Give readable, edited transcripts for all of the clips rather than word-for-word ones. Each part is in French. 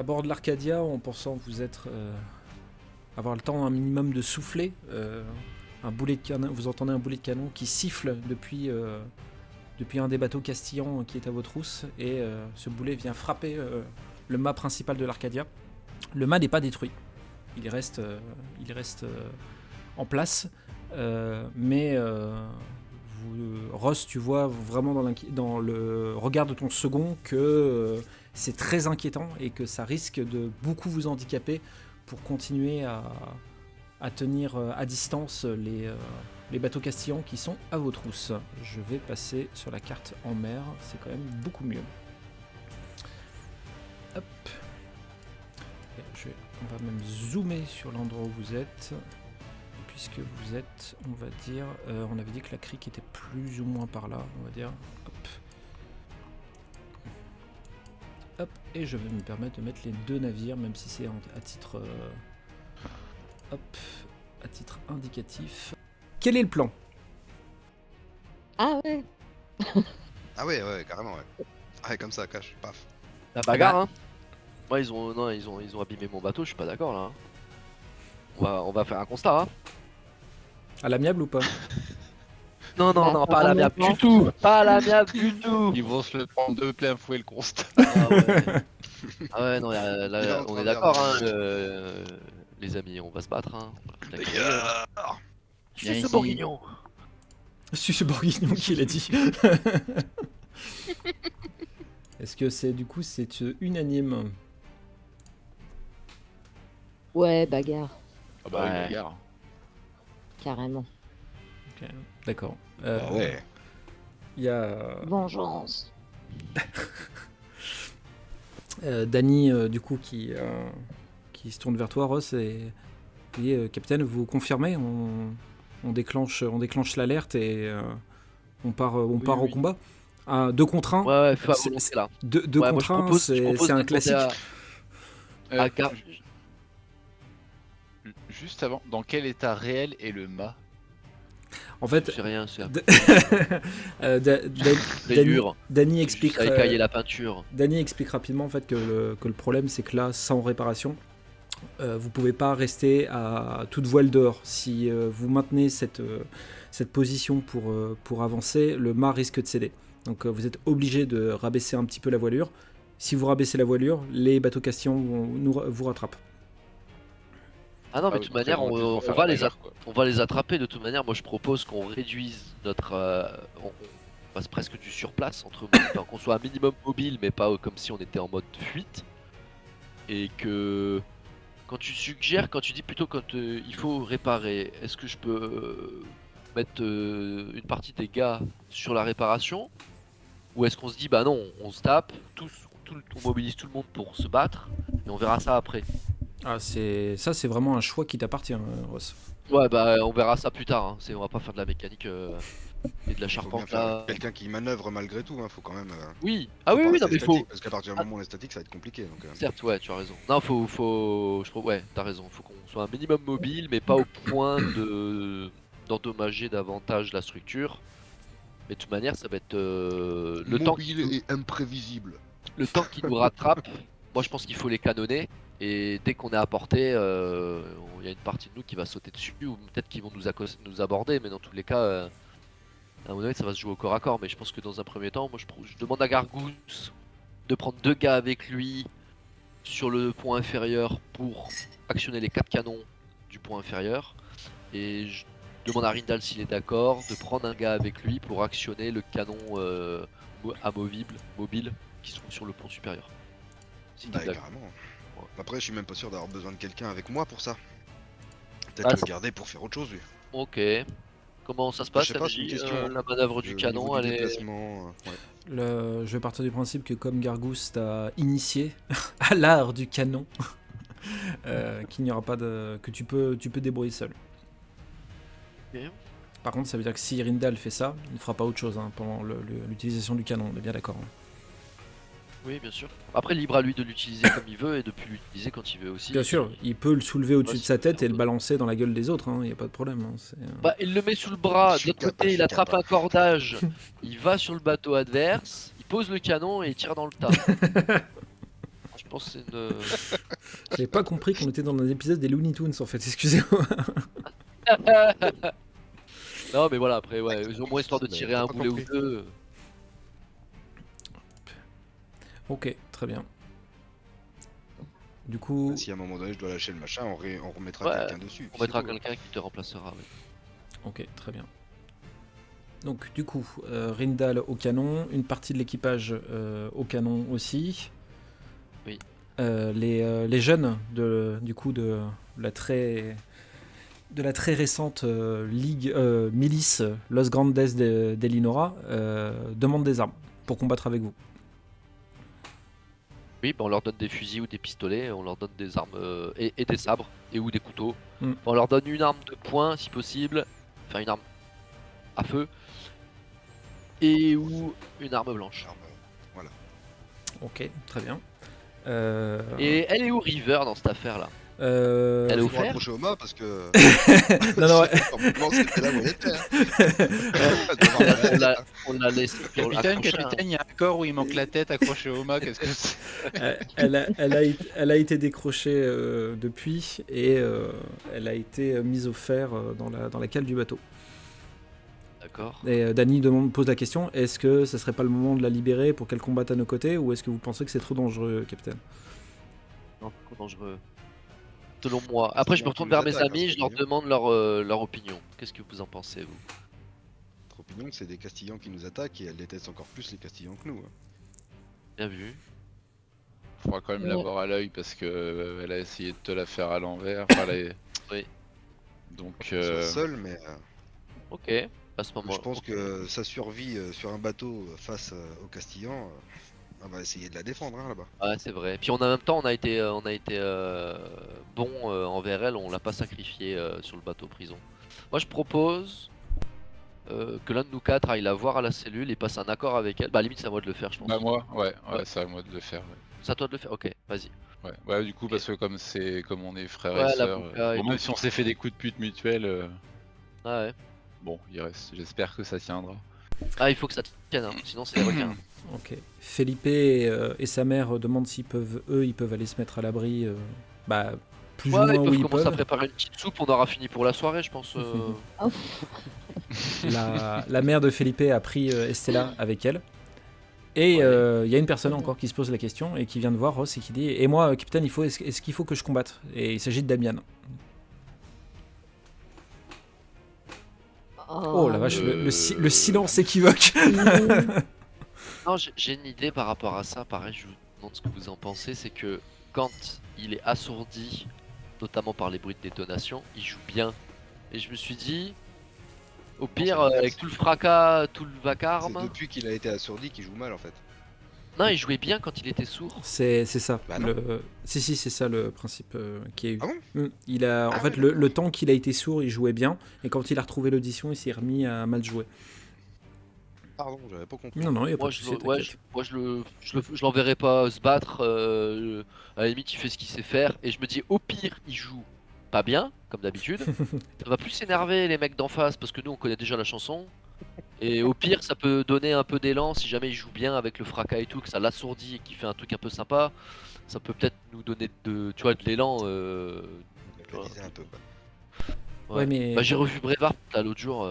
bord de l'Arcadia en pensant vous être avoir le temps un minimum de souffler. Un boulet de canon, vous entendez un boulet de canon qui siffle depuis un des bateaux castillans qui est à vos trousses et ce boulet vient frapper le mât principal de l'Arcadia. Le mât n'est pas détruit, il reste en place, mais Ross, tu vois vraiment dans le regard de ton second que c'est très inquiétant et que ça risque de beaucoup vous handicaper pour continuer à tenir à distance les bateaux castillans qui sont à vos trousses. Je vais passer sur la carte en mer, c'est quand même beaucoup mieux. Hop. On va même zoomer sur l'endroit où vous êtes, puisque vous êtes, on va dire, on avait dit que la crique était plus ou moins par là, on va dire. Hop. Hop, et je vais me permettre de mettre les 2 navires, même si c'est à titre indicatif. Quel est le plan? Ah ouais. Ah ouais, carrément, ouais. Ouais, comme ça, cache, paf. La bagarre, hein. Moi, ils ont abîmé mon bateau, je suis pas d'accord là. On va faire un constat, hein. À l'amiable ou pas? Non, Bah, pas à l'amiable du tout. Pas à l'amiable du tout. Ils vont se le prendre de plein fouet le constat. Ah ouais. Ah ouais, non, là, Il est en on train est de d'accord, hein. regarder. Les amis, on va se battre, hein. Les D'accord. gars. C'est ce bourguignon. C'est ce bourguignon qui l'a dit. Est-ce que c'est du coup c'est unanime? Ouais, bagarre, Ah bah Ouais. oui, bagarre. carrément. Ok, d'accord. Ah ouais. Il y a Vengeance. Dany du coup qui se tourne vers toi, Ross, et dit capitaine, vous confirmez, on déclenche l'alerte et on part au oui. combat. 2 contre 1. Ouais, faut à C'est- volonté là. 2 Ouais, moi, contre je 1, propose c'est de un demander classique. à Gar- Juste avant, dans quel état réel est le mât? En fait, C'est rien, c'est un rayure. Dany explique, Juste à écailler la peinture. Dany explique rapidement en fait que le problème c'est que là, sans réparation, vous pouvez pas rester à toute voile dehors. Si vous maintenez cette position pour avancer, le mât risque de céder. Donc vous êtes obligé de rabaisser un petit peu la voilure. Si vous rabaissez la voilure, les bateaux castillans vous rattrapent. Ah non, mais Ah de oui, toute manière, donc, on faire va la les bagarre, quoi. on va les attraper. De toute manière, moi je propose qu'on réduise notre. On passe presque du surplace entre enfin, qu'on soit un minimum mobile, mais pas comme si on était en mode fuite. Et que quand tu dis plutôt quand il faut réparer, est-ce que je peux mettre une partie des gars sur la réparation? Ou est-ce qu'on se dit bah non, on se tape, on mobilise tout le monde pour se battre et on verra ça après? Ah, c'est vraiment un choix qui t'appartient, Ross. Ouais, bah on verra ça plus tard. Hein. On va pas faire de la mécanique et de la Faut bien charpente faire là. quelqu'un qui manœuvre malgré tout, hein. Faut quand même. Oui, ah faut oui, pas oui, non, rester mais faut. statique, parce qu'à partir du moment où on est statique, ça va être compliqué. Donc, Certes, ouais, tu as raison. Non, ouais, t'as raison. Faut qu'on soit un minimum mobile, mais pas au point d'endommager davantage la structure. Mais de toute manière, ça va être le temps mobile et imprévisible. qui nous rattrape. Moi, je pense qu'il faut les canonner. Et dès qu'on est à portée, il y a une partie de nous qui va sauter dessus, ou peut-être qu'ils vont nous aborder. Mais dans tous les cas, à mon avis, ça va se jouer au corps à corps. Mais je pense que dans un premier temps, moi, je demande à Gargousse de prendre 2 gars avec lui sur le point inférieur pour actionner les 4 canons du point inférieur. Et je demande à Rindal s'il est d'accord de prendre un gars avec lui pour actionner le canon mobile qui se trouve sur le pont supérieur. Si t'es Ouais, d'accord. carrément. Après, je suis même pas sûr d'avoir besoin de quelqu'un avec moi pour ça. Peut-être Ah, le ça- garder pour faire autre chose, lui. Ok. Comment ça se passe, Je sais pas, c'est une MJ, question, hein. la manœuvre du Au canon, niveau du elle est... déplacement, ouais. Je vais partir du principe que comme Gargousse t'a initié à l'art du canon, qu'il n'y aura pas que tu peux débrouiller seul. Ok. Par contre, ça veut dire que si Rindal fait ça, il ne fera pas autre chose pendant l'utilisation du canon, on est bien d'accord. Oui, bien sûr. Après, libre à lui de l'utiliser comme il veut et de plus l'utiliser quand il veut aussi. Bien sûr, il peut le soulever au-dessus Ouais, de sa tête et le c'est- balancer dans la gueule des autres, il n'y a pas de problème. Bah, il le met sous le bras, Je de suis l'autre capable, côté, je il suis attrape capable. un cordage, il va sur le bateau adverse, il pose le canon et il tire dans le tas. Je pense que c'est une. J'avais pas compris qu'on était dans un épisode des Looney Tunes en fait, excusez-moi. Non, mais voilà, après, ouais, au moins histoire de Mais tirer t'as un pas boulet ou compris. deux. Ok, très bien. Du coup, Si à un moment donné je dois lâcher le machin, on remettra Ouais, quelqu'un dessus. On puis mettra c'est tout, hein. quelqu'un qui te remplacera. Ouais. ok, très bien. Donc du coup, Rindal au canon, une partie de l'équipage au canon aussi. Oui. Les jeunes du coup de la très récente ligue milice Los Grandes d'Elinora demandent des armes pour combattre avec vous. Oui, bah, on leur donne des fusils ou des pistolets, on leur donne des armes et des sabres et ou des couteaux. Mm. On leur donne une arme de poing si possible, enfin une arme à feu et ou une arme blanche. Arme, voilà. Ok, très bien. Et elle est où River dans cette affaire là? euh, Elle est Faut offerte. raccrocher au mât parce que. non, non, Normalement, c'était là où elle était. Hein. On l'a- On l'a laissé sur Capitaine, accroché, hein. capitaine, il y a un corps où il manque la tête accrochée au mât, qu'est-ce que c'est? elle a été décrochée depuis et elle a été mise au fer dans la cale du bateau. D'accord. Et Dany pose la question, est-ce que ce serait pas le moment de la libérer pour qu'elle combatte à nos côtés ou est-ce que vous pensez que c'est trop dangereux, capitaine? Non, trop dangereux. Selon moi. Après, je me retourne vers mes amis, je leur demande leur opinion. Qu'est-ce que vous en pensez, vous? Notre opinion, c'est des Castillans qui nous attaquent et elle déteste encore plus les Castillans que nous. Hein. Bien vu. Faudra quand même Ouais. l'avoir à l'œil parce que elle a essayé de te la faire à l'envers. Enfin, Oui. Donc, Qu'on soit seul, mais Ok. À ce moment. je pense que sa survie sur un bateau face aux Castillans, on va essayer de la défendre hein, là-bas. Ouais, c'est vrai. Puis en même temps, on a été bon envers elle, on l'a pas sacrifié sur le bateau prison. Moi, je propose que l'un de nous quatre aille la voir à la cellule et passe un accord avec elle. Bah, limite, c'est à moi de le faire, je pense. bah moi, ouais, Ouais. c'est à moi de le faire. C'est à toi de le faire. Ok, vas-y. Ouais, du coup, parce que comme on est frères Ouais, et la sœurs, bouca et bon, même tout. si on s'est fait des coups de pute mutuels, Ah ouais. bon, il reste. J'espère que ça tiendra. Ah, il faut que ça tienne, hein, sinon c'est les requins. Ok. Felipe et sa mère demandent s'ils peuvent, ils peuvent aller se mettre à l'abri, bah, plus ou Ouais, moins ils où peuvent ils commencer à peuvent. préparer une petite soupe, on aura fini pour la soirée, je pense. Oh, La mère de Felipe a pris Estella avec elle. Et il y a une personne encore qui se pose la question et qui vient de voir Ross et qui dit et moi, capitaine, est-ce qu'il faut que je combatte? Et il s'agit de Damian. Oh la vache, le silence équivoque. Non, j'ai une idée par rapport à ça. Pareil, je vous demande ce que vous en pensez. C'est que quand il est assourdi, notamment par les bruits de détonation, il joue bien. Et je me suis dit, au pire, c'est avec tout le fracas, tout le vacarme. C'est depuis qu'il a été assourdi qu'il joue mal en fait. Non, il jouait bien quand il était sourd. C'est ça. Bah non. Si, c'est ça le principe qu'il y a eu. Ah bon Il a, en Ah fait, ouais, le temps qu'il a été sourd, il jouait bien. Et quand il a retrouvé l'audition, il s'est remis à mal jouer. Pardon, j'avais pas compris. Non, non, il n'y a pas Moi, de je, souci, le- ouais, t'inquiète. je l'enverrai pas se battre. À la limite, il fait ce qu'il sait faire. Et je me dis, au pire, il joue pas bien, comme d'habitude. Ça va plus s'énerver les mecs d'en face parce que nous, on connaît déjà la chanson. Et au pire, ça peut donner un peu d'élan si jamais il joue bien avec le fracas et tout, que ça l'assourdit et qu'il fait un truc un peu sympa. Ça peut peut-être nous donner de l'élan. Organiser un peu quoi. Ouais, mais- Bah, j'ai revu Brevard là l'autre jour.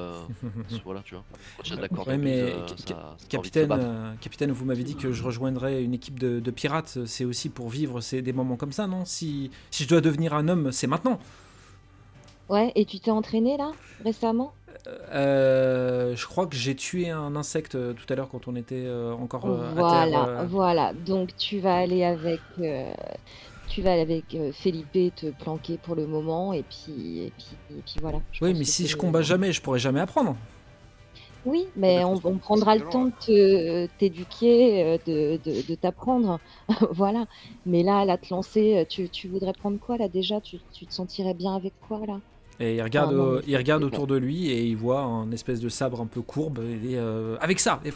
Voilà, tu vois. Quand j'ai de la corde Ouais, en mais plus, ça a envie de se capitaine, battre. capitaine, vous m'avez dit que je rejoindrais une équipe de pirates. C'est aussi pour vivre des moments comme ça, non? Si je dois devenir un homme, c'est maintenant. ouais, et tu t'es entraîné là récemment? Je crois que j'ai tué un insecte tout à l'heure quand on était encore à Voilà, terre. voilà. Donc tu vas aller avec Felipe te planquer pour le moment et puis voilà. Je Oui, pense mais que si c'est je le- combats jamais, je pourrai jamais apprendre. Oui, mais on prendra le violent, temps là. de t'éduquer, de t'apprendre. Voilà. Mais là, te lancer, tu voudrais prendre quoi là déjà? Tu te sentirais bien avec quoi là? Et il regarde, Ah non, mais il regarde c'est autour de lui et il voit un espèce de sabre un peu courbe. Et il dit, avec ça, et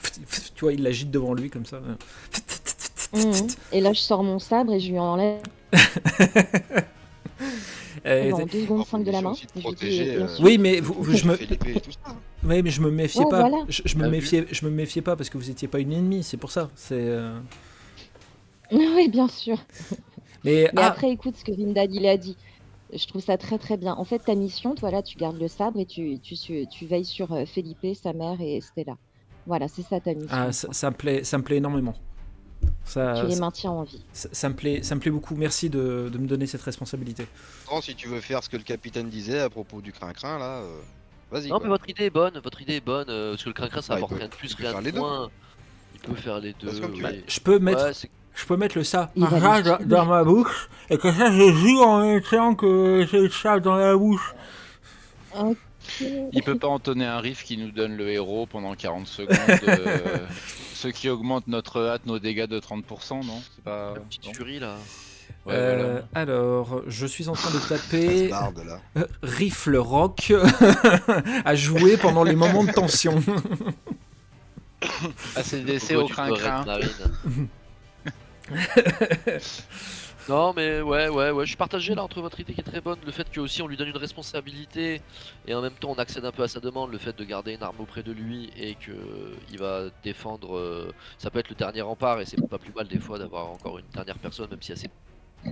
tu vois, il l'agite devant lui comme ça. Et là, je sors mon sabre et je lui enlève Et- en 2 secondes 5 de la main. Aussi de Et je lui dis, protéger, et ensuite- Oui, mais je Felipe et tout ça. hein. Oui, mais je me méfiais Ouais, pas. voilà. Je me T'as méfiais pas parce que vous étiez pas une ennemie, c'est pour ça. C'est Oui, bien sûr. Mais Mais après, écoute ce que Vindal il a dit. Je trouve ça très très bien. En fait, ta mission, toi là, tu gardes le sabre et tu veilles sur Felipe, sa mère et Stella. Voilà, c'est ça ta mission, toi. ça me plaît énormément. Tu les Ça, maintiens en vie. ça me plaît beaucoup. Merci de me donner cette responsabilité. Non, si tu veux faire ce que le capitaine disait à propos du crin-crin, là, vas-y, Non, mais quoi. votre idée est bonne, parce que le crin-crin ça Bah, il apporte peut- rien de plus, il peut rien faire de les deux. moins. Il peut faire les Parce deux. que comme tu mais- veux. Je peux mettre, Ouais, c'est je peux mettre le ça Il va les tuer. dans ma bouche et que ça je joue en même temps que j'ai le ça dans la bouche. Ok. Il peut pas entonner un riff qui nous donne le héros pendant 40 secondes, ce qui augmente notre hâte, nos dégâts de 30%, non? C'est pas... la petite non furie là. Ouais, voilà. Alors, je suis en train de Ça taper se barde, là. Rifle Rock à jouer pendant les moments de tension. ACDC Logo au du crin-crin. Red Marine. Non mais ouais, je suis partagé là entre votre idée qui est très bonne, le fait que aussi on lui donne une responsabilité et en même temps on accède un peu à sa demande, le fait de garder une arme auprès de lui et que il va défendre, ça peut être le dernier rempart et c'est pas plus mal des fois d'avoir encore une dernière personne même si elle sait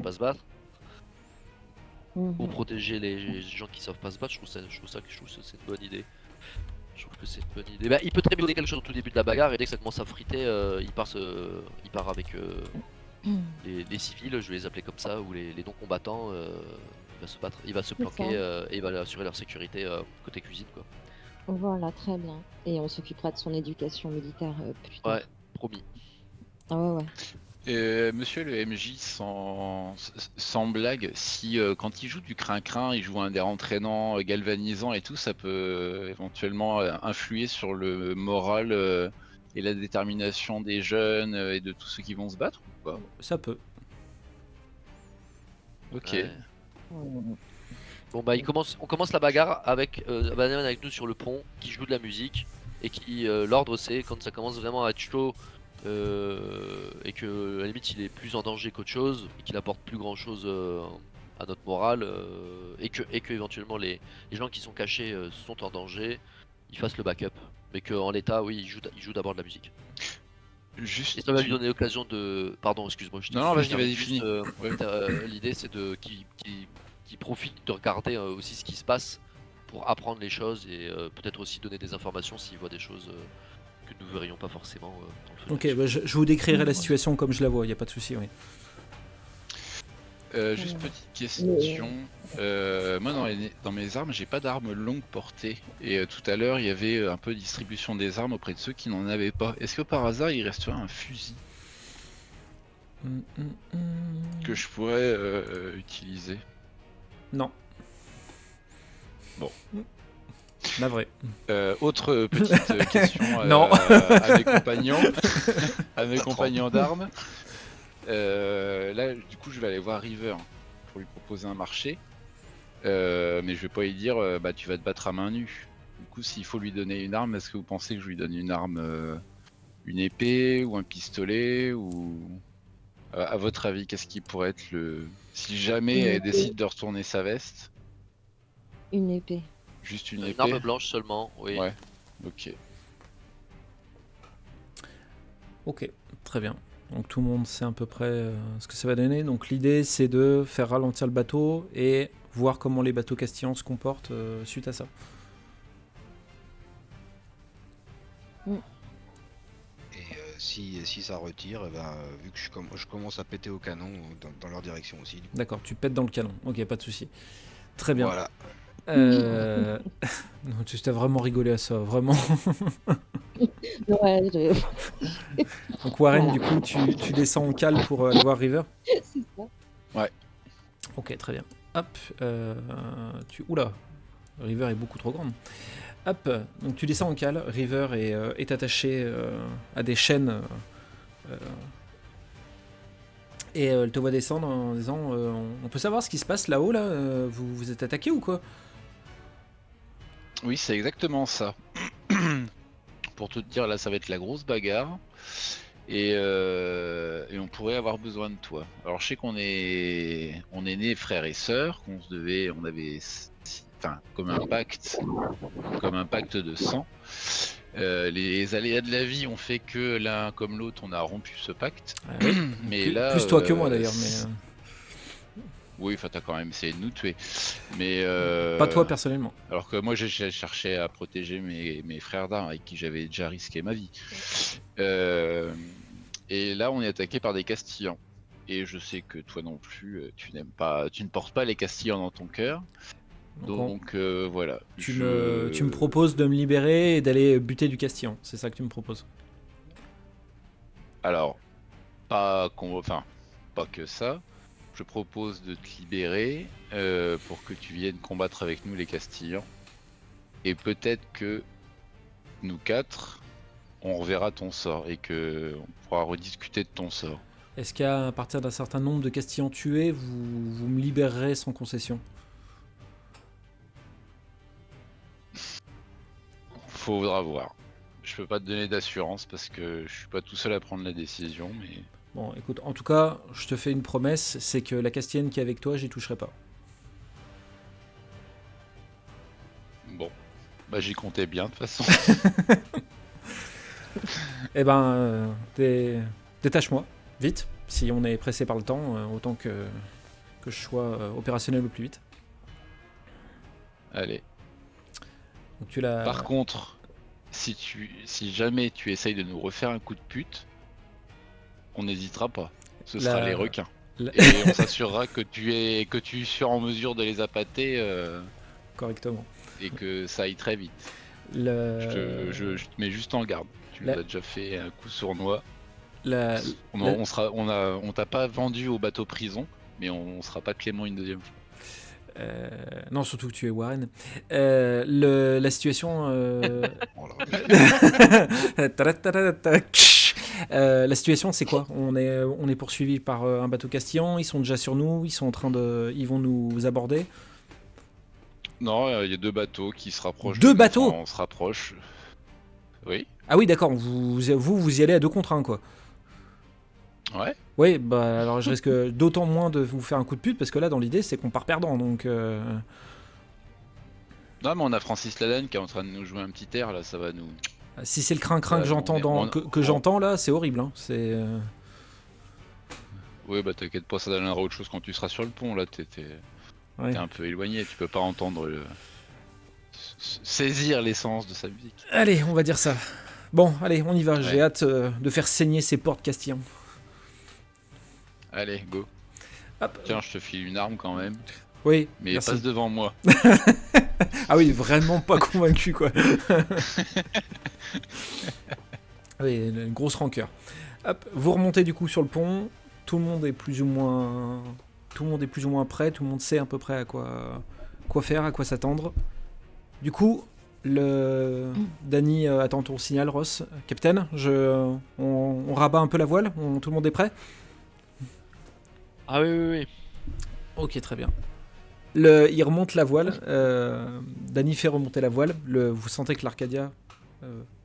pas se battre pour Mhm. protéger les gens qui savent pas se battre. Je trouve que c'est une bonne idée. Je trouve que c'est une bonne idée. Bah, il peut très bien donner quelque chose au tout début de la bagarre et dès que ça commence à friter, il part avec les civils, je vais les appeler comme ça, ou les non-combattants. Il va se battre, il va se C'est planquer ça. et il va assurer leur sécurité côté cuisine quoi. Voilà, très bien. Et on s'occupera de son éducation militaire plus Ouais, tard. promis. Ah ouais, ouais. Monsieur le MJ, sans blague, si quand il joue du crin-crin, il joue un des entraînant, galvanisant et tout, ça peut éventuellement influer sur le moral et la détermination des jeunes et de tous ceux qui vont se battre ou pas? Ça peut. Ok. Ouais. Mhm. Bon bah on commence la bagarre avec Banane avec nous sur le pont, qui joue de la musique et qui l'ordre c'est quand ça commence vraiment à être chaud et que à la limite il est plus en danger qu'autre chose et qu'il apporte plus grand chose à notre morale et que éventuellement les gens qui sont cachés sont en danger, ils fassent le backup. Mais qu'en l'état oui il joue d'abord de la musique. Juste. Et ça va lui donner l'occasion de. Pardon, excuse-moi, je t'ai Non, coupé, vas-y, je termine vas-y, juste, finis. Ouais. l'idée c'est de qu'il profite de regarder aussi ce qui se passe pour apprendre les choses et peut-être aussi donner des informations s'il voit des choses que nous verrions pas forcément dans le feu Ok, d'action. bah, je vous décrirai la Ouais. situation comme je la vois, il n'y a pas de souci. Oui. Juste petite question. Moi, dans mes armes, j'ai pas d'arme longue portée. Et tout à l'heure, il y avait un peu de distribution des armes auprès de ceux qui n'en avaient pas. Est-ce que par hasard, il resterait un fusil que je pourrais utiliser? Non. Bon. Navré. Autre petite question Non. à mes compagnons, à mes compagnons d'armes. Là, du coup, je vais aller voir River pour lui proposer un marché. Mais je vais pas lui dire, bah, tu vas te battre à main nue. Du coup, s'il faut lui donner une arme, est-ce que vous pensez que je lui donne une arme, une épée ou un pistolet ou à votre avis, qu'est-ce qui pourrait être le... Si jamais Une elle épée. décide de retourner sa veste, Une épée. juste une Une épée? arme blanche seulement, oui. Ouais, ok. Ok, très bien. Donc tout le monde sait à peu près ce que ça va donner. Donc l'idée c'est de faire ralentir le bateau et voir comment les bateaux castillans se comportent suite à ça. Et si ça retire, eh ben, vu que je commence à péter au canon dans leur direction aussi. Du coup. D'accord, tu pètes dans le canon. Ok, pas de souci. Très bien. Voilà. Non, tu t'as vraiment rigolé à ça, vraiment. Ouais, Donc Warren, Voilà. du coup, tu descends en cale pour aller voir River. c'est ça. Ok, très bien. Hop, Oula, River est beaucoup trop grande. Hop, donc tu descends en cale, River est attaché à des chaînes et elle te voit descendre en disant on peut savoir ce qui se passe là-haut là, vous êtes attaqué ou quoi? Oui, c'est exactement ça. Pour te dire, là, ça va être la grosse bagarre. Et on pourrait avoir besoin de toi. Alors, je sais qu'on est nés frères et sœurs, on avait, enfin, comme un pacte de sang. Les aléas de la vie ont fait que l'un comme l'autre, on a rompu ce pacte. Oui. Mais plus, là, plus toi que moi d'ailleurs, mais oui, enfin t'as quand même essayé de nous tuer. Mais pas toi personnellement. alors que moi j'ai cherché à protéger mes frères d'armes avec qui j'avais déjà risqué ma vie. Et là on est attaqué par des Castillans. Et je sais que toi non plus, tu ne portes pas les Castillans dans ton cœur. Donc voilà. Tu me proposes de me libérer et d'aller buter du Castillan, c'est ça que tu me proposes? Alors, pas que ça. Je propose de te libérer pour que tu viennes combattre avec nous les Castillans. Et peut-être que nous 4, on reverra ton sort et que on pourra rediscuter de ton sort. Est-ce qu'à partir d'un certain nombre de Castillans tués, vous me libérerez sans concession? Faudra voir. Je peux pas te donner d'assurance parce que je suis pas tout seul à prendre la décision, mais... Bon, écoute, en tout cas, je te fais une promesse, c'est que la Castillane qui est avec toi, j'y toucherai pas. Bon, bah j'y comptais bien de toute façon. Eh ben, détache-moi, vite. Si on est pressé par le temps, autant que je sois opérationnel au plus vite. Allez. Donc tu l'as... Par contre, si jamais tu essayes de nous refaire un coup de pute, on n'hésitera pas. Ce sera les requins. Et on s'assurera que tu sois en mesure de les appâter correctement. Et que ça aille très vite. Je te mets juste en garde. Tu nous as déjà fait un coup sournois. On t'a pas vendu au bateau prison, mais on sera pas clément une deuxième fois. Non, surtout que tu es Warren. La situation... la situation, c'est quoi? On est poursuivi par un bateau Castillan. Ils sont déjà sur nous. Ils vont nous aborder. Non, il y a 2 bateaux qui se rapprochent. 2 bateaux? On se rapproche. Oui. Ah oui, d'accord. Vous y allez à 2 contre 1, quoi. Ouais. Oui, bah alors je risque d'autant moins de vous faire un coup de pute parce que là, dans l'idée, c'est qu'on part perdant. Donc. Non, mais on a Francis Lalanne qui est en train de nous jouer un petit air là. Ça va nous. Si c'est le crin-crin que j'entends j'entends là, c'est horrible. Hein. C'est. Oui, bah t'inquiète pas, ça donnera autre chose quand tu seras sur le pont. Là, t'es un peu éloigné, tu peux pas entendre saisir l'essence de sa musique. Allez, on va dire ça. Bon, allez, on y va. Ouais. J'ai hâte de faire saigner ces portes Castillans. Allez, go. Hop. Tiens, je te file une arme quand même. Oui. Mais merci. Passe devant moi. Ah oui, vraiment pas convaincu quoi. Oui, une grosse rancœur. Hop, vous remontez du coup sur le pont. Tout le monde est plus ou moins prêt. Tout le monde sait à peu près à quoi faire, à quoi s'attendre. Du coup, Dany attend ton signal, Ross. Capitaine, on rabat un peu la voile. Tout le monde est prêt? Ah oui. Ok, très bien. Il remonte la voile. Dany fait remonter la voile. Vous sentez que l'Arcadia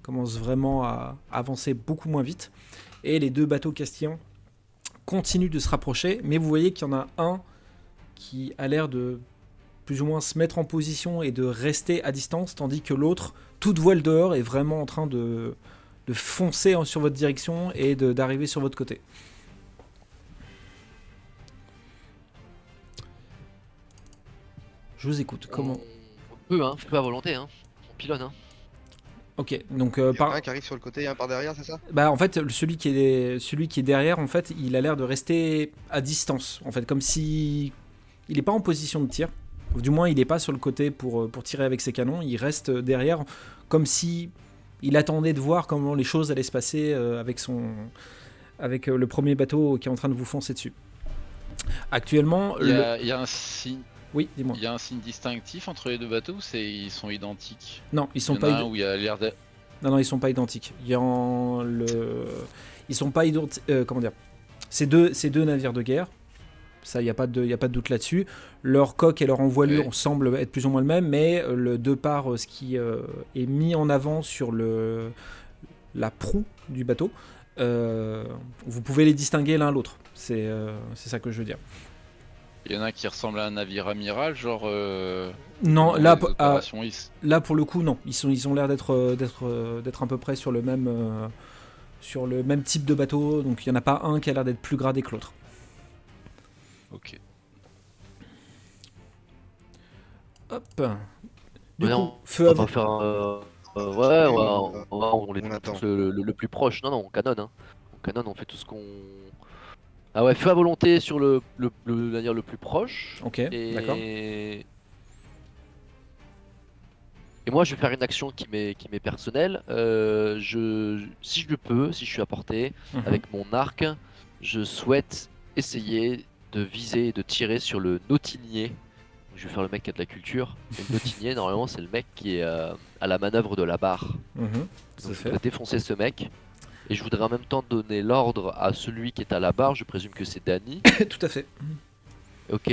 commence vraiment à avancer beaucoup moins vite. Et les 2 bateaux Castillans continuent de se rapprocher. Mais vous voyez qu'il y en a un qui a l'air de plus ou moins se mettre en position et de rester à distance, tandis que l'autre, toute voile dehors, est vraiment en train de foncer sur votre direction et d'arriver sur votre côté. Je vous écoute. Comment? On peut à volonté, on pilonne. Ok, donc il y a un qui arrive sur le côté et un par derrière, c'est ça? Bah en fait, celui qui est derrière, en fait, il a l'air de rester à distance, en fait, comme si il n'est pas en position de tir. Du moins, il n'est pas sur le côté pour tirer avec ses canons. Il reste derrière, comme si il attendait de voir comment les choses allaient se passer avec le premier bateau qui est en train de vous foncer dessus. Actuellement, il y a un signe. Oui, dis-moi. Il y a un signe distinctif entre les 2 bateaux ou ils sont identiques? Non, ils sont pas où il y a l'air de... Non, ils sont pas identiques. Ils sont pas identiques. Comment dire? C'est deux navires de guerre. Ça, il y a pas de doute là-dessus. Leur coque et leur envoilure semblent être plus ou moins le même, mais de par ce qui est mis en avant sur la proue du bateau, vous pouvez les distinguer l'un l'autre. C'est ça que je veux dire. Il y en a un qui ressemble à un navire amiral, genre. Non, dans là, les opérations là pour le coup, non. Ils ont l'air d'être à peu près sur le même type de bateau. Donc il n'y en a pas un qui a l'air d'être plus gradé que l'autre. Ok. Hop. Du Mais coup, non, feu on à va vous. pas faire ouais, on les On attend. le plus proche. Non, on canonne. Hein. On canonne, on fait tout ce qu'on. Ah ouais, feu à volonté sur le navire le plus proche. Ok, d'accord. Et moi, je vais faire une action qui m'est personnelle. Si je le peux, si je suis à portée, Mhm. avec mon arc, je souhaite essayer de viser et de tirer sur le nautinier. Je vais faire le mec qui a de la culture. Et le nautinier, normalement, c'est le mec qui est à la manœuvre de la barre. Mhm. Donc, Ça je fait. voudrais défoncer ce mec. Et je voudrais en même temps donner l'ordre à celui qui est à la barre. Je présume que c'est Danny. Tout à fait. Ok,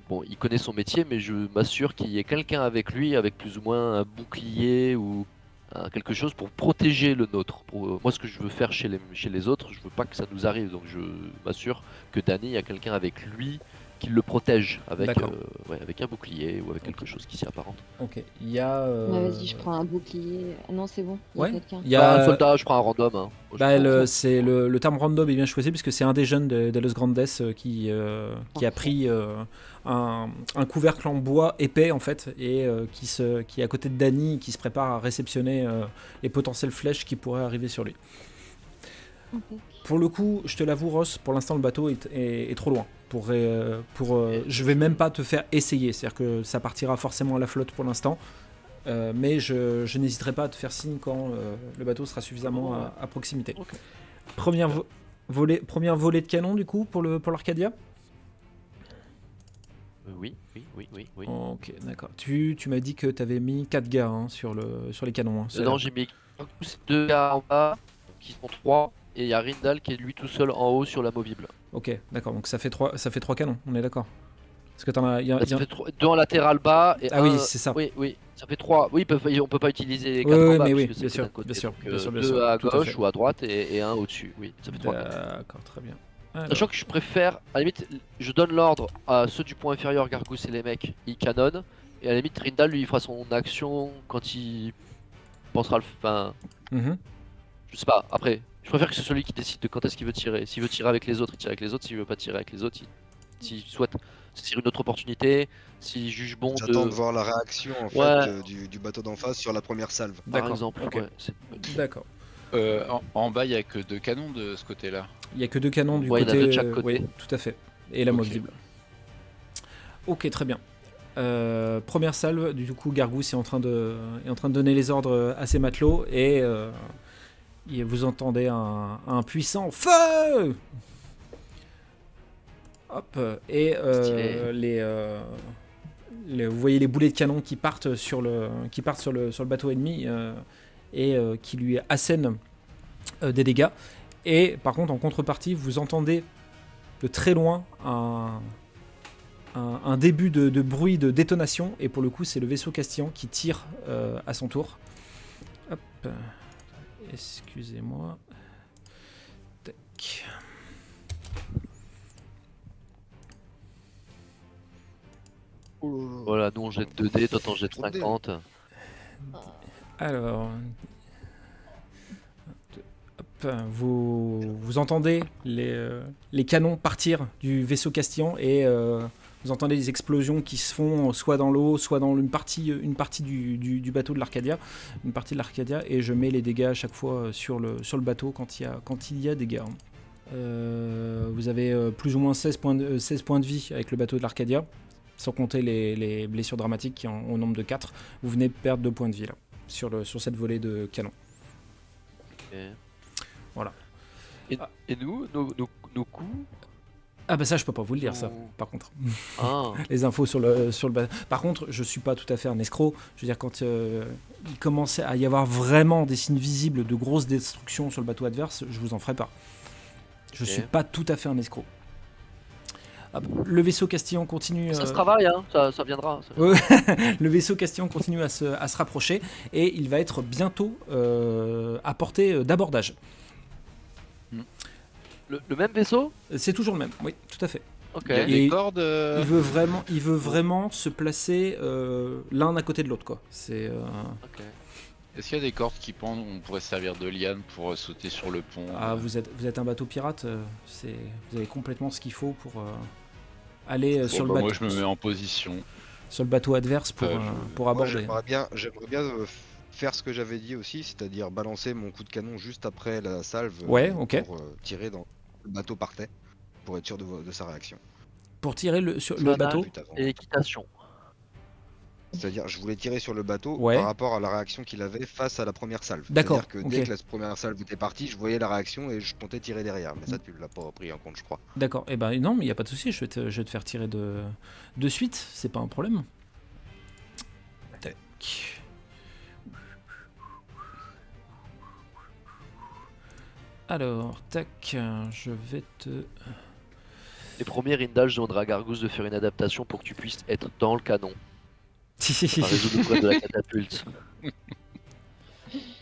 bon, il connaît son métier, mais je m'assure qu'il y ait quelqu'un avec lui, avec plus ou moins un bouclier ou quelque chose pour protéger le nôtre. Moi, ce que je veux faire chez les autres, je veux pas que ça nous arrive, donc je m'assure que Danny, il y a quelqu'un avec lui qui le protège avec, D'accord. avec un bouclier ou avec quelque chose qui s'y apparente. Ok. Il y a. Vas-y, je prends un bouclier. Ah non, c'est bon, il y a Ouais. quelqu'un. Il y a. Un soldat, je prends un random. Hein. Moi, Bah, je prends- c'est le terme random est bien choisi puisque c'est un des jeunes de Los Grandes qui a pris un couvercle en bois épais en fait et qui est à côté de Danny qui se prépare à réceptionner les potentielles flèches qui pourraient arriver sur lui. Ok. Pour le coup, je te l'avoue Ross, pour l'instant le bateau est trop loin. Je vais même pas te faire essayer, c'est-à-dire que ça partira forcément à la flotte pour l'instant. Mais je n'hésiterai pas à te faire signe quand le bateau sera suffisamment à proximité. Ok. Première volée de canon du coup pour l'Arcadia. Oui. Ok, d'accord. Tu m'as dit que tu avais mis 4 gars hein, sur les canons. Hein. Non, j'ai mis 2 gars en bas, qui sont 3, et il y a Rindal qui est lui tout seul en haut sur la movible. Ok, d'accord. Donc ça fait 3 canons, on est d'accord. Parce que t'en as. Ça fait 2 en latéral bas et Ah un... oui, c'est ça. Oui, ça fait 3. Oui, on peut pas utiliser les 4 Oui, en bas, mais oui, puisque bien c'est sûr, d'un côté. bien sûr, Donc, bien sûr, bien 2 sûr, à tout à gauche fait. ou à droite et un au-dessus. Oui, ça fait 3 canons. D'accord, très bien. Alors, Sachant que je préfère, à la limite, je donne l'ordre à ceux du point inférieur, Gargousse et les mecs, ils canonnent. Et à la limite, Rindal lui il fera son action quand il pensera le. Enfin, mhm. je sais pas, après, je préfère que ce soit lui qui décide de quand est-ce qu'il veut tirer. S'il veut tirer avec les autres, il tire avec les autres. S'il veut pas tirer avec les autres, s'il souhaite saisir une autre opportunité, s'il juge bon J'attends de. de voir la réaction en fait, Ouais. du bateau d'en face sur la première salve. Par D'accord, exemple, ok. ouais, D'accord. En bas, il y a que 2 canons de ce côté-là. Il y a que 2 canons du Ouais, il y en a côté. deux de chaque côté. Oui, tout à fait. Et la Ok. movible. Ok, très bien. Première salve, du coup, Gargousse est en train de donner les ordres à ses matelots et vous entendez un puissant feu. Hop, et vous voyez les boulets de canon qui partent sur le bateau ennemi et qui lui assènent des dégâts. Et par contre, en contrepartie, vous entendez de très loin un début de bruit de détonation, et pour le coup, c'est le vaisseau castillan qui tire à son tour. Hop, excusez-moi. Tac. Voilà, nous on jette 2 dés, toi t'en jettes Trop de dés. 50. Alors, hop, vous entendez les canons partir du vaisseau castillan et vous entendez des explosions qui se font soit dans l'eau, soit dans une partie du bateau de l'Arcadia, une partie de l'Arcadia, et je mets les dégâts à chaque fois sur le bateau quand il y a dégâts. Vous avez plus ou moins 16 points de vie avec le bateau de l'Arcadia, sans compter les blessures dramatiques qui ont au nombre de 4. Vous venez de perdre 2 points de vie là, sur cette volée de canon. Et... Voilà. Et nous, nos coups. Ah bah ça je peux pas vous le dire Oh. ça par contre. Ah, Les infos sur le bateau. Par contre je suis pas tout à fait un escroc. Je veux dire quand il commençait à y avoir vraiment des signes visibles de grosses destructions sur le bateau adverse, je vous en ferai pas. Je Ok. suis pas tout à fait un escroc. Ah bah, le vaisseau castillan continue. ça se travaille, hein, ça viendra. Ça. Ouais. Le vaisseau castillan continue à se rapprocher et il va être bientôt à portée d'abordage. Le même vaisseau? C'est toujours le même, oui, tout à fait. Ok. Il y a Et des cordes. il veut vraiment se placer l'un à côté de l'autre, quoi. C'est Ok. Est-ce qu'il y a des cordes qui pendent où on pourrait se servir de lianes pour sauter sur le pont vous êtes un bateau pirate, vous avez complètement ce qu'il faut pour aller Bon, sur le bah, bateau. moi, je me mets en position. Sur le bateau adverse pour Moi, aborder. j'aimerais bien faire ce que j'avais dit aussi, c'est-à-dire balancer mon coup de canon juste après la salve Ouais, ok. pour tirer dans le bateau par terre, pour être sûr de sa réaction. Pour tirer sur le Nage bateau. Juste avant. et équitation. C'est-à-dire, je voulais tirer sur le bateau Ouais. par rapport à la réaction qu'il avait face à la première salve. D'accord, C'est-à-dire que ok. dès que la première salve était partie, je voyais la réaction et je comptais tirer derrière. Mais ça, tu l'as pas pris en compte, je crois. D'accord. Eh ben non, mais il y a pas de souci. Je vais te faire tirer de suite. C'est pas un problème. Tac. Alors, tac. Je vais te. Les premiers Rindal, je demanderai à Gargousse de faire une adaptation pour que tu puisses être dans le canon. Ça va résoudre le problème de la catapulte. Je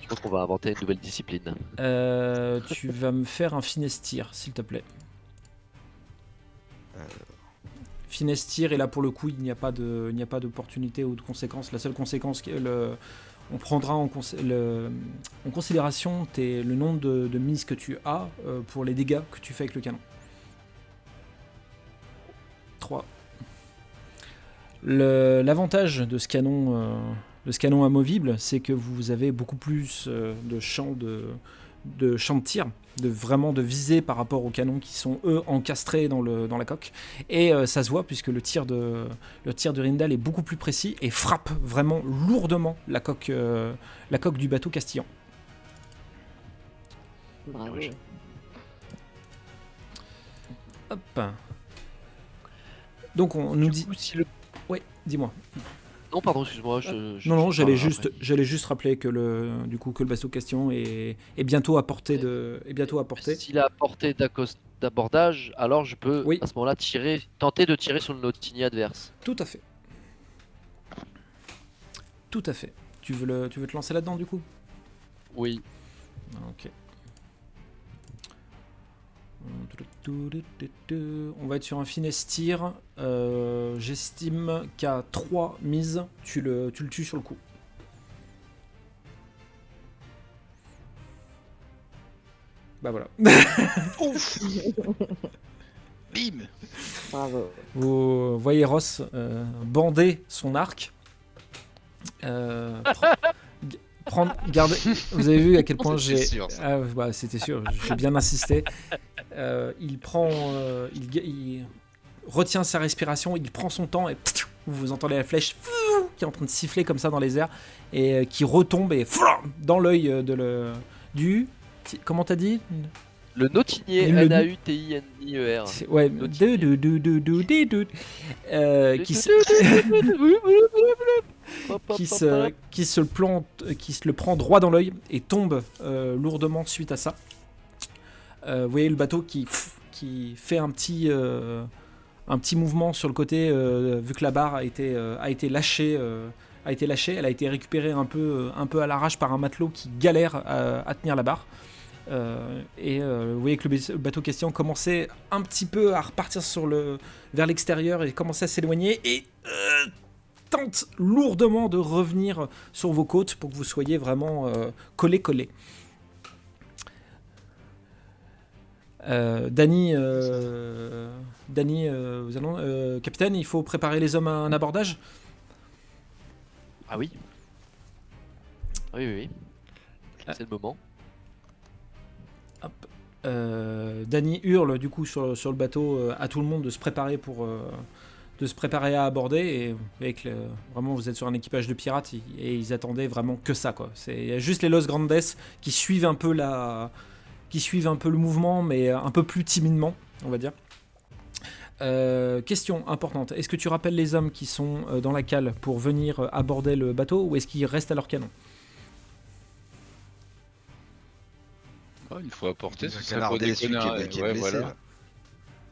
pense qu'on va inventer une nouvelle discipline. Tu vas me faire un finesse-tir, s'il te plaît. Finesse-tir, et là pour le coup, il n'y a pas d'opportunité ou de conséquence. La seule conséquence, on prendra en considération le nombre de mises que tu as pour les dégâts que tu fais avec le canon. 3. L'avantage de ce canon amovible, c'est que vous avez beaucoup plus de champs de tir, de viser par rapport aux canons qui sont eux encastrés dans la coque. Et ça se voit puisque le tir de Rindal est beaucoup plus précis et frappe vraiment lourdement la coque du bateau castillan. Bravo. Hop. Donc on nous dit. Si le... Ouais, dis-moi. Non, pardon, excuse-moi. Non, j'allais parlerai juste rappeler que le bateau castillan est bientôt à portée après. S'il est à portée d'abordage, alors je peux Oui. à ce moment-là tenter de tirer sur le Nautini adverse. Tout à fait. Tout à fait. Tu veux te lancer là-dedans du coup? Oui. Ok. On va être sur un finesse tir. J'estime qu'à 3 mises, tu le tues sur le coup. Bah voilà. Bim. Bravo. Vous voyez Ross bander son arc. Gardez. Vous avez vu à quel point C'était j'ai. sûr, ça. Ah, bah, c'était sûr, j'ai bien insisté. Il prend. Il retient sa respiration, il prend son temps et vous entendez la flèche qui est en train de siffler comme ça dans les airs et qui retombe et dans l'œil du. Comment t'as dit? Le Nautinier, Le- N-A-U-T-I-N-I-E-R. Ouais, Nautinier. qui se le prend droit dans l'œil et tombe lourdement suite à ça. Vous voyez le bateau qui fait un petit mouvement sur le côté vu que la barre a été lâchée. Elle a été récupérée un peu à l'arrache par un matelot qui galère à tenir la barre. Vous voyez que le bateau castillan commençait un petit peu à repartir vers l'extérieur et commençait à s'éloigner et tente lourdement de revenir sur vos côtes pour que vous soyez vraiment collés. Danny, capitaine, il faut préparer les hommes à un abordage. Ah oui. Oui. C'est le moment. Hop. Danny hurle du coup sur le bateau à tout le monde de se préparer à aborder et avec vraiment vous êtes sur un équipage de pirates et ils attendaient vraiment que ça quoi. Il y a juste les Los Grandes qui suivent un peu le mouvement mais un peu plus timidement on va dire. Question importante, est-ce que tu rappelles les hommes qui sont dans la cale pour venir aborder le bateau ou est-ce qu'ils restent à leur canon? Il faut apporter, ce serait canarder pas celui déconner. qui est Ouais, blessé, voilà. là.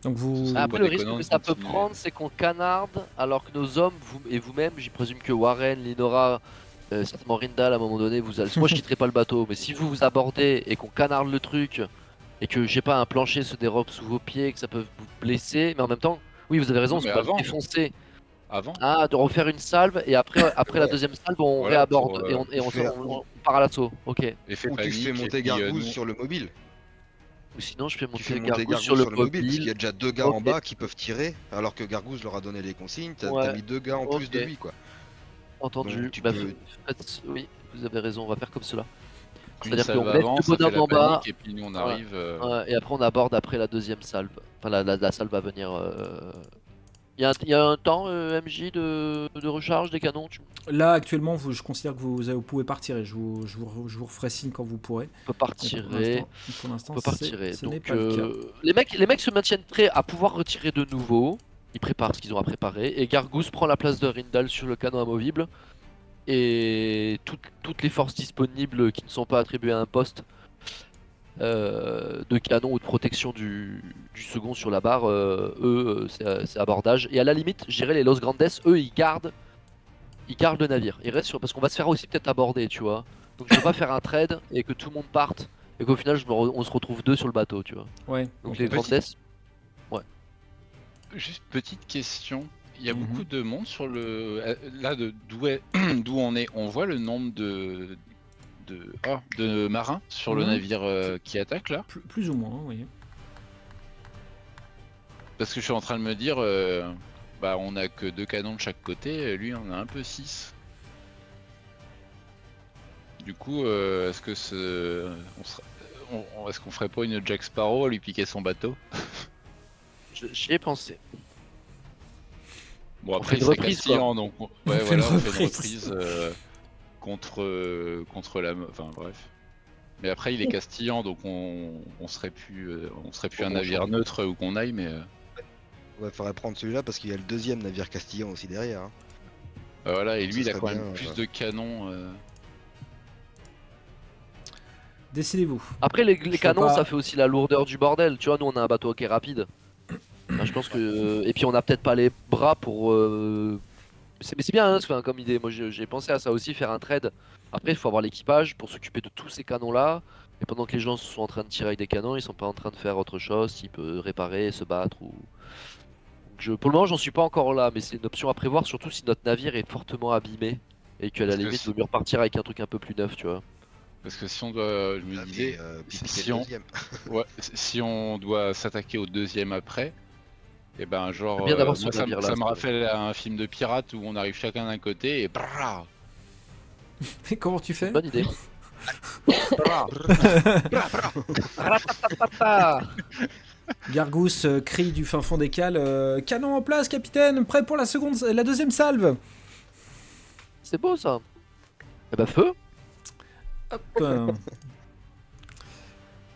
Donc vous... Après, pas le risque déconnant que de ça peut continuer. prendre, c'est qu'on canarde, alors que nos hommes, et vous-même, j'y présume que Warren, Linora, certainement Rindal, à un moment donné, vous allez... Moi, je quitterai pas le bateau, mais si vous abordez et qu'on canarde le truc, et que, j'ai pas, un plancher se dérobe sous vos pieds, que ça peut vous blesser, mais en même temps, Oui, vous avez raison, Non, mais c'est pas avant. défoncer. Avant. Ah, de refaire une salve et après la deuxième salve, on Voilà, réaborde pour, et on faire- part à l'assaut. Ok. Et fait Ou tu panique, fais et monter puis, Gargouze nous- sur le mobile. Ou sinon, je fais Tu fais monter monter Gargouze sur le mobile, parce qu'il y mobile. a déjà 2 gars en Ok. bas qui peuvent tirer, alors que Gargouze leur a donné les consignes, t'as Ouais. mis 2 gars en plus de Ok. lui, quoi. Entendu. Donc, tu Bah, peux- oui, vous avez raison, on va faire comme cela. Une C'est-à-dire salve qu'on laisse avant, le ça fait bonhomme la en bas. panique, et puis nous on arrive. Ouais, et après on aborde après la deuxième salve. Enfin la salve à venir. Il y a un temps MJ de recharge des canons. Là, actuellement, je considère que vous pouvez pas retirer. Je vous referai signe quand vous pourrez. On peut pas retirer. Pour l'instant, On peut pas retirer. ce n'est Donc pas le cas. les mecs se maintiennent prêts à pouvoir retirer de nouveau. Ils préparent ce qu'ils ont à préparer. Et Gargouze prend la place de Rindal sur le canon amovible. Et toutes les forces disponibles qui ne sont pas attribuées à un poste de canon ou de protection du second sur la barre, c'est abordage. Et à la limite, je dirais les Los Grandes, eux ils gardent le navire. Ils restent parce qu'on va se faire aussi peut-être aborder, tu vois. Donc je veux pas faire un trade et que tout le monde parte et qu'au final on se retrouve 2 sur le bateau, tu vois. Ouais. Donc ok. les Grandes, Juste petite question. Il y a Mhm. beaucoup de monde sur le. Là, d'où on est. On voit le nombre de marins sur le Mhm. navire qui attaque là. Plus ou moins, oui. Parce que je suis en train de me dire, bah on a que 2 canons de chaque côté, lui on a un peu 6. Du coup, est-ce que est-ce qu'on ferait pas une Jack Sparrow à lui piquer son bateau? j'y ai pensé. Bon On après fait une c'est reprise, Castillan, donc On ouais fait voilà, une on fait une reprise. reprise contre la, enfin bref. Mais après il est Castillan, donc on serait plus un navire neutre où qu'on aille, mais Ouais, faudrait prendre celui-là parce qu'il y a le deuxième navire castillan aussi derrière. Hein. voilà. Et Ça lui il a serait quand même bien, plus ouais. de canons. Décidez-vous. Après les Je canons, vois pas- ça fait aussi la lourdeur du bordel. Tu vois, nous on a un bateau qui est rapide. Enfin, je pense que et puis on a peut-être pas les bras pour. Mais c'est bien, hein, enfin, comme idée. Moi j'ai pensé à ça aussi, faire un trade. Après il faut avoir l'équipage pour s'occuper de tous ces canons là. Et pendant que les gens sont en train de tirer avec des canons, ils sont pas en train de faire autre chose, type réparer, se battre ou. Donc, pour le moment j'en suis pas encore là, mais c'est une option à prévoir, surtout si notre navire est fortement abîmé et qu'à la Parce que limite si- il vaut mieux repartir avec un truc un peu plus neuf, tu vois. Parce que si on doit, je me Ah, disais, mais, puis si piquer le on- deuxième. ouais, si on doit s'attaquer au deuxième après, et ben genre, C'est bien d'avoir ce moi ça, navire-là, ça me c'est rappelle un film de pirate où on arrive chacun d'un côté et brrrr, Comment tu fais? Bonne idée. Gargousse crie du fin fond des cales. Canon en place, capitaine, prêt pour la deuxième salve. C'est beau ça. Eh bah feu. Hop.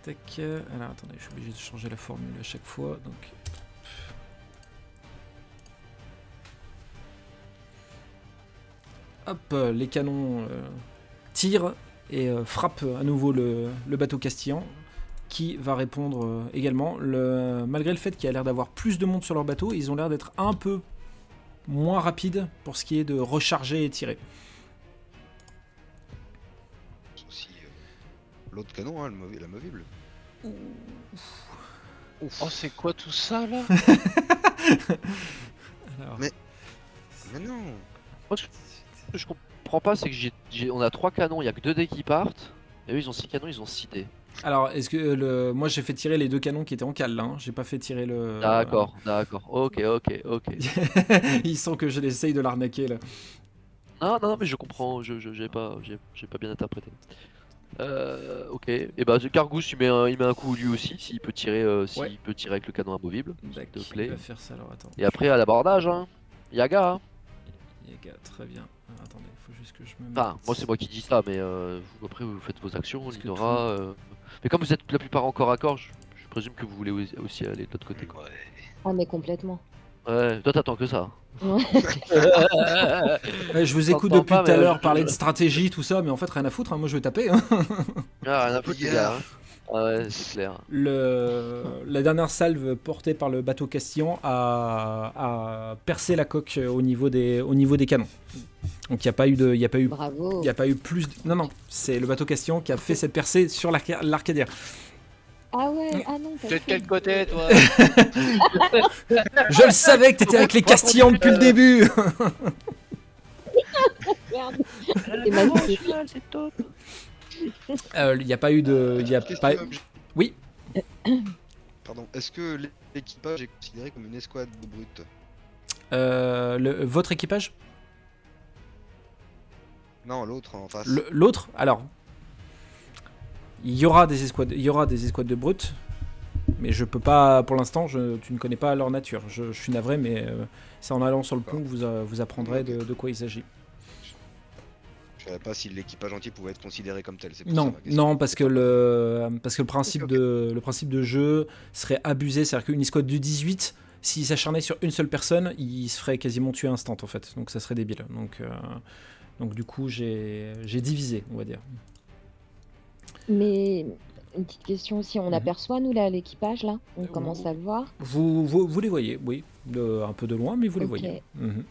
Tac. Alors attendez, je suis obligé de changer la formule à chaque fois. Donc. Hop, les canons tirent et frappent à nouveau le bateau castillan, qui va répondre également. Malgré le fait qu'il y a l'air d'avoir plus de monde sur leur bateau, ils ont l'air d'être un peu moins rapides pour ce qui est de recharger et tirer. Aussi, l'autre canon, hein, l'amovible. oh c'est quoi tout ça là? Alors, Mais non. Moi, ce que je comprends pas, c'est que on a 3 canons, il y a que 2 dés qui partent. Et eux ils ont 6 canons, ils ont 6 dés. alors, est-ce que moi j'ai fait tirer les 2 canons qui étaient en cale là, hein. J'ai pas fait tirer le. D'accord. Ok. Ils sentent que je l'essaye de l'arnaquer là. Non, mais je comprends, j'ai pas bien interprété. Ok. Et bah Gargousse il met un coup lui aussi, s'il peut tirer Ouais. peut tirer avec le canon amovible, s'il D'accord, te il plaît. va faire ça alors, attends. Et après à l'abordage, hein. Yaga, hein. Yaga, très bien. Alors, attendez, faut juste que je me Enfin, mette- moi c'est moi qui dis ça, mais vous, après vous faites vos actions, Parce que Linora. Mais comme vous êtes la plupart encore à corps, je présume que vous voulez aussi aller de l'autre côté, quoi. Ah, mais complètement. Ouais, toi t'attends que ça. Ouais. Ouais, je vous écoute T'entends depuis pas, tout à mais, l'heure parler de stratégie, tout ça, mais en fait rien à foutre, hein, moi je vais taper. Hein. Ah, rien à foutre, les gars. Hein. Ah ouais, c'est clair. La dernière salve portée par le bateau castillan a percé la coque au niveau des canons. Donc il n'y a Bravo. pas eu plus. Non, c'est le bateau castillan qui a fait cette percée sur l'Arcadia. Ah ouais, ah non, Tu es de quel côté, toi? Je le savais que t'étais avec les Castillans depuis le début. Merde. C'est magnifique. c'est top. Il n'y a pas eu de... y a pas... Oui. Pardon, est-ce que l'équipage est considéré comme une escouade de brutes? Votre équipage? Non, l'autre en face. L'autre, alors, il y aura des escouades de brutes, mais je peux pas, pour l'instant, tu ne connais pas leur nature. Je suis navré, mais c'est en allant sur le pont que vous apprendrez de quoi il s'agit. Je savais pas si l'équipage entier pouvait être considéré comme tel. C'est pour ça Non, ma question. non, parce que le principe le principe de jeu serait abusé, c'est-à-dire qu'une escouade de 18, s'il s'acharnait sur une seule personne, il se ferait quasiment tuer instant en fait, donc ça serait débile. Donc du coup, j'ai divisé, on va dire. Mais une petite question aussi, on aperçoit nous là l'équipage là? On commence à le voir? Vous les voyez, oui, un peu de loin, mais vous les Ok. voyez. Mhm.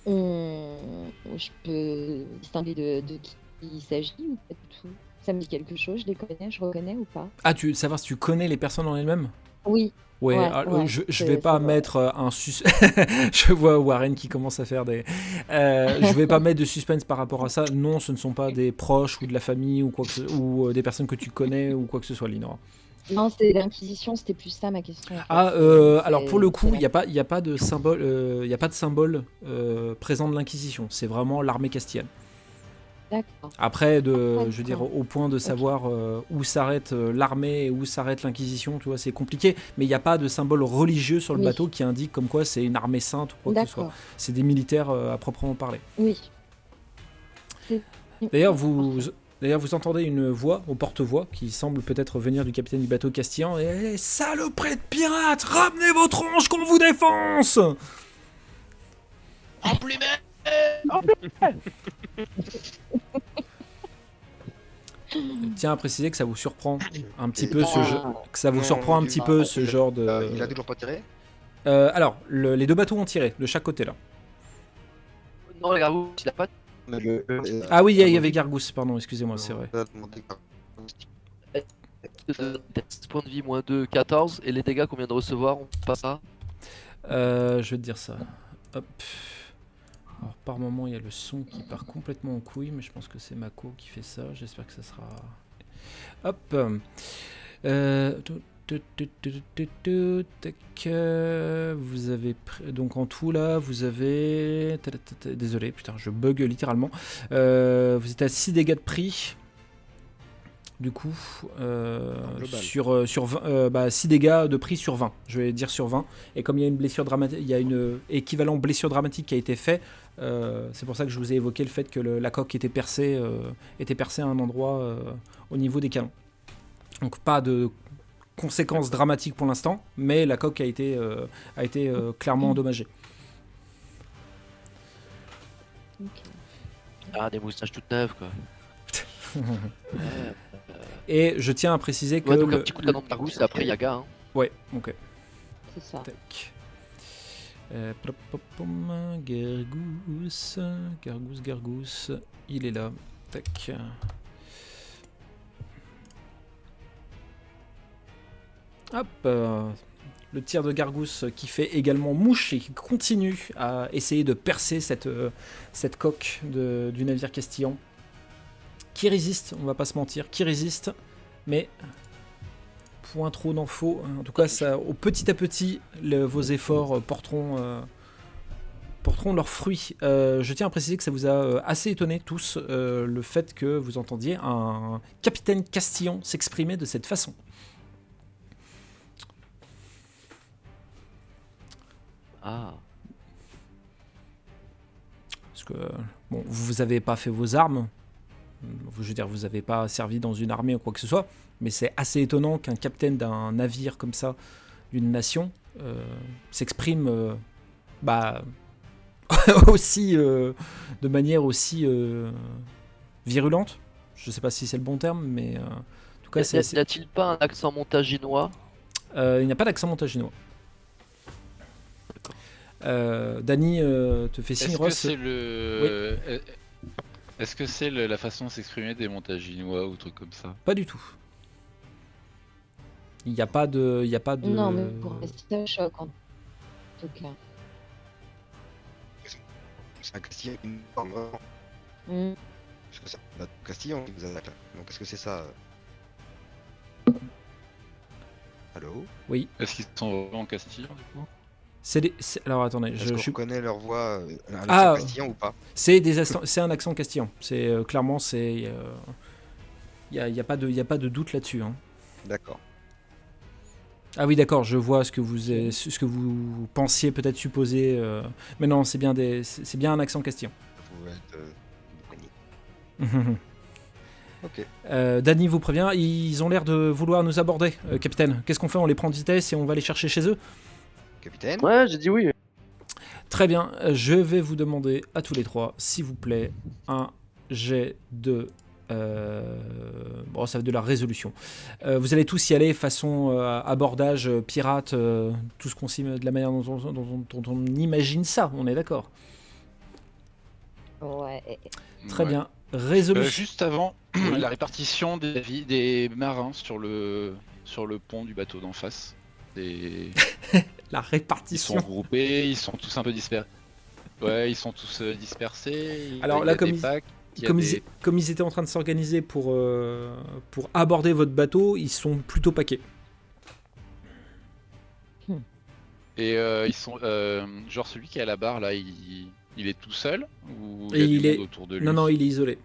Je peux distinguer de qui il s'agit ou pas du tout? Ça me dit quelque chose, je les connais, je reconnais ou pas? Ah, savoir si tu connais les personnes en elles-mêmes? Oui. Ouais, Ouais, je vais pas mettre un je vois Warren qui commence à faire des... je vais pas mettre de suspense par rapport à ça. Non, ce ne sont pas des proches ou de la famille ou quoi que ou des personnes que tu connais ou quoi que ce soit, Linora. Non, c'est l'Inquisition, c'était plus ça ma question. En fait. Ah, C'est- alors pour le coup, c'est il y a pas de symbole, présent de l'Inquisition. C'est vraiment l'armée castillane. D'accord. Après, D'accord. je veux dire, au point de savoir où s'arrête l'armée et où s'arrête l'Inquisition, tu vois, c'est compliqué. Mais il n'y a pas de symbole religieux sur le Oui. bateau qui indique comme quoi c'est une armée sainte ou quoi que ce soit. D'accord. C'est des militaires à proprement parler. Oui. D'ailleurs, vous entendez une voix au porte-voix qui semble peut-être venir du capitaine du bateau castillan. Et saloperie de pirates, ramenez vos tronches qu'on vous défonce! Tiens à préciser que ça vous surprend un petit peu ce jeu, que ça vous Non, surprend un petit peu ce genre de. Il a toujours pas tiré? Alors, les deux bateaux ont tiré de chaque côté là. Non, les gars, il a pas. Ah oui, il y avait Gargousse, pardon, excusez-moi, c'est vrai. Point de vie, moins 2, 14. Et les dégâts qu'on vient de recevoir, on passe à. Je vais te dire ça. Hop. Alors, par moment, il y a le son qui part complètement en couille, mais je pense que c'est Mako qui fait ça. J'espère que ça sera. Hop. Vous avez donc en tout là, vous avez. Désolé, putain, je bug littéralement. Vous êtes à 6 dégâts de prix. Du coup, sur 6 dégâts de prix sur 20, je vais dire sur 20. Et comme il y a une blessure dramatique, il y a une équivalent blessure dramatique qui a été fait, c'est pour ça que je vous ai évoqué le fait que la coque était percée à un endroit au niveau des canons. Donc pas de conséquences dramatiques pour l'instant, mais la coque a été clairement endommagée. Ah, des moustaches toutes neuves, quoi. Et je tiens à préciser que... Ouais, donc un petit coup de canon de Gargousse et après Yaga. Hein. Ouais, ok. C'est ça. Tac. Gargousse, il est là. Tac. Hop. Le tir de Gargousse qui fait également mouche et qui continue à essayer de percer cette coque du navire castillan. Qui résiste, on va pas se mentir, qui résiste, mais point trop d'infos. En tout cas, petit à petit, vos efforts porteront leurs fruits. Je tiens à préciser que ça vous a assez étonné tous, le fait que vous entendiez un capitaine castillan s'exprimer de cette façon. Ah. Parce que, bon, vous avez pas fait vos armes. Je veux dire, vous n'avez pas servi dans une armée ou quoi que ce soit, mais c'est assez étonnant qu'un capitaine d'un navire comme ça, d'une nation, s'exprime aussi de manière aussi virulente. Je ne sais pas si c'est le bon terme, mais en tout cas, c'est assez... N'y a-t-il pas un accent montaginois? Il n'y a pas d'accent montaginois. Dany te fait signe, Ross. Est-ce que c'est la façon de s'exprimer des Montaginois ou trucs comme ça? Pas du tout. Il n'y a pas de... Non, mais pour rester au choc, en tout cas. C'est un Castillon uniforme, vraiment. Mm. Parce que c'est un bateau Castillon qui vous attaque là. Donc est-ce que c'est ça Allô? Oui. Est-ce qu'ils sont vraiment en Castille, du coup? Alors attendez, Est-ce qu'on reconnaît leur voix un accent Ah, Castillon ou pas? c'est un accent castillan. C'est clairement, il y a pas de doute là-dessus. Hein. D'accord. Ah oui, d'accord, je vois ce que vous pensiez peut-être supposer, mais non, c'est bien un accent castillan. Ça pouvait être Bourgogne. Ok. Danny vous prévient, ils ont l'air de vouloir nous aborder, capitaine. Qu'est-ce qu'on fait? On les prend de vitesse et on va les chercher chez eux? Capitaine? Ouais, j'ai dit oui. Très bien, je vais vous demander à tous les trois, s'il vous plaît, un jet de... bon, ça va être de la résolution. Vous allez tous y aller façon abordage, pirate, tout ce qu'on de la manière dont on imagine ça, on est d'accord? Ouais. Très Ouais. bien. Résolution. Juste avant, la répartition des marins sur le pont du bateau d'en face. La Ils sont répartition. regroupés, ils sont tous un peu dispersés. Ouais, ils sont tous dispersés. Alors il y là, a comme des ils- packs, il y a Comme, des- comme ils étaient en train de s'organiser pour aborder votre bateau, ils sont plutôt paquets. Et ils sont genre celui qui est à la barre là, il est tout seul ou Et il y a il du est- monde autour de lui? Non, il est isolé.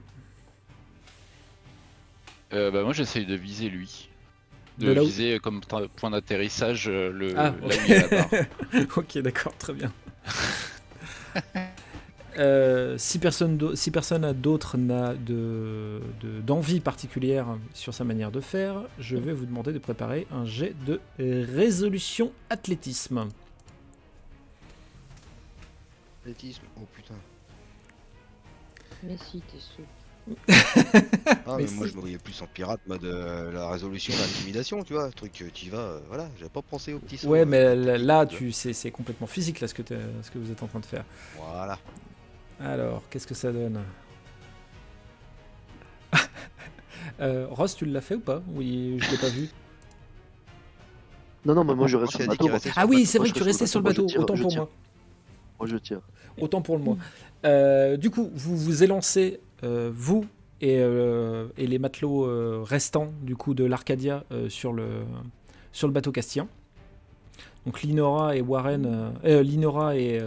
Bah moi j'essaye de viser lui. De De là où- viser comme point d'atterrissage Ah, là où il est à la barre. ok, d'accord, très bien. Si personne d'autre n'a d'envie particulière sur sa manière de faire, je vais vous demander de préparer un jet de résolution athlétisme. Athlétisme. Oh putain. Mais si, t'es sûr. Ah, Mais mais moi si. je me voyais plus en pirate, mode la résolution, l'intimidation, tu vois. Truc, tu y vas, voilà. J'avais pas pensé au petit saut. Ouais, mais là, technique, c'est complètement physique là ce que vous êtes en train de faire. Voilà. Alors, qu'est-ce que ça donne? Ross, tu l'as fait ou pas? Oui, je l'ai pas vu. Non, mais moi je reste Tu sur as le dit bateau. qu'il moi. restait sur Ah le oui, bateau. c'est vrai Moi, que je tu reste restais sur le bateau, moi, je tire, autant je pour tire. moi. Moi je tire. Autant pour moi. Du coup, vous vous élancez, vous et les matelots restants du coup de l'Arcadia sur le bateau castillan. Donc Linora et Warren, Linora et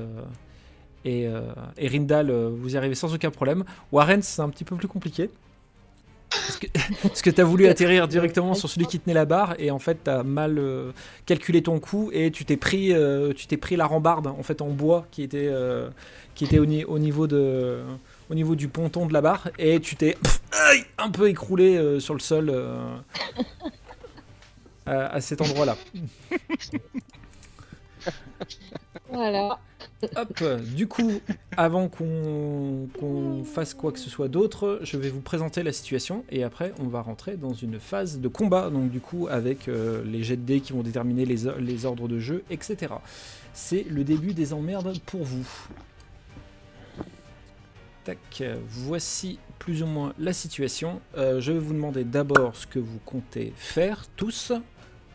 Rindal, vous y arrivez sans aucun problème. Warren, c'est un petit peu plus compliqué. Parce que tu as voulu atterrir directement sur celui qui tenait la barre et en fait tu as mal calculé ton coup et tu t'es pris la rambarde en fait en bois qui était au niveau du ponton de la barre et tu t'es un peu écroulé sur le sol à cet endroit-là. Voilà. Hop, du coup, avant qu'on fasse quoi que ce soit d'autre, je vais vous présenter la situation et après on va rentrer dans une phase de combat, donc du coup avec les jets de dés qui vont déterminer les ordres de jeu, etc. C'est le début des emmerdes pour vous. Tac, voici plus ou moins la situation. Je vais vous demander d'abord ce que vous comptez faire tous.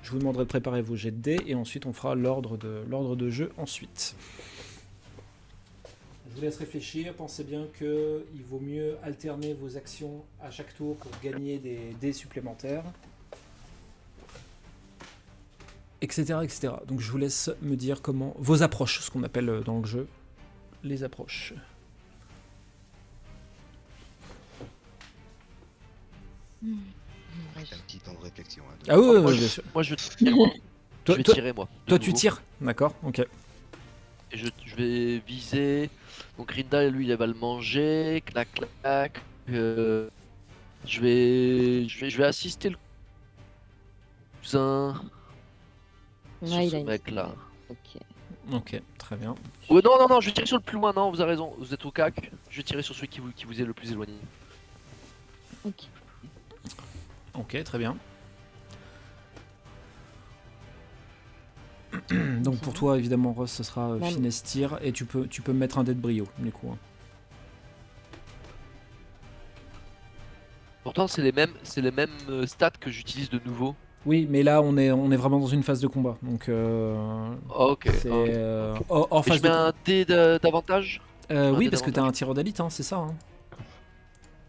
Je vous demanderai de préparer vos jets de dés et ensuite on fera l'ordre de jeu ensuite. Je vous laisse réfléchir, pensez bien qu'il vaut mieux alterner vos actions à chaque tour pour gagner des dés supplémentaires. Etc. Donc je vous laisse me dire comment... Vos approches, ce qu'on appelle dans le jeu les approches. Avec un petit temps de réflexion. Hein, Ah oui, Moi, bien sûr. Moi je vais tirer moi. Toi- Je vais toi- tirer moi. de Toi tu nouveau. tires, d'accord, ok. Et je vais viser. Donc Rindal, lui, il va le manger. Clac, clac. Je vais assister le cousin sur Ouais, il ce a une- mec-là. Ok. Ok, très bien. Non, je vais tirer sur le plus loin. Non, vous avez raison. Vous êtes au cac. Je vais tirer sur celui qui vous est le plus éloigné. Ok. Ok, très bien. Donc pour toi, évidemment, Ross, ce sera Non, mais- finesse tir et tu peux me mettre un dé de brio, du coup. Hein. Pourtant, c'est les mêmes stats que j'utilise de nouveau Oui, mais là on est vraiment dans une phase de combat, donc Ok. c'est Ok. hors Et je phase mets de un dé d'avantage. oui, dé parce que t'as un d'avantage. tireur d'élite, hein, c'est ça. Hein.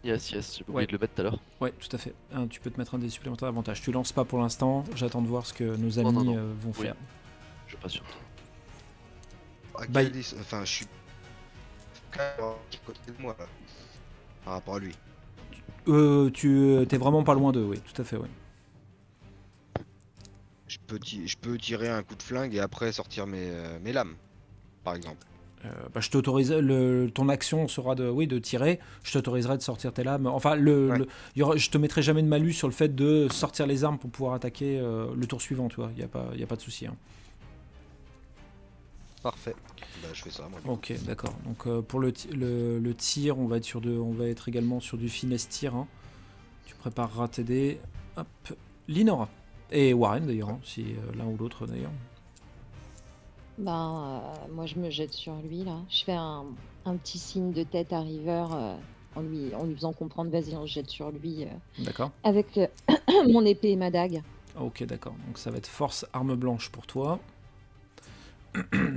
Yes, j'ai oublié Ouais. de le mettre tout à l'heure. Ouais, tout à fait. Tu peux te mettre un dé supplémentaire d'avantage. Tu lances pas pour l'instant. J'attends de voir ce que nos Non, amis non. vont Oui. faire. Je patiente. À Bah, quelle enfin, je suis à côté de moi là, par rapport à lui. Tu t'es vraiment pas loin d'eux, oui, tout à fait, oui. Je peux tirer un coup de flingue et après sortir mes lames, par exemple. Bah, je t'autorise. Ton action sera de tirer. Je t'autoriserai de sortir tes lames. Enfin, Ouais. je te mettrai jamais de malus sur le fait de sortir les armes pour pouvoir attaquer le tour suivant, tu vois. Y a pas de souci. Hein. Parfait. Bah, je fais ça, moi. Ok, d'accord. Donc pour le tir, on va être également sur du finesse tir. Hein. Tu prépareras tes dés. Hop, Linora et Warren d'ailleurs, hein, si l'un ou l'autre d'ailleurs. Moi, je me jette sur lui, là. Je fais un petit signe de tête à River en lui faisant comprendre, vas-y, on se jette sur lui D'accord. avec mon épée et ma dague. Ok, d'accord. Donc ça va être force arme blanche pour toi.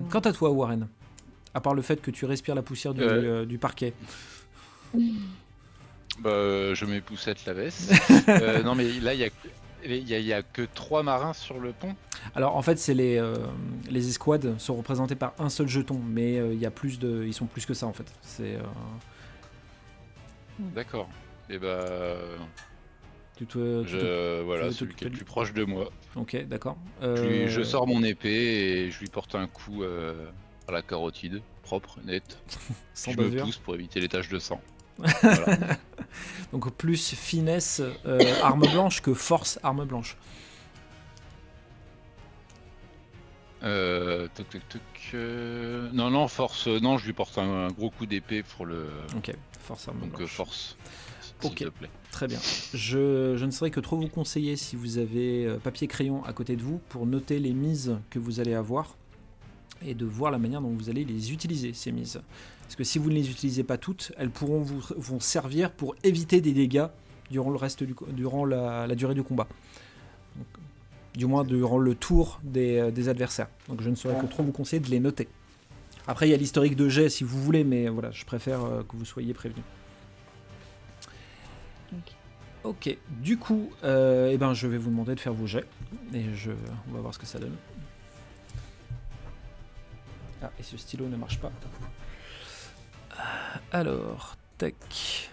Quant à toi, Warren, à part le fait que tu respires la poussière du parquet. Bah, je m'époussette la veste. Non, mais là, il y a que 3 marins sur le pont. Alors en fait, c'est les escouades sont représentées par un seul jeton, mais il y a ils sont plus que ça en fait. C'est D'accord. Et bah, voilà, veux celui qui t'occuper est le de- plus proche de moi. Ok, d'accord. Je sors mon épée et je lui porte un coup à la carotide, propre, net. sans Je me bavure. pousse pour éviter les taches de sang. Voilà. Donc plus finesse arme blanche que force arme blanche. Non, force. Non, je lui porte un gros coup d'épée pour le. Ok, force arme Donc blanche. force, s'il Ok. te plaît. Très bien. Je ne saurais que trop vous conseiller si vous avez papier crayon à côté de vous pour noter les mises que vous allez avoir et de voir la manière dont vous allez les utiliser, ces mises. Parce que si vous ne les utilisez pas toutes, elles vont servir pour éviter des dégâts durant la durée du combat. Donc, du moins durant le tour des adversaires. Donc je ne saurais que trop vous conseiller de les noter. Après il y a l'historique de jet si vous voulez, mais voilà, je préfère que vous soyez prévenus. Ok, du coup, je vais vous demander de faire vos jets et on va voir ce que ça donne. Ah, et ce stylo ne marche pas. Alors, tac.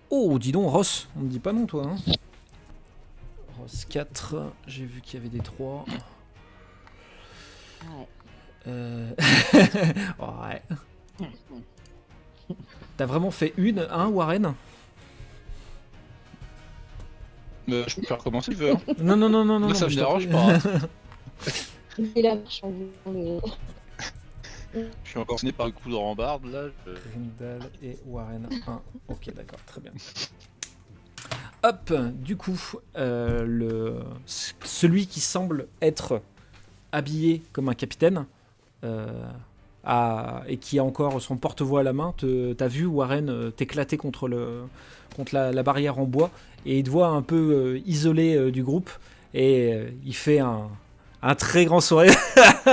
Oh, dis donc, Ross, on ne dit pas non, toi. Hein. Ross 4, j'ai vu qu'il y avait des 3. Ouais. Ouais. T'as vraiment fait une, hein, Warren? Je peux recommencer, tu veux. Hein. Non. Moi, ça me je t'en dérange prie. pas. Hein. Et la marche en voulant Je suis encore signé par le coup de rambarde là. Grindal et Warren 1. Ok, d'accord, très bien. Hop, du coup, celui qui semble être habillé comme un capitaine et qui a encore son porte-voix à la main, t'as vu Warren t'éclater contre la barrière en bois et il te voit un peu isolé du groupe et il fait un très grand sourire.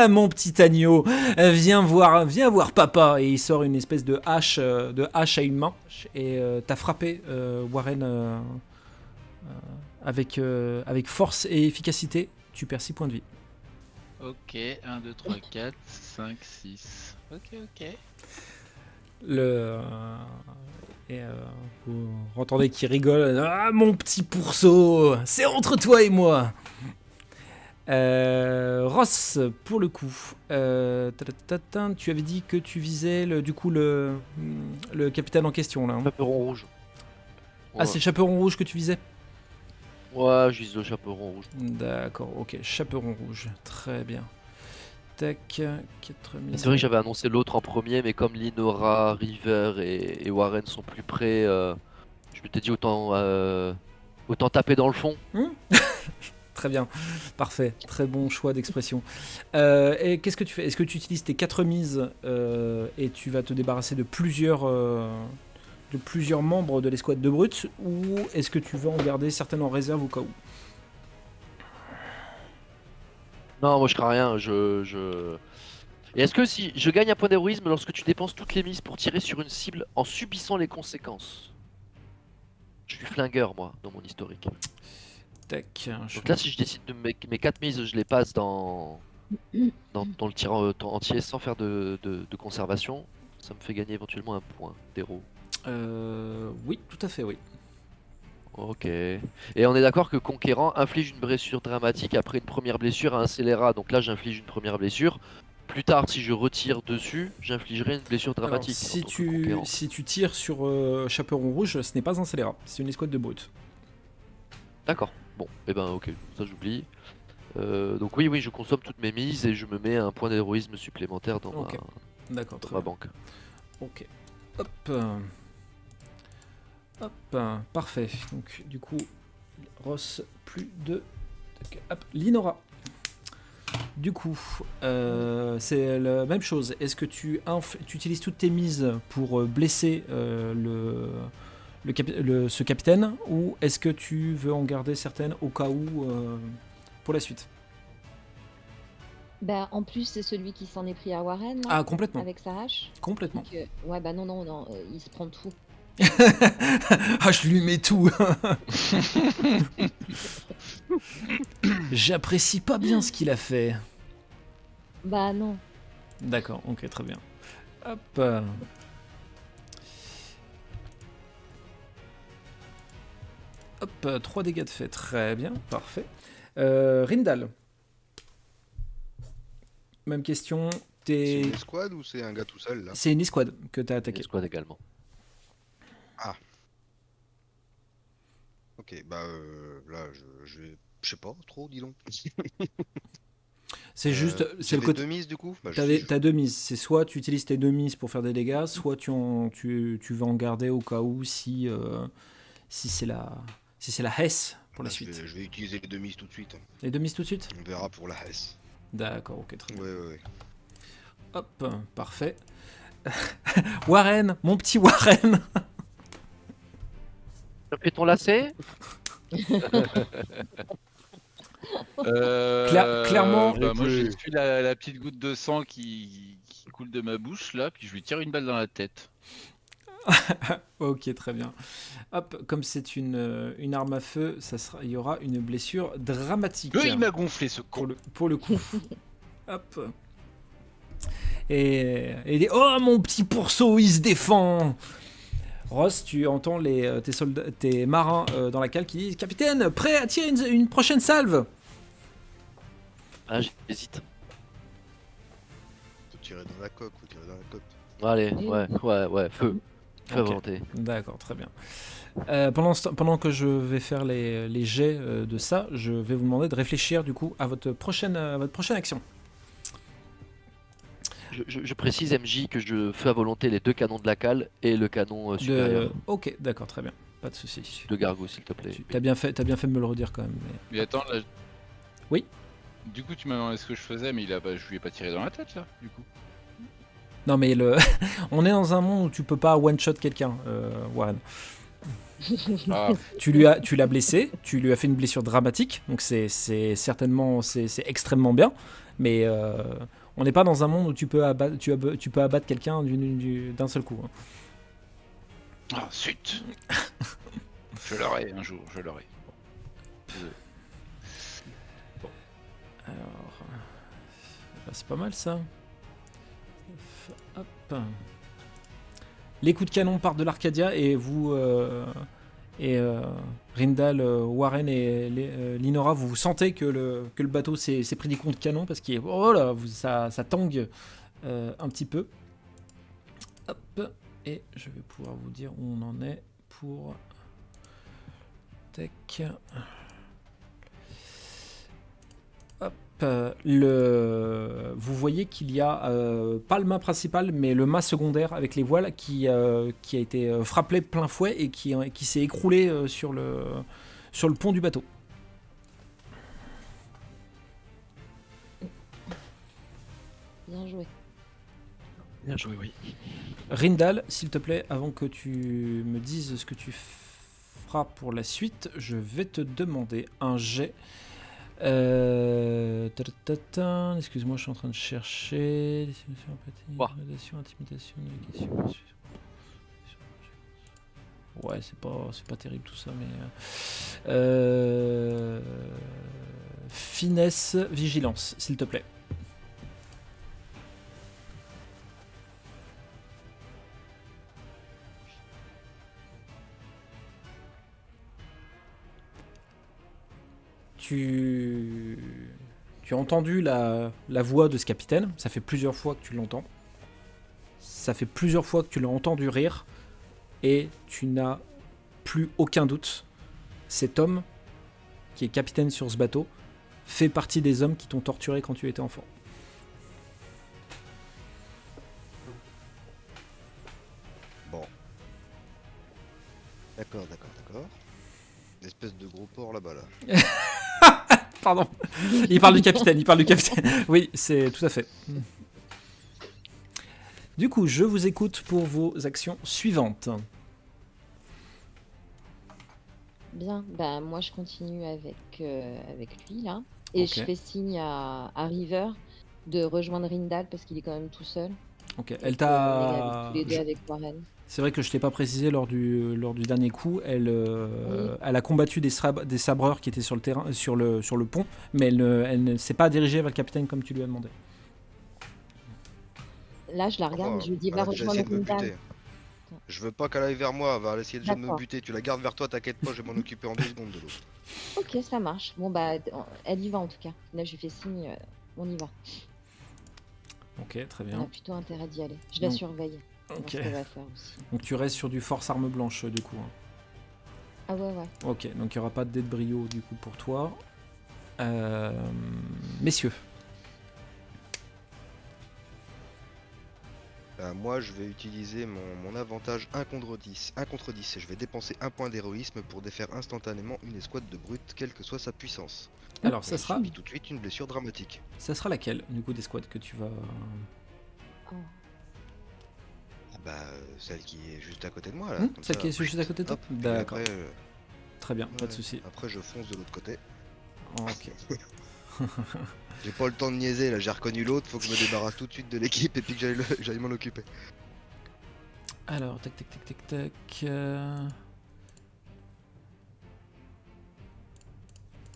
Mon petit agneau, viens voir papa. Et il sort une espèce de hache à une main et t'as frappé Warren avec force et efficacité. Tu perds 6 points de vie. Ok, 1, 2, 3, 4, 5, 6. Ok. Vous entendez qu'il rigole. Ah, mon petit pourceau, c'est entre toi et moi. Ross, pour le coup, tu avais dit que tu visais le capitaine en question là. Hein. Chaperon rouge. Ah, c'est le chaperon rouge que tu visais? Ouais, je vise le chaperon rouge. D'accord, ok, chaperon rouge, très bien. Tac, 4000. C'est vrai que j'avais annoncé l'autre en premier, mais comme Linora, River et Warren sont plus près, je m'étais dit autant taper dans le fond. Très bien, parfait, très bon choix d'expression. Et qu'est-ce que tu fais? Est-ce que tu utilises tes 4 mises et tu vas te débarrasser de plusieurs de plusieurs membres de l'escouade de brutes, ou est-ce que tu veux en garder certaines en réserve au cas où? Non, moi je crains rien. Et est-ce que si je gagne un point d'héroïsme lorsque tu dépenses toutes les mises pour tirer sur une cible en subissant les conséquences? Je suis flingueur, moi, dans mon historique. Tac. Donc là, si je décide de mes 4 mises, je les passe dans le tir entier sans faire de conservation, ça me fait gagner éventuellement un point d'héros. Oui, tout à fait, oui. Ok. Et on est d'accord que Conquérant inflige une blessure dramatique après une première blessure à un scélérat. Donc là, j'inflige une première blessure. Plus tard, si je retire dessus, j'infligerai une blessure Alors, dramatique. si tu tires sur Chaperon Rouge, ce n'est pas un scélérat, c'est une escouade de brutes. D'accord. Bon, et ben ok, ça j'oublie. Donc oui, je consomme toutes mes mises et je me mets un point d'héroïsme supplémentaire dans Ok. D'accord, ma très bien. banque. Ok. Hop. Hop. Parfait. Donc, du coup, Ross, plus de. Hop. Linora. Du coup, c'est la même chose. Est-ce que tu utilises toutes tes mises pour blesser ce capitaine, ou est-ce que tu veux en garder certaines au cas où pour la suite? Bah, en plus, c'est celui qui s'en est pris à Warren, là, Ah, complètement. avec sa hache. Complètement. Donc, ouais, bah non, il se prend tout. Ah, je lui mets tout. J'apprécie pas bien ce qu'il a fait. Bah non. D'accord, ok, très bien. Hop. Hop, 3 dégâts de fait, très bien, parfait. Rindal. Même question. C'est une escouade ou c'est un gars tout seul là? C'est une escouade que t'as attaqué. Escouade également. Ah. Ok, bah là je sais pas trop, dis donc. C'est juste, c'est le côté. Deux mises du coup. Bah, T'as deux mises. C'est soit tu utilises tes deux mises pour faire des dégâts, soit tu vas en garder au cas où si c'est la Hesse pour la suite. Je vais utiliser les deux mises tout de suite. Les deux mises tout de suite. On verra pour la Hesse. D'accord, ok, très bien. Ouais. Hop, parfait. Warren, mon petit Warren. Tu as pris ton lacet? Clairement. Bah, moi je suis la petite goutte de sang qui coule de ma bouche là, puis je lui tire une balle dans la tête. Ok, très bien. Hop, comme c'est une arme à feu, il y aura une blessure dramatique. Il m'a gonflé ce con. Pour le coup. Hop. Et oh mon petit pourceau, il se défend. Ross, tu entends tes marins dans la cale qui disent: Capitaine, prêt à tirer une prochaine salve? Ah, j'hésite. Faut tirer dans la coque, Allez, ouais, feu. Feu à volonté. D'accord, très bien. Pendant que je vais faire les jets de ça, je vais vous demander de réfléchir du coup à votre prochaine action. Je précise, MJ, que je fais à volonté les deux canons de la cale et le canon supérieur. Ok, d'accord, très bien. Pas de soucis. De Gargou, s'il te plaît. T'as bien fait de me le redire quand même. Mais attends, là. Oui. Du coup, tu m'as demandé ce que je faisais, mais je lui ai pas tiré dans la tête là, du coup. Non, mais on est dans un monde où tu peux pas one-shot quelqu'un, Warren. Ah. Tu l'as blessé, tu lui as fait une blessure dramatique, donc c'est certainement c'est extrêmement bien, mais on n'est pas dans un monde où tu peux abattre quelqu'un d'un seul coup. Ah, zut. Je l'aurai un jour, je l'aurai. Alors, c'est pas mal ça. Hop. Les coups de canon partent de l'Arcadia et vous Rindal, Warren et Linora, vous sentez que le bateau s'est pris des coups de canon parce qu'il ça tangue un petit peu. Hop. Et je vais pouvoir vous dire où on en est pour tac. Hop. Vous voyez qu'il y a pas le mât principal mais le mât secondaire avec les voiles qui a été frappé plein fouet et qui s'est écroulé sur le pont du bateau. Bien joué. Bien joué, oui. Rindal, s'il te plaît, avant que tu me dises ce que tu feras pour la suite, je vais te demander un jet. Excuse-moi, je suis en train de chercher. Ouah. Intimidation, négation. Ouais, c'est pas terrible tout ça, mais finesse, vigilance, s'il te plaît. Tu as entendu la voix de ce capitaine, ça fait plusieurs fois que tu l'entends. Ça fait plusieurs fois que tu l'as entendu rire, et tu n'as plus aucun doute. Cet homme, qui est capitaine sur ce bateau, fait partie des hommes qui t'ont torturé quand tu étais enfant. Bon. D'accord. Une espèce de gros porc là-bas, là. Pardon. Il parle du capitaine. Oui, c'est tout à fait. Du coup, je vous écoute pour vos actions suivantes. Bien, bah moi je continue avec lui là. Et Ok. je fais signe à River de rejoindre Rindal parce qu'il est quand même tout seul. Ok. Et Elle qu'on est t'a. tous les deux avec Warren. C'est vrai que je t'ai pas précisé lors du dernier coup. Elle a combattu des sabreurs qui étaient sur le terrain, sur le pont, mais elle ne s'est pas dirigée vers le capitaine comme tu lui as demandé. Là je la regarde et je lui dis Elle va a déjà rejoindre essayé de me Rindal. buter. Je veux pas qu'elle aille vers moi, elle va essayer déjà de me D'accord. buter. Tu la gardes vers toi, t'inquiète pas, je vais m'en occuper en 2 secondes de l'autre. Ok, ça marche. Bon bah elle y va en tout cas. Là je lui fais signe, on y va. Ok, très On a bien. plutôt intérêt d'y aller. Je la Donc, surveille. Voir ok. ce qu'elle va faire aussi. Donc tu restes sur du force arme blanche du coup. Hein. Ah ouais. Ok, donc il n'y aura pas de dé de brio du coup pour toi. Messieurs. Moi, je vais utiliser mon avantage 1 contre 10. 1 contre 10, et je vais dépenser 1 point d'héroïsme pour défaire instantanément une escouade de brutes, quelle que soit sa puissance. Alors ça Et sera, subis tout de suite une blessure dramatique. laquelle du coup des squads que tu vas... Oh. Celle qui est juste à côté de moi là. Hmm, comme celle ça, qui est juste à côté de toi. hop, puis D'accord, après, très bien, pas de ouais, souci. après, je fonce de l'autre côté. Ok. J'ai pas le temps de niaiser là, j'ai reconnu l'autre, faut que je me débarrasse tout de suite de l'équipe et puis que j'aille m'en occuper. Alors, tac.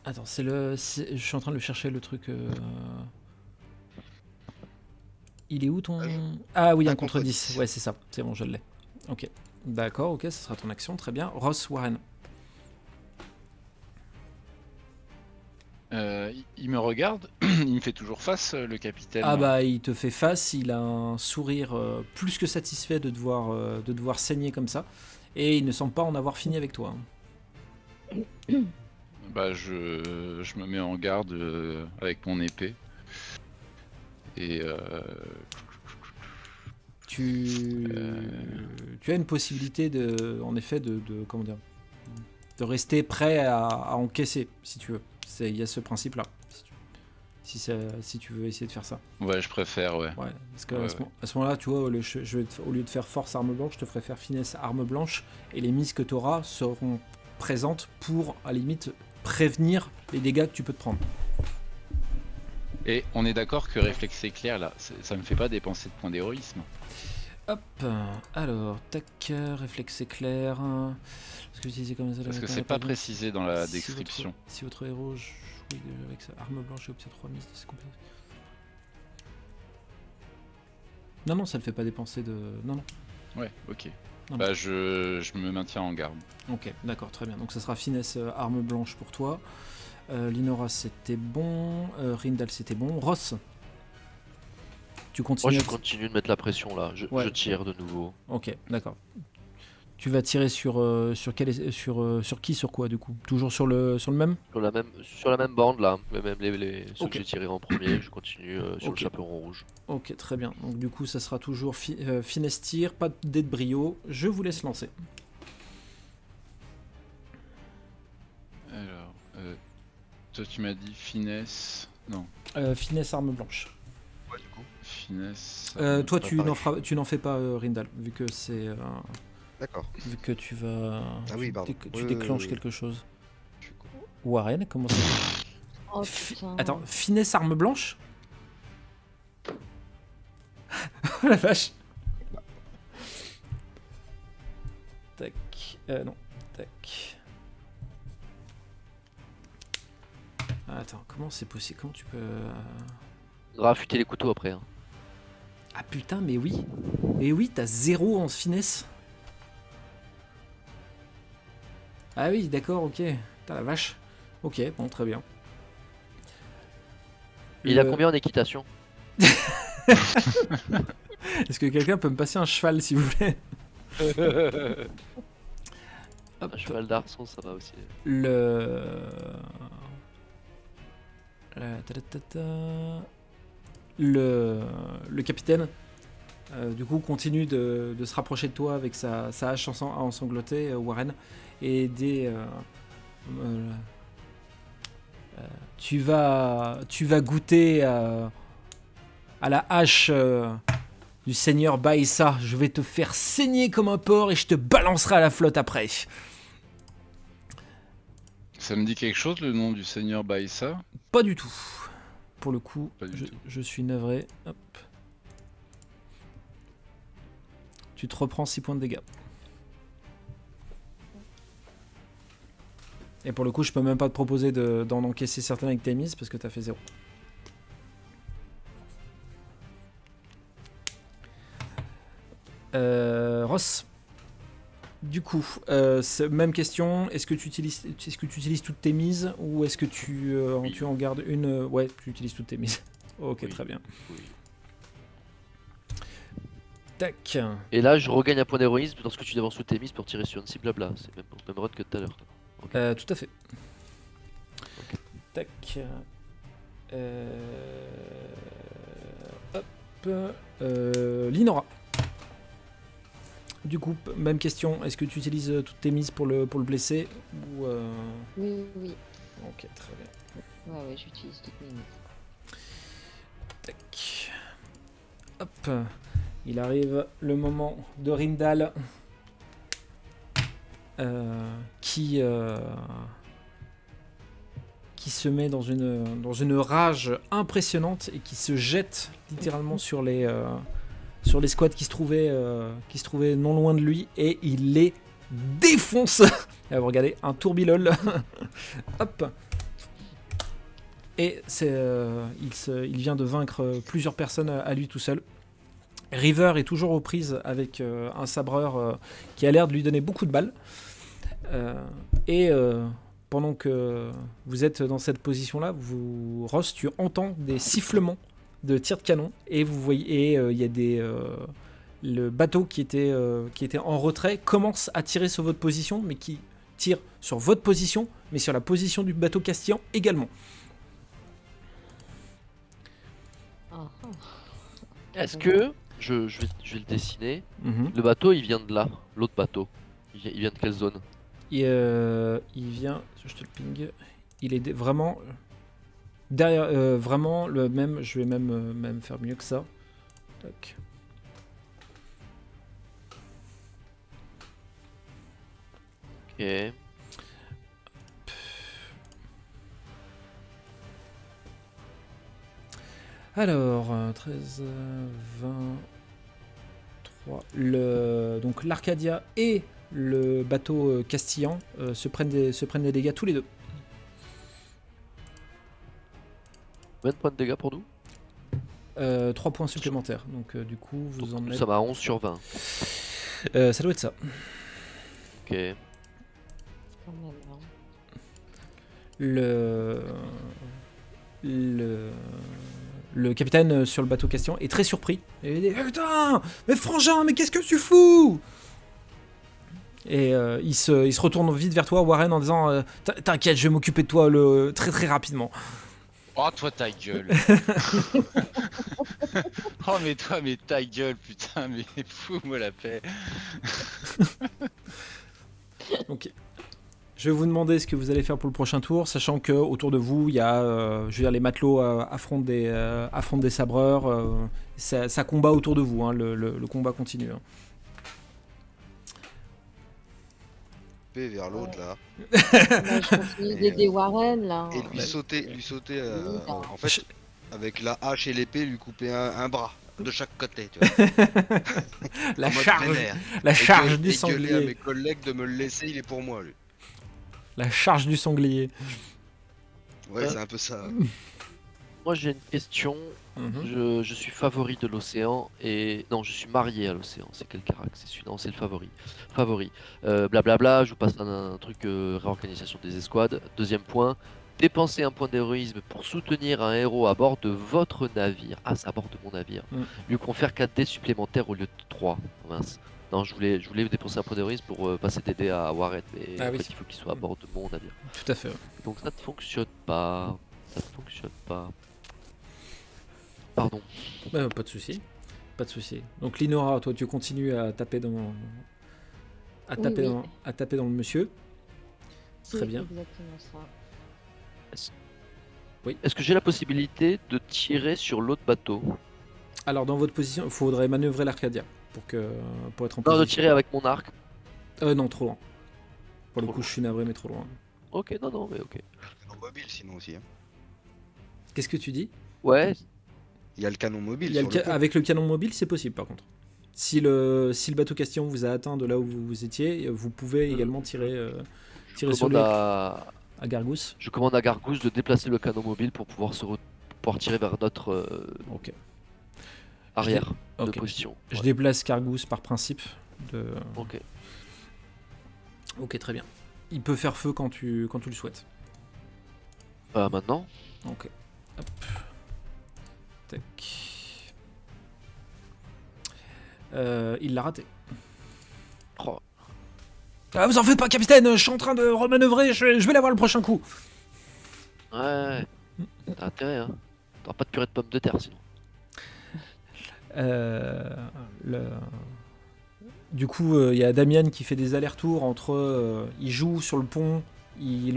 Attends, je suis en train de le chercher le truc. Il est où ton... Ah oui, 1 contre 10. Ouais, c'est ça. C'est bon, je l'ai. Ok. D'accord, ok, ça sera ton action. Très bien. Ross, Warren. Il me regarde, il me fait toujours face, le capitaine. Ah bah, il te fait face. Il a un sourire plus que satisfait de devoir saigner comme ça. Et il ne semble pas en avoir fini avec toi. Bah, je me mets en garde avec mon épée. Et Tu as une possibilité en effet de comment dire, de rester prêt à encaisser si tu veux. Il y a ce principe là. Si tu veux essayer de faire ça. ouais, je préfère, ouais. Ouais, parce que Ouais, à ce moment-là, tu vois, au lieu de faire force arme blanche, je te ferai faire finesse arme blanche, et les mises que tu auras seront présentes pour, à la limite, prévenir les dégâts que tu peux te prendre. Et on est d'accord que réflexe éclair, là, ça me fait pas dépenser de points d'héroïsme. Hop, alors, tac, réflexe éclair. Parce que c'est pas précisé dans la description. Si votre héros joue avec sa arme blanche et obtient 3 mises, c'est compliqué. Non, ça le fait pas dépenser de... Non. Ouais, ok. Non, bah, je me maintiens en garde. Ok, d'accord, très bien. Donc ça sera finesse arme blanche pour toi. Linora, c'était bon. Rindal, c'était bon. Ross, tu continues. Moi je continue de mettre la pression là, je tire de nouveau. Ok, d'accord. Tu vas tirer sur qui, sur quoi du coup? Toujours sur le même? Sur la même bande là, même ceux Ok. que j'ai tiré en premier, je continue sur Ok. le chaperon rouge. Ok, très bien. Donc du coup, ça sera toujours finesse tir, pas de dé de brio. Je vous laisse lancer. Alors, toi tu m'as dit finesse... Non, Finesse arme blanche. Ouais, du coup. finesse. Toi, tu pareil. n'en fais pas, Rindal, vu que D'accord. vu que tu vas, Ah oui, pardon. tu Oui, déclenches oui, oui. quelque chose. Je suis con. Warren, comment ça? Oh putain. Attends, finesse arme blanche? Oh la vache. Tac. Non. Tac. Attends, comment c'est possible? Comment tu peux... On va affûter les couteaux après. Hein. Ah putain, mais oui. Mais oui, t'as 0 en finesse. Ah oui, d'accord, ok. Putain, la vache. Ok, bon, très bien. Il a combien en équitation? Est-ce que quelqu'un peut me passer un cheval, s'il vous plaît? Hop. Un cheval d'arçon, ça va aussi. Le capitaine, du coup, continue de se rapprocher de toi avec sa hache ensanglantée, Warren, et tu vas goûter à la hache du seigneur Baissa. Je vais te faire saigner comme un porc et je te balancerai à la flotte après. Ça me dit quelque chose le nom du seigneur Baissa? Pas du tout. Pour le coup, Pas du tout. je suis navré. Hop. Tu te reprends 6 points de dégâts. Et pour le coup, je peux même pas te proposer d'en encaisser certains avec tes mises parce que t'as fait 0. Ross. Du coup, même question. Est-ce que tu utilises toutes tes mises ou est-ce que tu en gardes une? Ouais, tu utilises toutes tes mises. Ok, Oui. très bien. Oui. Tac. Et là, je regagne un point d'héroïsme lorsque tu devances sous tes mises pour tirer sur une cible blabla. C'est même run que tout à l'heure. Tout à fait. Tac. Hop. Linora. Du coup, même question. Est-ce que tu utilises toutes tes mises pour le blesser ou Oui, oui. Ok, très bien. Ouais, j'utilise toutes mes mises. Tac. Hop. Il arrive le moment de Rindal qui se met dans une rage impressionnante et qui se jette littéralement sur les squads qui se trouvaient non loin de lui et il les défonce. Et vous regardez un tourbillol. Hop. Et il vient de vaincre plusieurs personnes à lui tout seul. River est toujours aux prises avec un sabreur qui a l'air de lui donner beaucoup de balles. Pendant que vous êtes dans cette position-là, Ross, tu entends des sifflements de tirs de canon et vous voyez, il y a le bateau qui était en retrait commence à tirer sur votre position, mais qui tire sur votre position, mais sur la position du bateau castillan également. Est-ce que je vais le dessiner? Mm-hmm. Le bateau, il vient de là. L'autre bateau. Il vient de quelle zone? Il vient, je te le ping. Il est vraiment derrière, vraiment le même. Je vais même faire mieux que ça. Tac. Ok. Alors, 13, 20, 3. Donc l'Arcadia et le bateau castillan se prennent des dégâts tous les deux. 20 points de dégâts pour nous? 3 points supplémentaires. Donc du coup, vous Donc, en nous êtes... sommes à 11 sur 20. Ça doit être ça. Ok. Quand même, hein. Le capitaine sur le bateau castillan est très surpris. Et il dit « Putain, mais frangin, mais qu'est-ce que tu fous ?» Et il se retourne vite vers toi, Warren, en disant « T'inquiète, je vais m'occuper de toi très très rapidement. » Oh, toi, ta gueule. Oh, mais toi, mais ta gueule, putain, mais fous-moi la paix. Ok. Je vais vous demander ce que vous allez faire pour le prochain tour, sachant que autour de vous, il y a, je veux dire, les matelots affrontent des sabreurs. Ça combat autour de vous, hein, le combat continue. Hein. Vers l'autre là. Je continue d'aider Warren là. Et lui sauter en fait, avec la hache et l'épée, lui couper un bras de chaque côté. Tu vois. La charge du sanglier. Et gueuler à mes collègues de me le laisser, il est pour moi lui. La charge du sanglier. Ouais, c'est un peu ça. Moi j'ai une question. Je suis favori de l'océan et non, je suis marié à l'océan. C'est quel caractère? C'est celui-là, c'est le favori. Blablabla, je vous passe un truc réorganisation des escouades. Deuxième point, dépenser un point d'héroïsme pour soutenir un héros à bord de votre navire. Ah, c'est à bord de mon navire. Lui confère 4 dés supplémentaires au lieu de 3. Mince. Non, je voulais dépenser un point d'héroïsme pour passer des dés à Warren, mais en fait, il faut qu'il soit à bord de mon navire. Tout à fait. Donc ça ne fonctionne pas. Pardon. Pas de souci. Donc Linora, toi tu continues à taper dans à taper dans le monsieur. Très bien. Exactement ça. Est-ce que j'ai la possibilité de tirer sur l'autre bateau? Alors dans votre position, il faudrait manœuvrer l'Arcadia pour être en Non, position. de tirer avec mon arc. Non, trop loin. Pour le coup, je suis navré, mais trop loin. Ok, non, mais ok. En mobile sinon aussi. Hein. Qu'est-ce que tu dis? Ouais. Il y a le canon mobile. Avec le canon mobile, c'est possible par contre. Si le bateau Castillon vous a atteint de là où vous étiez, vous pouvez également tirer sur lui à Gargousse. Je commande à Gargousse de déplacer le canon mobile pour pouvoir tirer vers notre arrière de position. Je déplace Gargousse par principe. Ok, très bien. Il peut faire feu quand tu le souhaites. Maintenant. Ok. Hop. Tac. Il l'a raté. Oh. Ah, vous en faites pas, capitaine, je suis en train de remanœuvrer, je vais l'avoir le prochain coup. Ouais. T'as intérêt, hein. T'auras pas de purée de pommes de terre sinon. Du coup, il y a Damian qui fait des allers-retours entre. Il joue sur le pont. Il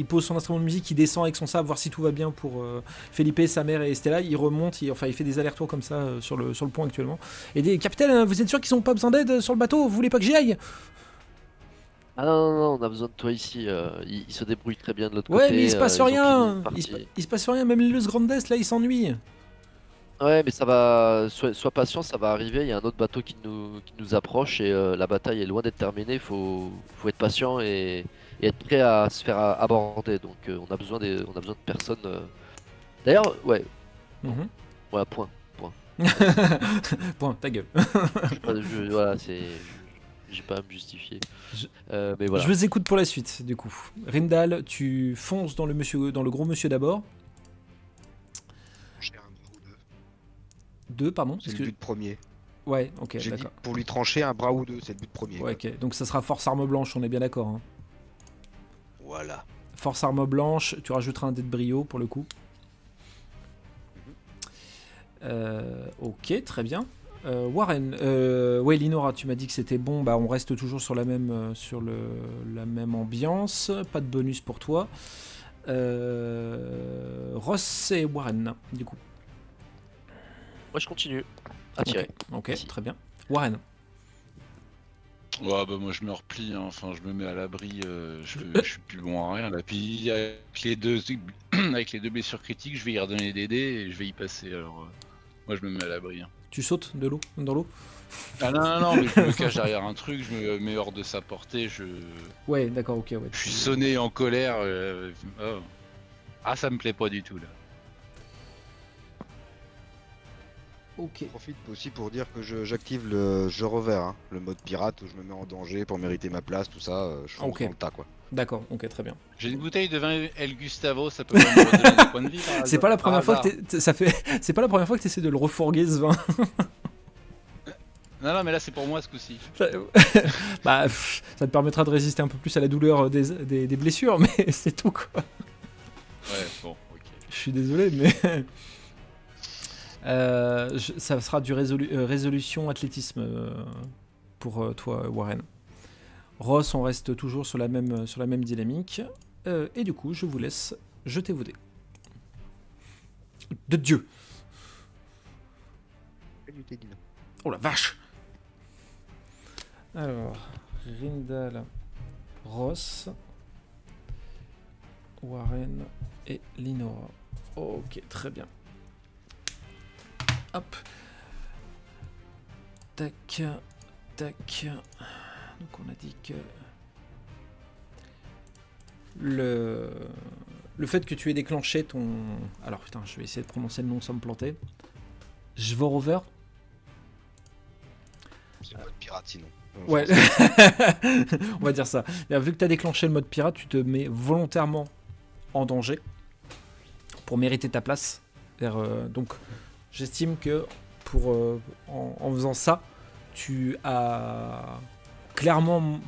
pose son instrument de musique, il descend avec son sabre voir si tout va bien pour Felipe, sa mère et Estella. Il remonte, il fait des allers-retours comme ça sur le pont actuellement. Et dit capitaine, vous êtes sûr qu'ils n'ont pas besoin d'aide sur le bateau? Vous voulez pas que j'y aille? Ah non, on a besoin de toi ici. Il se débrouille très bien de l'autre côté. Ouais, mais il se passe rien. Il se passe rien, même les Luz Grandes là, ils s'ennuient. Ouais, mais ça va. Sois patient, ça va arriver. Il y a un autre bateau qui nous approche et la bataille est loin d'être terminée. Faut être patient et être prêt à se faire aborder. Donc on a besoin de personnes. D'ailleurs, ouais. Voilà, point. Point, ta gueule. Voilà, j'ai pas à me justifier. Mais voilà. Je vous écoute pour la suite, du coup. Rindal, tu fonces dans le gros monsieur d'abord. Deux, pardon. C'est le but premier. Ouais, ok, J'ai dit d'accord. pour lui trancher un bras ou deux, c'est le but premier. Ouais, ok, donc ça sera force arme blanche, on est bien d'accord. Hein. Voilà. Force arme blanche, tu rajouteras un dé de brio pour le coup. Ok, très bien. Warren, ouais, Linora, tu m'as dit que c'était bon. Bah, on reste toujours sur la même ambiance. Pas de bonus pour toi. Ross et Warren, du coup. Moi, je continue à tirer. Ok, très bien. Warren. Ouais, bah moi je me replie, hein. Enfin je me mets à l'abri, je suis plus bon à rien là. Puis avec les deux blessures critiques, je vais y redonner des dés et je vais y passer. Alors moi je me mets à l'abri. Hein. Tu sautes dans l'eau? Ah non, mais je me cache derrière un truc, je me mets hors de sa portée, Ouais, d'accord, ok, ouais. Je suis sonné en colère. Ah, ça me plaît pas du tout là. Ok. Je profite aussi pour dire que j'active le jeu revers, hein, le mode pirate où je me mets en danger pour mériter ma place, tout ça, je fonce dans le tas quoi. D'accord, ok, très bien. J'ai une bouteille de vin El Gustavo, ça peut me redonner des points de vie. C'est pas la première fois c'est pas la première fois que tu essaies de le refourguer ce vin. Non, mais là c'est pour moi ce coup-ci. Bah, ça te permettra de résister un peu plus à la douleur des blessures, mais c'est tout quoi. Ouais, bon, ok. Je suis désolé, mais. Ça sera du résolution athlétisme pour toi, Warren. Ross, on reste toujours sur la même dynamique. Et du coup, je vous laisse jeter vos dés. De Dieu! Oh la vache! Alors, Rindal, Ross, Warren et Linora. Ok, très bien. Hop. Tac, tac. Donc on a dit que le fait que tu aies déclenché ton... Alors putain, je vais essayer de prononcer le nom sans me planter. Svorover. C'est le mode pirate sinon. Ouais, on va dire ça. Vu que tu as déclenché le mode pirate, tu te mets volontairement en danger pour mériter ta place. Donc j'estime que en faisant ça, tu as clairement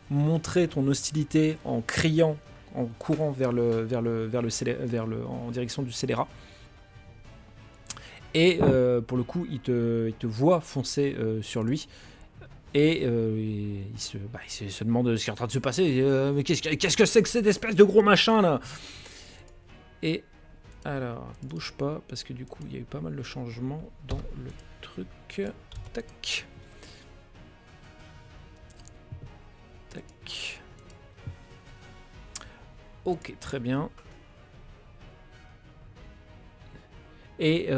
montré ton hostilité en criant, en courant en direction du scélérat. Et pour le coup, il te voit foncer sur lui. Et il se demande ce qui est en train de se passer. Mais qu'est-ce que c'est que cette espèce de gros machin là? Et alors, bouge pas, parce que du coup, il y a eu pas mal de changements dans le truc. Tac. Tac. Ok, très bien. Et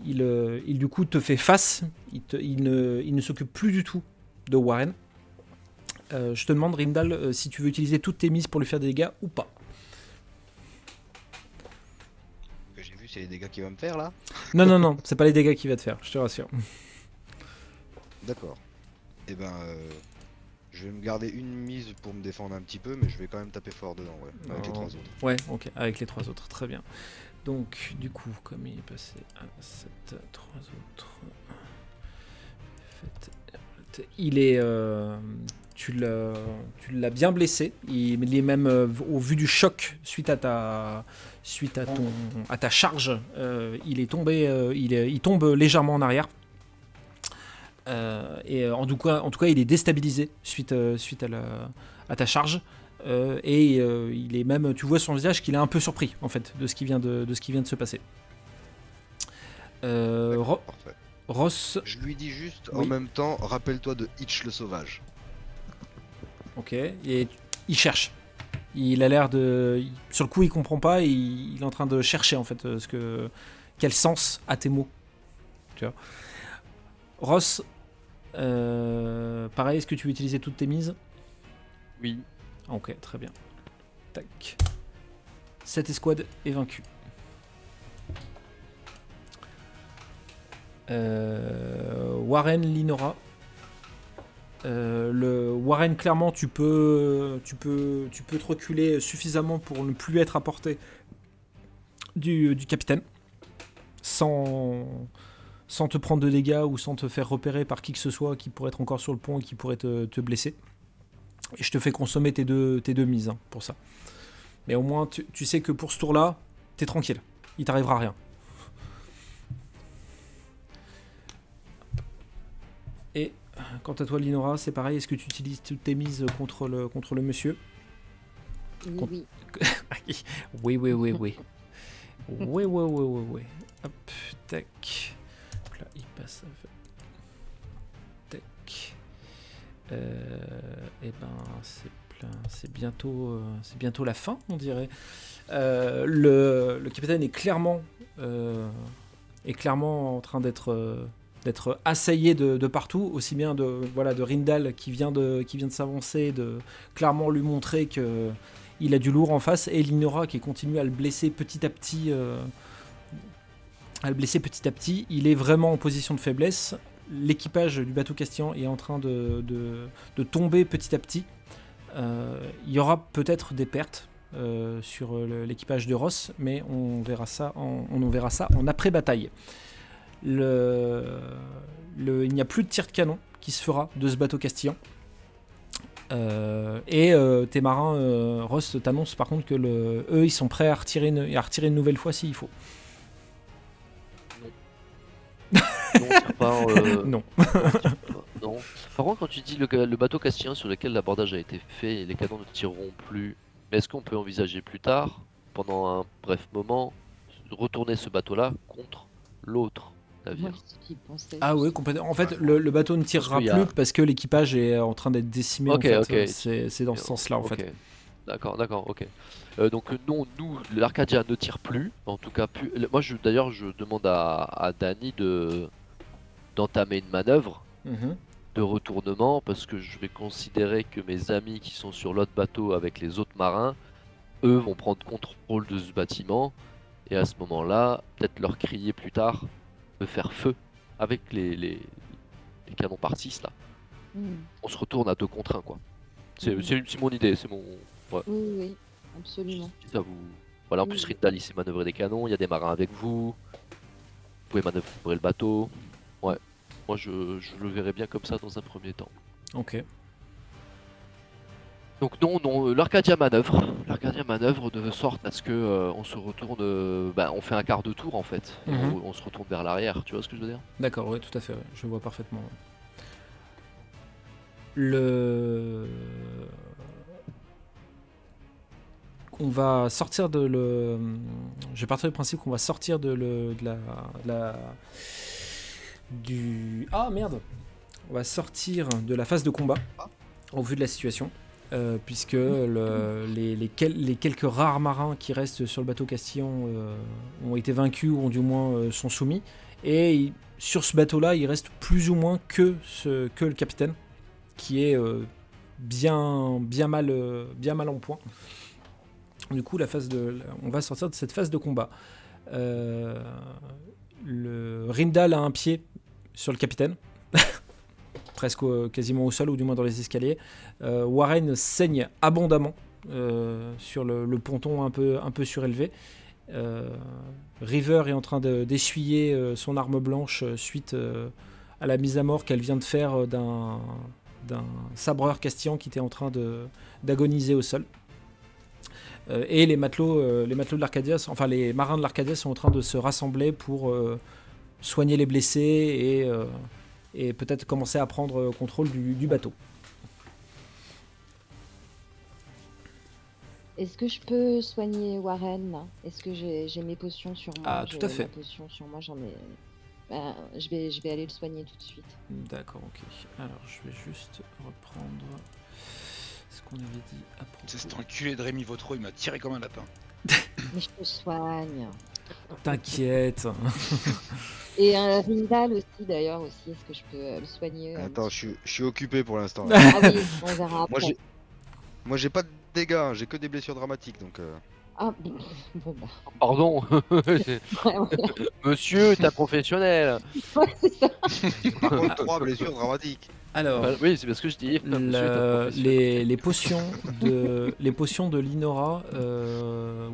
il du coup te fait face. Il ne s'occupe plus du tout de Warren. Je te demande, Rimdal, si tu veux utiliser toutes tes mises pour lui faire des dégâts ou pas. Ce que j'ai vu, c'est les dégâts qu'il va me faire là. Non, c'est pas les dégâts qu'il va te faire, je te rassure. D'accord. Et ben, je vais me garder une mise pour me défendre un petit peu, mais je vais quand même taper fort dedans, ouais, avec les 3 autres. Ouais, ok, avec les 3 autres, très bien. Donc, du coup, comme il est passé à 7, 3 autres... Il est... tu l'as bien blessé. Il est même, au vu du choc, suite à ta charge, il tombe légèrement en arrière. Et en tout cas, il est déstabilisé suite à ta charge. Et il est même, tu vois sur son visage qu'il est un peu surpris en fait de ce qui vient de se passer. Parfait. Ross. Je lui dis juste Oui. en même temps, rappelle-toi de Hitch le sauvage. Ok. Et il cherche. Il a l'air de, sur le coup, il comprend pas. Et il est en train de chercher en fait quel sens a tes mots. Tu vois. Ross. Pareil, est-ce que tu veux utiliser toutes tes mises? Oui. Ok, très bien. Tac. Cette escouade est vaincue. Warren, Linora. Le Warren, clairement, tu peux te reculer suffisamment pour ne plus être à portée du capitaine, sans te prendre de dégâts ou sans te faire repérer par qui que ce soit qui pourrait être encore sur le pont et qui pourrait te blesser. Et je te fais consommer tes deux mises pour ça. Mais au moins, tu sais que pour ce tour-là, t'es tranquille. Il t'arrivera rien. Et quant à toi, Linora, c'est pareil. Est-ce que tu utilises toutes tes mises contre le monsieur? Oui. Oui. Oui. Hop, tac. Donc là, il passe. Tac. Et ben, c'est bientôt la fin, on dirait. Le capitaine est clairement en train d'être assaillé de partout, aussi bien de Rindal qui vient de s'avancer, de clairement lui montrer que il a du lourd en face, et Linora qui continue à le blesser petit à petit. Il est vraiment en position de faiblesse. L'équipage du bateau castillan est en train de tomber petit à petit. Il y aura peut-être des pertes sur l'équipage de Ross, mais on verra ça en après-bataille. Il n'y a plus de tir de canon qui se fera de ce bateau castillan. Et tes marins, Ross, t'annonce par contre que eux, ils sont prêts à retirer une nouvelle fois s'il faut. Non, on tire pas. Non. Non. Non. Par contre, quand tu dis le bateau castillan sur lequel l'abordage a été fait, les canons ne tireront plus. Mais est-ce qu'on peut envisager plus tard, pendant un bref moment, retourner ce bateau-là contre l'autre navire? Moi, c'est ce qu'il pensait, Ah oui, justement. complètement. En fait, le bateau ne tirera Parce qu'il y a- plus parce que l'équipage est en train d'être décimé. Ok, en fait. ok. C'est dans ce sens-là, en Ok. fait. D'accord, ok. Donc non, nous, l'Arcadia ne tire plus, en tout cas plus. Moi, d'ailleurs, je demande à Dany d'entamer une manœuvre Mhm. de retournement parce que je vais considérer que mes amis qui sont sur l'autre bateau avec les autres marins, eux vont prendre contrôle de ce bâtiment et à ce moment-là, peut-être leur crier plus tard de faire feu avec les canons par 6 là. On se retourne à 2 contre 1 quoi. C'est mon idée, c'est mon. Ouais. Oui, absolument. Si ça vous. Voilà, en Oui. plus Rindal il sait manœuvrer des canons, il y a des marins avec vous. Vous pouvez manœuvrer le bateau. Ouais. Moi je le verrais bien comme ça dans un premier temps. Ok. Donc non, l'Arcadia manœuvre de sorte à ce que on se retourne, on fait un quart de tour en fait, et Mhm. on se retourne vers l'arrière, tu vois ce que je veux dire? D'accord, oui, tout à fait. Ouais. Je vois parfaitement. Ouais. Le. On va sortir de le. Je vais partir du principe qu'on va sortir de la. Du. Ah merde! On va sortir de la phase de combat au vu de la situation. Puisque les quelques rares marins qui restent sur le bateau Castillon ont été vaincus ou du moins sont soumis. Et sur ce bateau-là, il reste plus ou moins que le capitaine, qui est bien mal en point. Du coup, on va sortir de cette phase de combat. Rindal a un pied sur le capitaine. Presque quasiment au sol ou du moins dans les escaliers. Warren saigne abondamment sur le ponton un peu surélevé. River est en train d'essuyer son arme blanche suite à la mise à mort qu'elle vient de faire d'un sabreur castillan qui était en train d'agoniser au sol. Et les matelots de l'Arcadia, enfin les marins de l'Arcadia sont en train de se rassembler pour soigner les blessés et peut-être commencer à prendre contrôle du bateau. Est-ce que je peux soigner Warren là? Est-ce que j'ai mes potions sur moi? Ah, tout à fait. Ma potion sur moi, j'en ai. Je vais aller le soigner tout de suite. D'accord, ok. Alors, je vais juste reprendre ce qu'on avait dit à propos. C'est cet enculé de Rémi Vautreau, il m'a tiré comme un lapin. Mais je te soigne. T'inquiète. Et Rindal aussi, d'ailleurs, aussi. Est-ce que je peux le soigner? Attends, je suis occupé pour l'instant. Ah oui, on verra après. Moi j'ai pas de dégâts, hein, j'ai que des blessures dramatiques donc. Ah, bon bah. Pardon, Ouais, voilà. monsieur est un professionnel. Ouais, c'est ça. Par contre, 3 blessures dramatiques. Alors, Oui, c'est bien ce que je dis. Monsieur est un professionnel. les potions de Linora,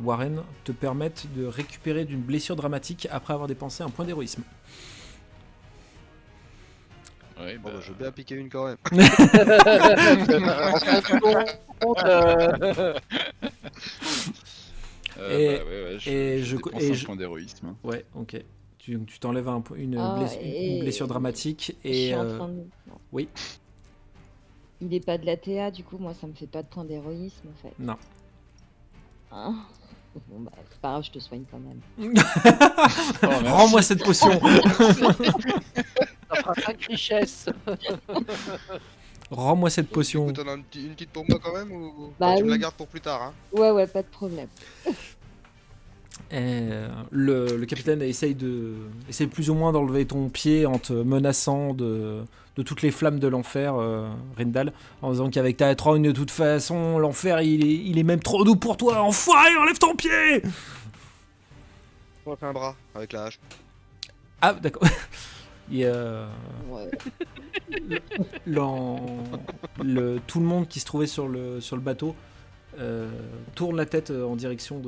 Warren, te permettent de récupérer d'une blessure dramatique après avoir dépensé un point d'héroïsme. Ouais, Bon, bah, je vais bien piquer une quand même. Et- ouais, et je je- dépense et un je- point d'héroïsme. Hein. Ouais, ok. Tu t'enlèves une Ah, blessure dramatique Je et suis en train de... non. oui. Il est pas de la TA, du coup, moi, ça me fait pas de point d'héroïsme, en fait. Non. Hein. Bon, bah, c'est pas grave, je te soigne quand même. Oh, merci. Rends-moi cette potion. Ça fera 5 richesses. Rends-moi cette Du potion. coup, t'en as une petite pour moi quand même ou Bah tu me la oui. gardes pour plus tard hein? Ouais, pas de problème. Le capitaine essaye plus ou moins d'enlever ton pied en te menaçant de toutes les flammes de l'enfer, Rindal, en disant qu'avec ta trogne, de toute façon, l'enfer, il est même trop doux pour toi. Enfoiré, enlève ton pied. On va faire un bras avec la hache. Ah, d'accord. Et, Ouais. tout le monde qui se trouvait sur le bateau tourne la tête en direction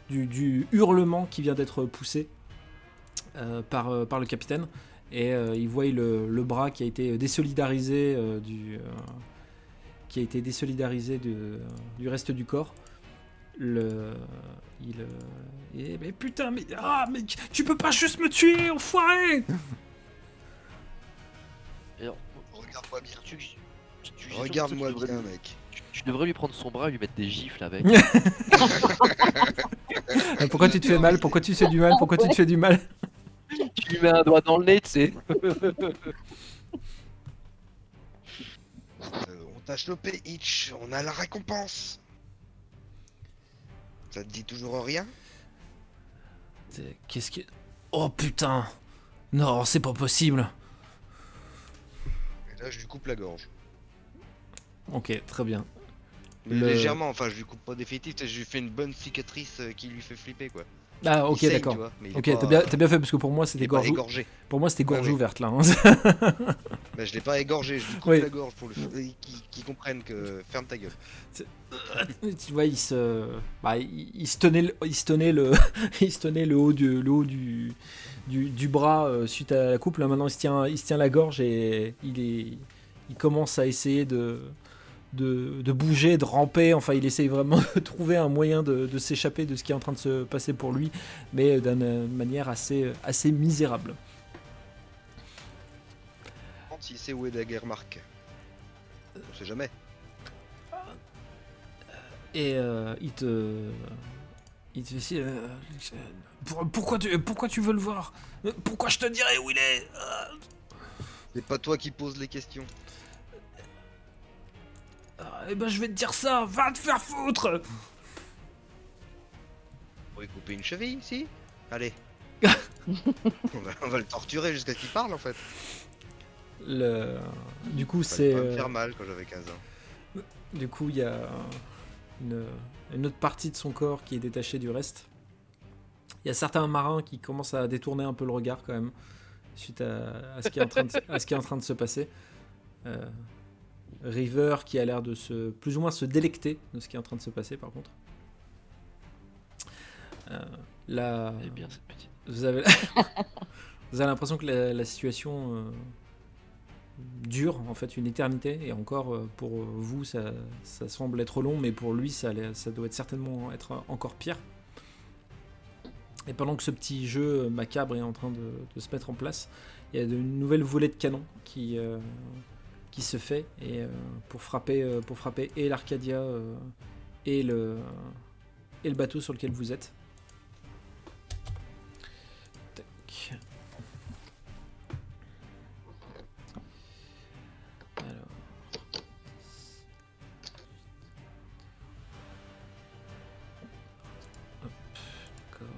du hurlement qui vient d'être poussé par le capitaine, et il voit le bras qui a été désolidarisé du reste du corps. Mais putain, mais tu peux pas juste me tuer, enfoiré! Alors, Regarde-moi bien. j'ai Regarde-moi l'impression que bien, mec. tu devrais lui prendre son bras et lui mettre des gifles avec. Pourquoi tu te fais mal? Pourquoi tu te fais du mal? Pourquoi tu te fais du mal? Tu lui mets un doigt dans le nez, tu sais. On t'a chopé, Hitch. On a la récompense. Ça te dit toujours rien? Qu'est-ce que... Oh putain! Non, c'est pas possible. Et là, je lui coupe la gorge. Ok, très bien. Mais Le- légèrement, enfin, je lui coupe pas définitif, je lui fais une bonne cicatrice qui lui fait flipper, quoi. Ah, ok, Il saigne, d'accord. tu vois, mais il est Ok, pas- t'as bien fait parce que pour moi il c'était est pas gorge, égorgé. pour moi c'était gorge Ouais, ouais. ouverte là. Hein. Bah, je l'ai pas égorgé, je lui coupe Oui. la gorge pour qu'il comprenne que ferme ta gueule. Tu vois, il se tenait il se tenait le haut du bras suite à la coupe. Là maintenant il se tient la gorge et il commence à essayer de bouger, de ramper. Enfin, il essaye vraiment de trouver un moyen de s'échapper de ce qui est en train de se passer pour lui, mais d'une manière assez misérable. S'il sait où est Daguerremark. On sait jamais. Et il te fait si, pourquoi tu veux le voir? Pourquoi je te dirais où il est? C'est pas toi qui poses les questions. Eh ben je vais te dire ça, va te faire foutre. On va lui couper une cheville, si? Allez. on va le torturer jusqu'à ce qu'il parle, en fait. Du coup Fallait c'est pas me faire mal quand j'avais 15 ans. du coup il y a une autre partie de son corps qui est détachée du reste. Il y a certains marins qui commencent à détourner un peu le regard quand même suite à ce qui est en train de se passer. River qui a l'air de plus ou moins se délecter de ce qui est en train de se passer par contre. Là, Elle est bien cette petite. vous avez l'impression que la situation dure en fait une éternité et encore pour vous ça semble être long, mais pour lui ça doit être certainement être encore pire. Et pendant que ce petit jeu macabre est en train de se mettre en place, il y a une nouvelle volée de canon qui se fait et pour frapper et l'Arcadia et le bateau sur lequel vous êtes. Tac. Alors. Hop, d'accord.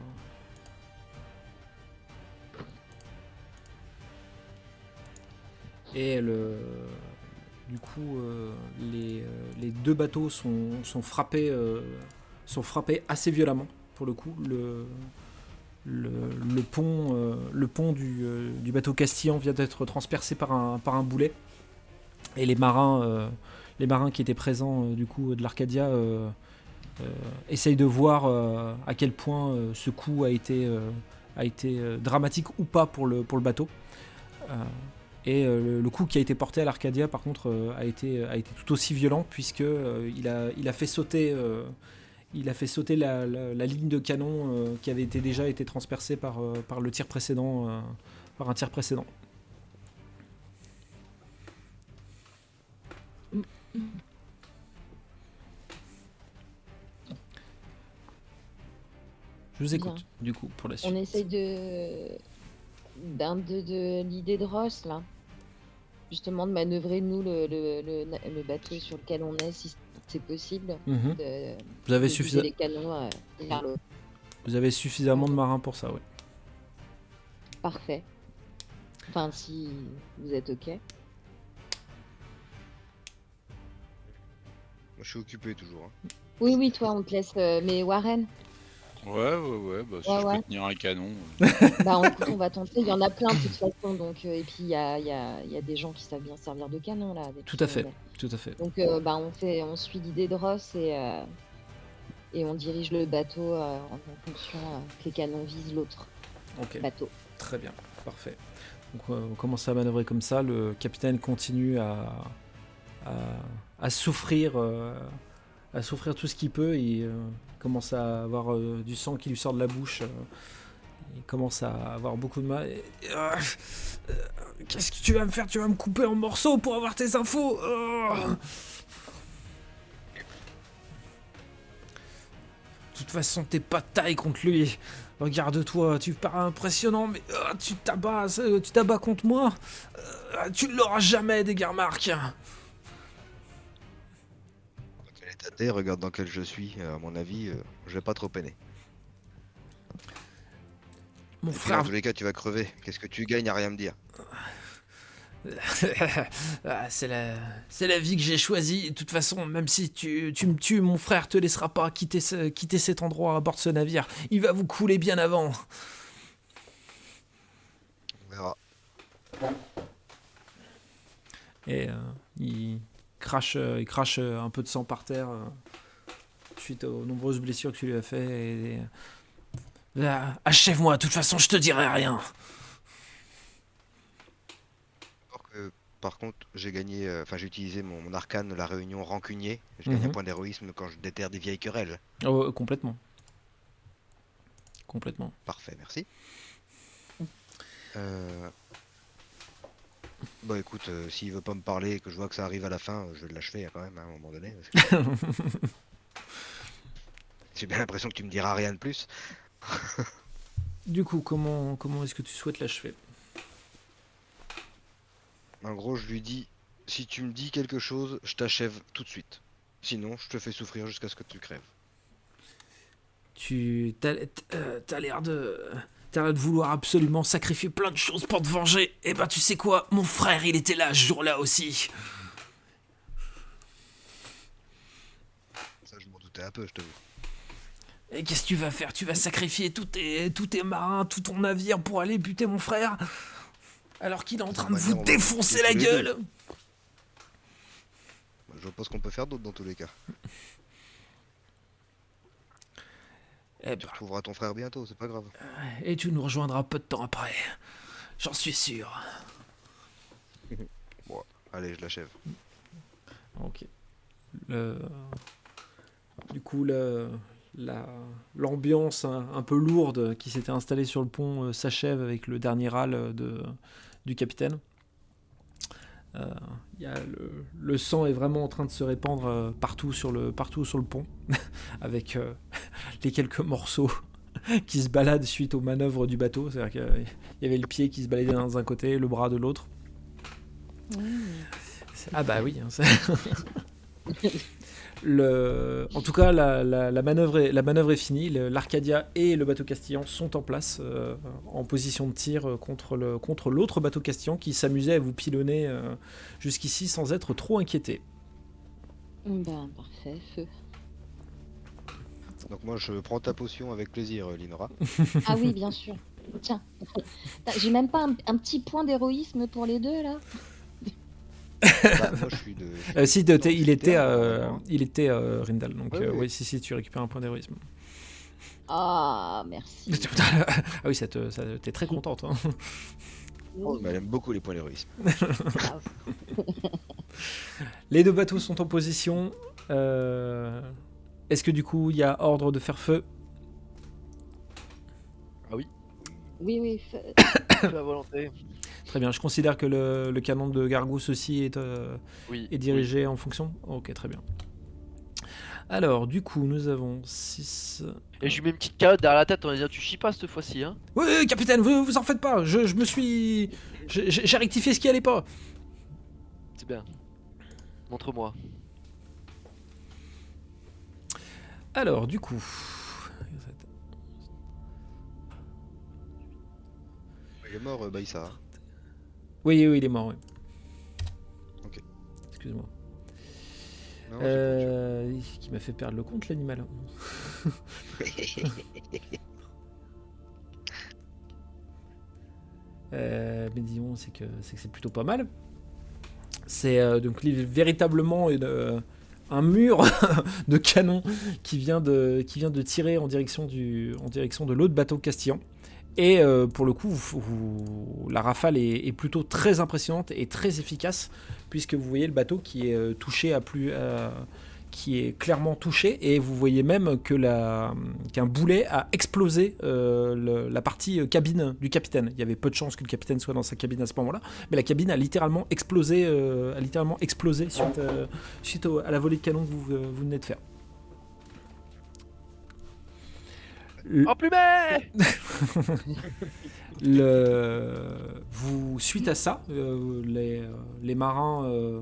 Et du coup, les deux bateaux sont frappés assez violemment. Pour le coup, le pont du bateau Castillan vient d'être transpercé par un boulet. Et les marins qui étaient présents du coup de l'Arcadia essayent de voir à quel point ce coup a été dramatique ou pas pour le bateau. Et le coup qui a été porté à l'Arcadia par contre a été tout aussi violent puisque il a fait sauter la ligne de canon qui avait déjà été transpercée par le tir précédent, par un tir précédent. Je vous écoute, Bien. du coup, pour la suite. On essaye de l'idée de Ross, là. Justement, de manœuvrer, nous, le bateau sur lequel on est, si c'est possible. Mhm. De Vous avez viser les canons vers l'autre. Vous avez suffisamment de marins pour ça, oui. Parfait. Enfin, si vous êtes OK. Moi, je suis occupé toujours. Hein. Oui, oui, toi, on te laisse. Mais Warren, Ouais, bah si je ouais. peux tenir un canon. bah, on va tenter. Il y en a plein, de toute façon. Donc, et puis, il y a des gens qui savent bien servir de canon, là. avec Tout qui à on fait, est. tout à fait. Donc, on suit l'idée de Ross et on dirige le bateau en fonction que les canons visent l'autre Ok, bateau. très bien, parfait. Donc on commence à manœuvrer comme ça, le capitaine continue à souffrir tout ce qu'il peut, il commence à avoir du sang qui lui sort de la bouche, il commence à avoir beaucoup de mal. Qu'est-ce que tu vas me faire? Tu vas me couper en morceaux pour avoir tes infos. De toute façon, t'es pas de taille contre lui. Regarde-toi, tu parais impressionnant, mais tu t'abats contre moi. Tu ne l'auras jamais, Degarmark. Quel est ta taille? Regarde dans quel je suis. À mon avis, je vais pas trop peiner. Mon Et puis, frère... dans tous les cas, tu vas crever. Qu'est-ce que tu gagnes à rien me dire? C'est la vie que j'ai choisie. De toute façon, même si tu me tues, mon frère te laissera pas quitter cet endroit à bord de ce navire. Il va vous couler bien avant. On verra. Et il crache un peu de sang par terre suite aux nombreuses blessures que tu lui as fait. Et achève-moi, de toute façon, je te dirai rien. Par contre, j'ai gagné, j'ai utilisé mon arcane, la réunion rancunier. J'ai gagné un point d'héroïsme quand je déterre des vieilles querelles. Oh, complètement. Complètement. Parfait, merci. Bon, écoute, s'il veut pas me parler et que je vois que ça arrive à la fin, je vais l'achever quand même à un moment donné. Parce que... J'ai bien l'impression que tu me diras rien de plus. Du coup, comment est-ce que tu souhaites l'achever? En gros, je lui dis, si tu me dis quelque chose, je t'achève tout de suite. Sinon, je te fais souffrir jusqu'à ce que tu crèves. T'as l'air de vouloir absolument sacrifier plein de choses pour te venger. Eh ben, tu sais quoi? Mon frère, il était là ce jour-là aussi. Ça, je m'en doutais un peu, je te dis. Et qu'est-ce que tu vas faire? Tu vas sacrifier tous tes marins, tout ton navire pour aller buter mon frère? Alors qu'il est en train de vous défoncer la gueule. Je vois pas ce qu'on peut faire d'autre dans tous les cas. Tu retrouveras ton frère bientôt, c'est pas grave. Et tu nous rejoindras peu de temps après. J'en suis sûr. Bon, allez, je l'achève. Ok. Du coup, l'ambiance un peu lourde qui s'était installée sur le pont s'achève avec le dernier râle du capitaine. Le sang est vraiment en train de se répandre partout sur le pont, avec les quelques morceaux qui se baladent suite aux manœuvres du bateau. C'est-à-dire qu'il y avait le pied qui se baladait dans un côté, le bras de l'autre. Ah bah oui. En tout cas, la manœuvre est finie. L'Arcadia et le bateau castillan sont en place, en position de tir contre l'autre bateau castillan qui s'amusait à vous pilonner jusqu'ici sans être trop inquiété. Ben, parfait, feu. Donc moi, je prends ta potion avec plaisir, Linora. Ah oui, bien sûr. Tiens, j'ai même pas un petit point d'héroïsme pour les deux, là. Bah, moi, je suis de... il était Rindal, donc oui, si, tu récupères un point d'héroïsme. Ah, merci. Ah oui, t'es très contente. Hein. Oh, mais elle aime beaucoup les points d'héroïsme. Les deux bateaux sont en position. Est-ce que du coup, il y a ordre de faire feu? Ah oui. Oui, feu. La volonté. Très bien, je considère que le canon de Gargousse aussi est dirigé en fonction. Ok, très bien. Alors, du coup, nous avons 6... Et je lui mets une petite carotte derrière la tête en lui disant tu chies pas cette fois-ci, hein. Oui, capitaine, vous en faites pas, je me suis... J'ai rectifié ce qui allait pas. C'est bien. Montre-moi. Alors, du coup... Il est mort, Baïssa. Oui, il est mort, oui. Ok. Excuse-moi. Non, Qui m'a fait perdre le compte, l'animal. Mais disons, c'est que c'est plutôt pas mal. C'est donc véritablement un mur de canon qui vient de tirer en direction de l'autre bateau castillan. Et pour le coup, la rafale est plutôt très impressionnante et très efficace, puisque vous voyez le bateau qui est touché qui est clairement touché, et vous voyez même que qu'un boulet a explosé la partie cabine du capitaine. Il y avait peu de chances que le capitaine soit dans sa cabine à ce moment-là, mais la cabine a littéralement explosé, suite à la volée de canon que vous venez de faire. En plumet. Suite à ça, les marins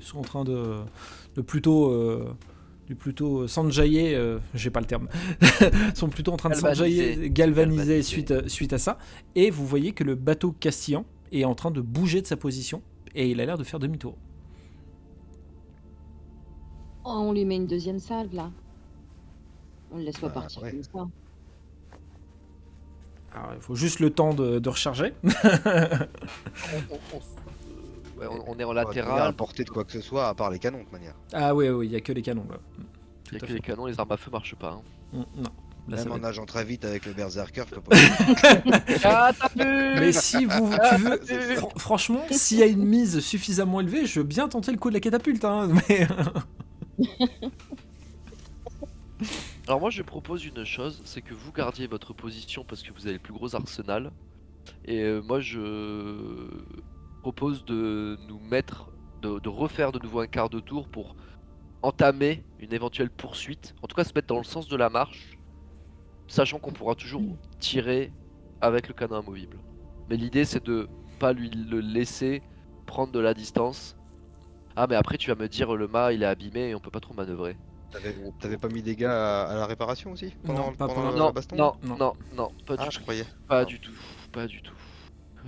sont en train de plutôt s'enjailler, j'ai pas le terme, sont plutôt en train de s'enjailler, galvaniser suite à ça, et vous voyez que le bateau castillan est en train de bouger de sa position, et il a l'air de faire demi-tour. Oh, on lui met une deuxième salve là. On le laisse pas partir ouais. comme ça. Alors, il faut juste le temps de recharger. On est en On va à latéral. portée de quoi que ce soit, à part les canons de toute manière. Ah oui, il y a que les canons là. Il y a Tout à que fait. les canons, les armes à feu marchent pas. Non. Là, ça Même va en être- nageant très vite avec le berserker, je peux pas. Ah, t'as pu. Mais si tu veux, franchement, s'il y a une mise suffisamment élevée, je veux bien tenter le coup de la catapulte. Hein, mais... Alors moi je propose une chose, c'est que vous gardiez votre position parce que vous avez le plus gros arsenal. Et moi je propose de nous mettre, de refaire de nouveau un quart de tour pour entamer une éventuelle poursuite. En tout cas se mettre dans le sens de la marche, sachant qu'on pourra toujours tirer avec le canon amovible. Mais l'idée c'est de pas lui le laisser prendre de la distance. Ah mais après tu vas me dire le mât il est abîmé et on peut pas trop manœuvrer. T'avais pas mis des gars à la réparation aussi Non, pas pendant pendant- la baston Non, Non. pas Ah, du je tout. croyais. Pas Non. du tout, pas du tout.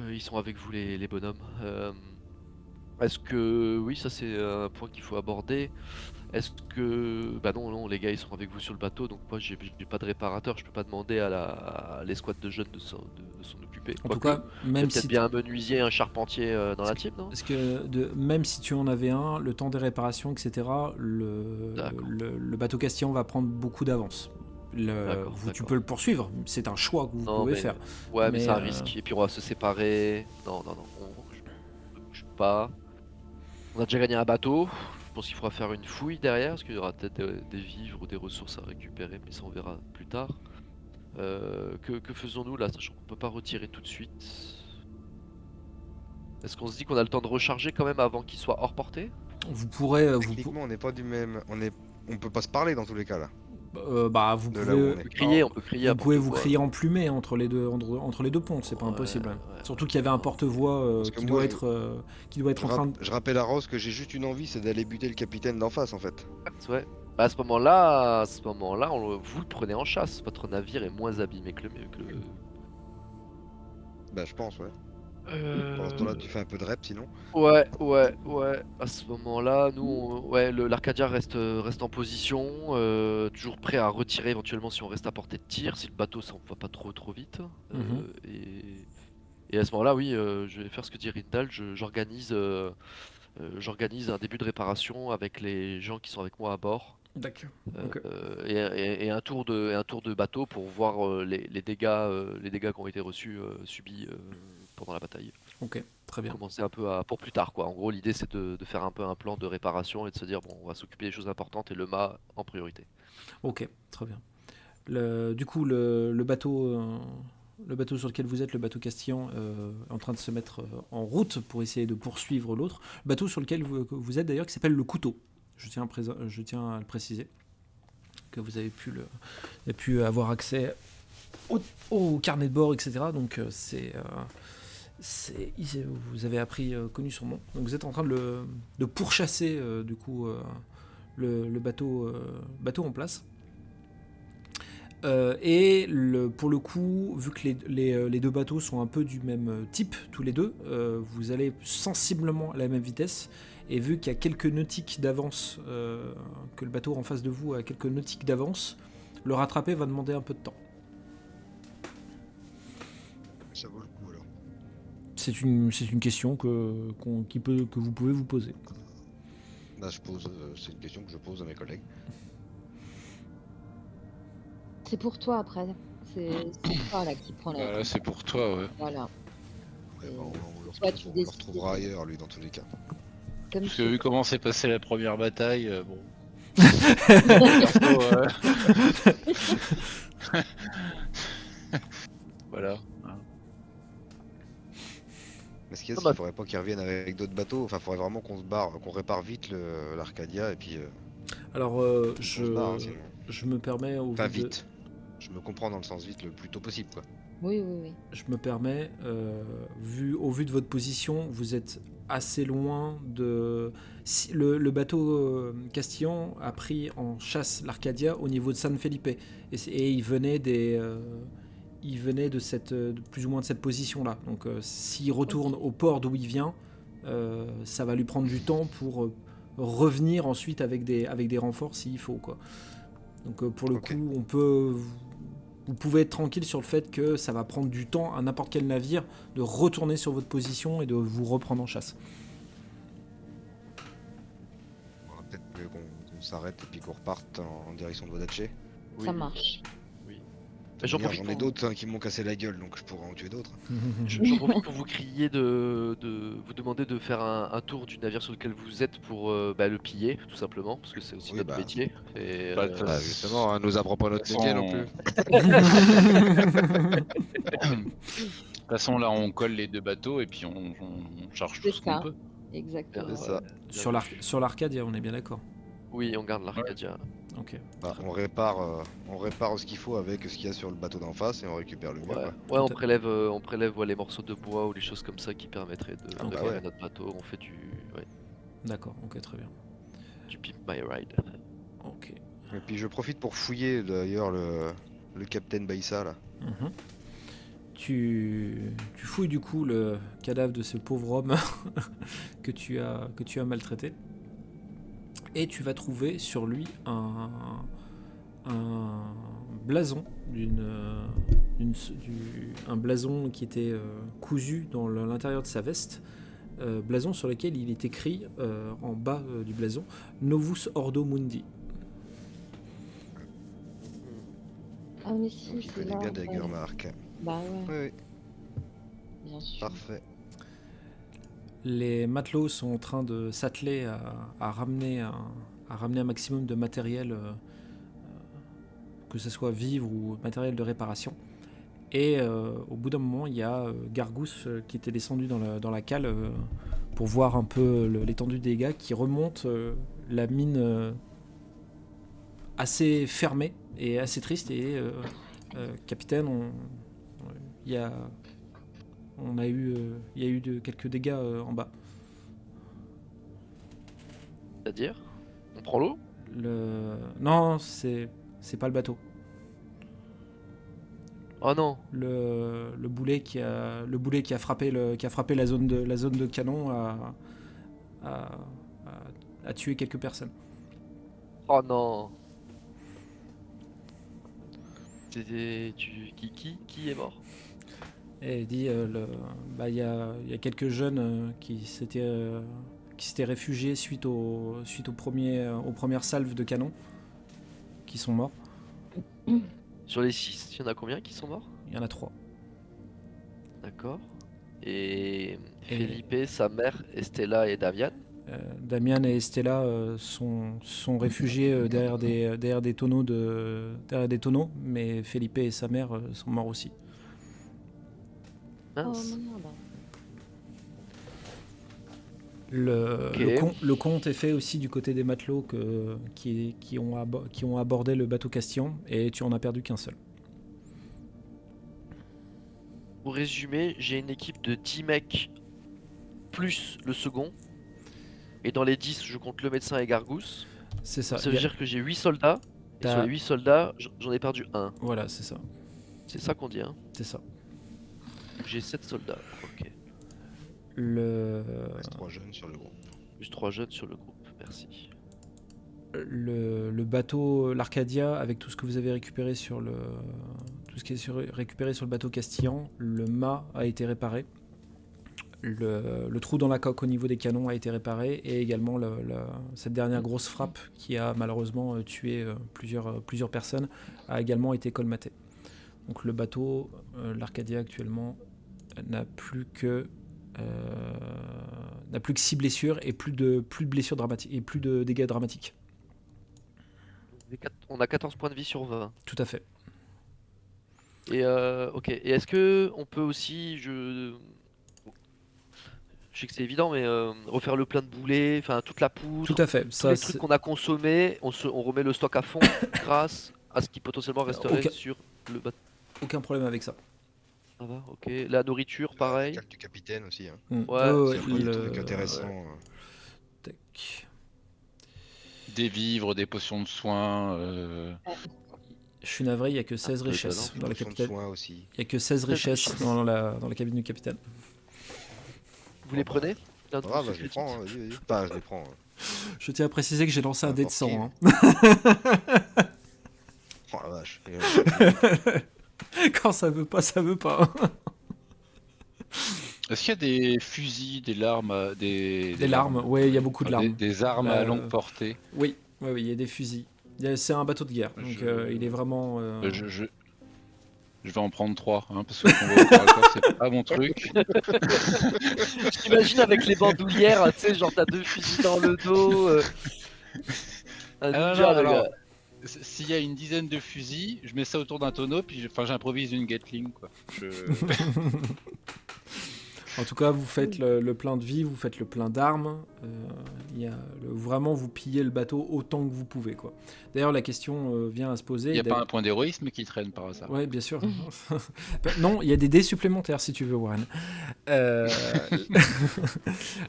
Ils sont avec vous les bonhommes. Est-ce que... Oui, ça c'est un point qu'il faut aborder. Est-ce que... Bah non, les gars ils sont avec vous sur le bateau, donc moi j'ai pas de réparateur, je peux pas demander à l'escouade de jeunes de s'en occuper. En tout Quoique, cas, il y a même peut-être si, bien un menuisier, un charpentier dans la team, non? parce que même si tu en avais un, le temps des réparations, etc., D'accord. le bateau castillan va prendre beaucoup d'avance. D'accord, Tu d'accord. peux le poursuivre, c'est un choix que vous Non, pouvez mais- faire. Ouais, mais Mais, c'est un risque. Et puis on va se séparer. Non, je peux pas. On a déjà gagné un bateau. Je pense qu'il faudra faire une fouille derrière, parce qu'il y aura peut-être des vivres ou des ressources à récupérer, mais ça on verra plus tard. Que faisons-nous là, sachant qu'on peut pas retirer tout de suite? Est-ce qu'on se dit qu'on a le temps de recharger quand même avant qu'il soit hors portée? Vous pourrez, Techniquement, on n'est pas du même. On peut pas se parler dans tous les cas là. vous De là où pouvez, on est. On peut crier. vous à pouvez porte vous voix. crier emplumé entre les deux ponts, c'est pas Ouais, impossible. ouais. Surtout qu'il y avait un porte-voix Parce que qui moi, doit être en train de... Je rappelle à Rose que j'ai juste une envie, c'est d'aller buter le capitaine d'en face en fait. Ouais. Bah, à ce moment-là, vous le prenez en chasse. Votre navire est moins abîmé que le. Bah, je pense, ouais. Pendant ce temps-là, tu fais un peu de rep sinon. Ouais. À ce moment-là, nous, l'Arcadia reste en position, toujours prêt à retirer éventuellement si on reste à portée de tir, si le bateau ça va pas trop vite. Mhm. Et à ce moment-là, oui, je vais faire ce que dit Rindal. J'organise un début de réparation avec les gens qui sont avec moi à bord. D'accord. Ok. Et un tour de bateau pour voir les dégâts qui ont été subis pendant la bataille. Ok, très bien. Commencer un peu pour plus tard quoi. En gros l'idée c'est de faire un peu un plan de réparation et de se dire bon on va s'occuper des choses importantes et le mât en priorité. Ok, très bien. Du coup, le bateau sur lequel vous êtes, le bateau castillan, est en train de se mettre en route pour essayer de poursuivre l'autre. Le bateau sur lequel vous êtes d'ailleurs, qui s'appelle le Couteau. Je tiens à le préciser, que vous avez pu avoir accès au carnet de bord, etc. Donc vous avez connu son nom. Donc vous êtes en train de pourchasser du coup le bateau en place. Pour le coup, vu que les deux bateaux sont un peu du même type, tous les deux, vous allez sensiblement à la même vitesse. Et vu qu'il y a quelques nautiques d'avance, que le bateau en face de vous a quelques nautiques d'avance, le rattraper va demander un peu de temps. Ça vaut le coup alors. C'est une question que vous pouvez vous poser. Là, c'est une question que je pose à mes collègues. C'est pour toi après. C'est toi là qui prend la. C'est pour toi, ouais. Voilà. Ouais, bah, on le Toi, tu on le décides. retrouvera ailleurs, lui, dans tous les cas. Comme Parce que tu vu veux. comment s'est passée la première bataille, bon. Perso, voilà. Mais ce qu'il y a, Ah c'est bah, qu'il faudrait pas qu'ils reviennent avec d'autres bateaux. Enfin, faudrait vraiment qu'on se barre, qu'on répare vite l'Arcadia et puis Alors, on se barre, hein, sinon. je me permets au Enfin, vu de... vite. Je me comprends dans le sens vite le plus tôt possible, quoi. Oui, oui, oui. Je me permets, au vu de votre position, vous êtes assez loin de... Si, le bateau Castillan a pris en chasse l'Arcadia au niveau de San Felipe. Et il venait de plus ou moins de cette position-là. Donc s'il retourne au port d'où il vient, ça va lui prendre du temps pour revenir ensuite avec des renforts s'il faut, quoi. Donc pour le coup, vous pouvez être tranquille sur le fait que ça va prendre du temps à n'importe quel navire de retourner sur votre position et de vous reprendre en chasse. On va peut-être mieux qu'on s'arrête et puis qu'on reparte en direction de Vodache. Ça marche. J'en J'en profite ai pour- d'autres qui m'ont cassé la gueule, donc je pourrais en tuer d'autres. J'en profite pour vous crier de vous demander de faire un tour du navire sur lequel vous êtes pour le piller, tout simplement, parce que c'est aussi Oui, notre bah. métier. Et, Bah, de toute Bah, justement, hein, nous apprend pas notre De toute métier non façon, plus. De toute façon, là, on colle les deux bateaux et puis on charge tout C'est ce qu'on ça. peut. Exactement. C'est ça. Sur l'Arcadia, on est bien d'accord. Oui, on garde l'Arcadia. Ok. Bah, on répare ce qu'il faut avec ce qu'il y a sur le bateau d'en face et on récupère le mieux. Ouais, Quoi. on prélève les morceaux de bois ou les choses comme ça qui permettraient de Ah, bah réparer ouais. notre bateau. On fait D'accord, ok, très bien. du Pimp My Ride. Ok. Et puis je profite pour fouiller d'ailleurs le Capitaine Baïssa là. Mhm. Tu fouilles du coup le cadavre de ce pauvre homme que tu as maltraité. Et tu vas trouver sur lui un blason un blason qui était cousu dans l'intérieur de sa veste, blason sur lequel il est écrit en bas du blason Novus Ordo Mundi. Ah, mais si, Donc il c'est connaît là. bien Daggermark. Bah ouais, Oui, bien sûr. parfait. Les matelots sont en train de s'atteler à ramener un maximum de matériel, que ce soit vivre ou matériel de réparation. Et au bout d'un moment, il y a Gargousse qui était descendu dans la cale pour voir un peu l'étendue des dégâts, qui remonte la mine assez fermée et assez triste. Et capitaine, il y a eu quelques dégâts en bas. C'est-à-dire, on prend l'eau. Non, c'est pas le bateau. Oh non. Le boulet qui a frappé la zone de canon a tué quelques personnes. Oh non. Qui est mort? Et il dit il y a quelques jeunes qui s'étaient réfugiés suite aux premières salves de canon qui sont morts. Sur les 6, il y en a combien qui sont morts? Il y en a 3. D'accord. Et Felipe, sa mère, Estella et Davian. Damian et Estella sont réfugiés derrière des tonneaux mais Felipe et sa mère sont morts aussi. Oh Mince. merde. Le compte est fait aussi du côté des matelots qui ont abordé le bateau Castillan, et tu en as perdu qu'un seul. Pour résumer, j'ai une équipe de 10 mecs plus le second. Et dans les 10, je compte le médecin et Gargousse. C'est ça. Ça veut dire que j'ai 8 soldats. Et T'as- sur les 8 soldats, j'en ai perdu un. Voilà, c'est ça. C'est ça qu'on dit, hein. C'est ça. J'ai 7 soldats. Ok. Il reste 3 jeunes sur le groupe. Plus 3 jeunes sur le groupe. Merci. Le bateau, l'Arcadia, avec tout ce que vous avez récupéré tout ce qui est récupéré sur le bateau Castillan, le mât a été réparé. Le trou dans la coque au niveau des canons a été réparé, et également cette dernière grosse frappe qui a malheureusement tué plusieurs personnes a également été colmatée. Donc le bateau, l'Arcadia actuellement, n'a plus que n'a plus que 6 blessures et plus de blessures dramatiques et plus de dégâts dramatiques. On a 14 points de vie sur 20. Tout à fait. Et ok. Et est-ce que on peut aussi, je sais que c'est évident, mais refaire le plein de boulets, enfin toute la poudre, Tout à fait. tous Ça, les trucs qu'on a consommés, on remet le stock à fond grâce à ce qui potentiellement resterait aucun- sur le bateau. aucun problème avec ça. Ça va, ok. La nourriture, pareil. Le calque du capitaine aussi. Hein. Ouais, C'est un truc intéressant. Tac. Des vivres, des potions de soins. Je suis navré, il n'y a que 16 peu richesses dans la Potions de capitaine. soins aussi. Il n'y a que 16 richesses dans la cabine du capitaine. Vous les prenez? Ah bah je les prends, hein, vas-y. Enfin, je les prends. Je tiens à préciser que j'ai lancé un dé de 100. Hein. Oh la vache. Quand ça veut pas, ça veut pas. Est-ce qu'il y a des fusils, des larmes, Des larmes, ouais, il y a beaucoup de larmes. Des armes à longue portée? Oui, il y a des fusils. C'est un bateau de guerre, donc il est vraiment... Je vais en prendre 3, hein, parce que le combat au corps à corps, c'est pas mon truc. Je t'imagine avec les bandoulières, tu sais, genre t'as 2 fusils dans le dos. Un Ah, ninja, non, le alors, gars. s'il y a une dizaine de fusils, je mets ça autour d'un tonneau, puis j'improvise une Gatling, quoi. En tout cas, vous faites le plein de vie, vous faites le plein d'armes. Vraiment, vous pillez le bateau autant que vous pouvez, quoi. D'ailleurs, la question vient à se poser. Il n'y a pas un point d'héroïsme qui traîne par hasard? Ouais, bien sûr. Non, il y a des dés supplémentaires si tu veux, Warren.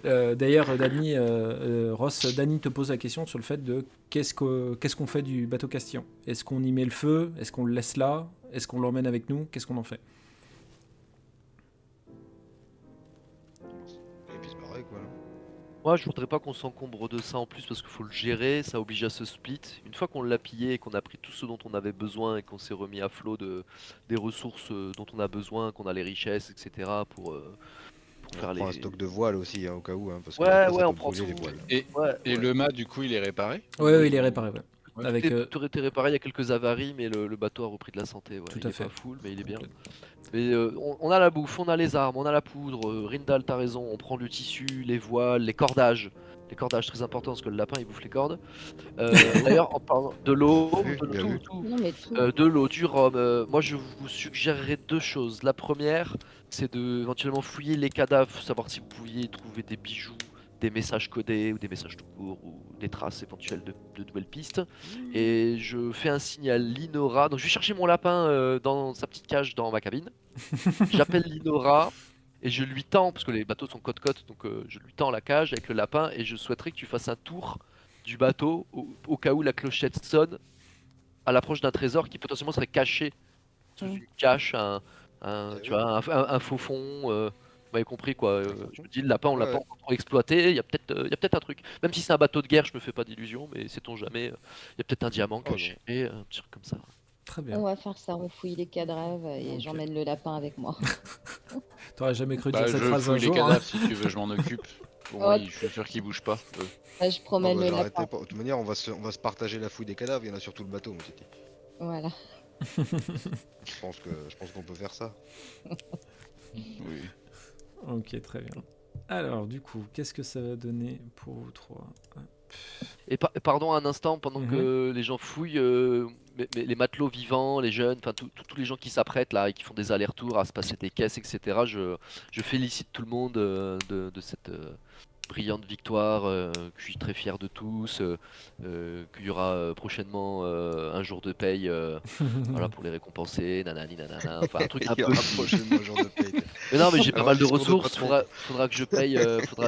D'ailleurs, Dany te pose la question sur le fait de qu'est-ce qu'on fait du bateau Castillon. Est-ce qu'on y met le feu? Est-ce qu'on le laisse là? Est-ce qu'on l'emmène avec nous? Qu'est-ce qu'on en fait? Et puis c'est pareil quoi. Moi, je voudrais pas qu'on s'encombre de ça en plus parce qu'il faut le gérer, ça oblige à se split. Une fois qu'on l'a pillé et qu'on a pris tout ce dont on avait besoin et qu'on s'est remis à flot des ressources dont on a besoin, qu'on a les richesses, etc. pour faire On prend un stock de voiles aussi, hein, au cas où. Hein, parce que Ouais, après, ça ouais, peut on prend brûler, tout. les voiles. Et le mât, du coup, il est réparé? Ouais, il est réparé, ouais. Ouais. Avec, Tout aurait été réparé, il y a quelques avaries, mais le bateau a repris de la santé. Ouais. Tout Il à est fait. pas full, mais il est bien. Mais on a la bouffe, on a les armes, on a la poudre. Rindal, t'as raison, on prend le tissu, les voiles, les cordages. Les cordages, très important parce que le lapin il bouffe les cordes. D'ailleurs, en parlant de l'eau, Bien vu. tout. Non, mais tout. De l'eau, du rhum. Moi, je vous suggérerais 2 choses. La première, c'est de éventuellement fouiller les cadavres, savoir si vous pouviez trouver des bijoux, des messages codés ou des messages tout court ou des traces éventuelles de nouvelles pistes. Et je fais un signe à Linora. Donc, je vais chercher mon lapin dans sa petite cage dans ma cabine. J'appelle Linora. Et je lui tends, parce que les bateaux sont côte-côte, donc je lui tends la cage avec le lapin et je souhaiterais que tu fasses un tour du bateau au cas où la clochette sonne à l'approche d'un trésor qui potentiellement serait caché sous une cache, tu vois, un faux fond. Vous m'avez compris quoi. Je me dis le lapin on l'a pas encore trop exploité, il y a peut-être un truc. Même si c'est un bateau de guerre, je me fais pas d'illusions, mais sait-on jamais. Il y a peut-être un diamant caché, un truc comme ça. Très bien. On va faire ça, on fouille les cadavres et Ok. j'emmène le lapin avec moi. T'aurais jamais cru dire Bah, cette je phrase un fouille les jour, cadavres hein. si tu veux, je m'en occupe. Bon, Oh. je suis sûr qu'ils bougent pas. Bah, je promène le J'arrêterai lapin. pas. De toute manière, on va se partager la fouille des cadavres. Il y en a sur tout le bateau, mon titi. Voilà. Je pense qu'on peut faire ça. Oui. Ok, très bien. Alors, du coup, qu'est-ce que ça va donner pour vous trois? Et pardon un instant, pendant que les gens fouillent, mais les matelots vivants, les jeunes, enfin tous les gens qui s'apprêtent là et qui font des allers-retours à se passer des caisses, etc. Je félicite tout le monde de cette brillante victoire, que je suis très fier de tous, qu'il y aura prochainement un jour de paye voilà, pour les récompenser, nanani nanana, enfin un truc un Il y peu... aura prochainement un jour de paye. Mais non mais j'ai pas Alors, mal de discours de ressources, patron. faudra que je paye,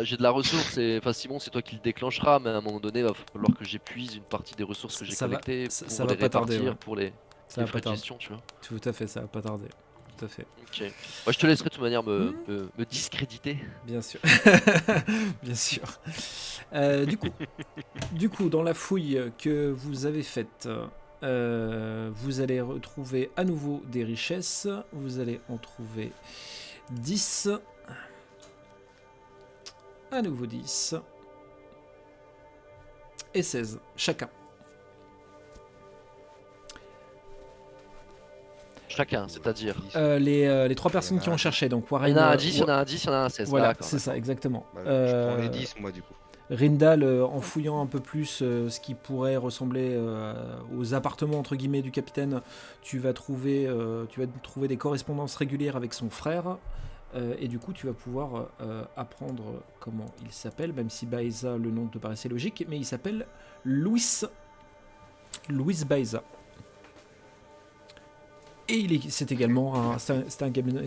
j'ai de la ressource, enfin Simon c'est toi qui le déclenchera, mais à un moment donné il va falloir que j'épuise une partie des ressources que j'ai Ça va- collectées ça pour va les pas tarder, répartir ouais. pour les Ça va frais pas de tarder. gestion, tu vois. Tout à fait, ça va pas tarder. Tout à fait. Ok. Moi je te laisserai de toute manière me discréditer. Bien sûr. Bien sûr. Du coup, dans la fouille que vous avez faite, vous allez retrouver à nouveau des richesses. Vous allez en trouver 10. À nouveau 10. Et 16, chacun. Chacun, c'est-à-dire. Les 3 personnes qui ont cherché, donc Il Warren. y en a un 10, il y en a un 10, il y en a un 16. Voilà, D'accord, c'est ça, exactement. Bah, je prends les 10 moi du coup. Rindal, en fouillant un peu plus ce qui pourrait ressembler aux appartements entre guillemets du capitaine, tu vas trouver des correspondances régulières avec son frère, et du coup tu vas pouvoir apprendre comment il s'appelle, même si Baeza, le nom te paraissait logique, mais il s'appelle Luis Baeza. Et c'est également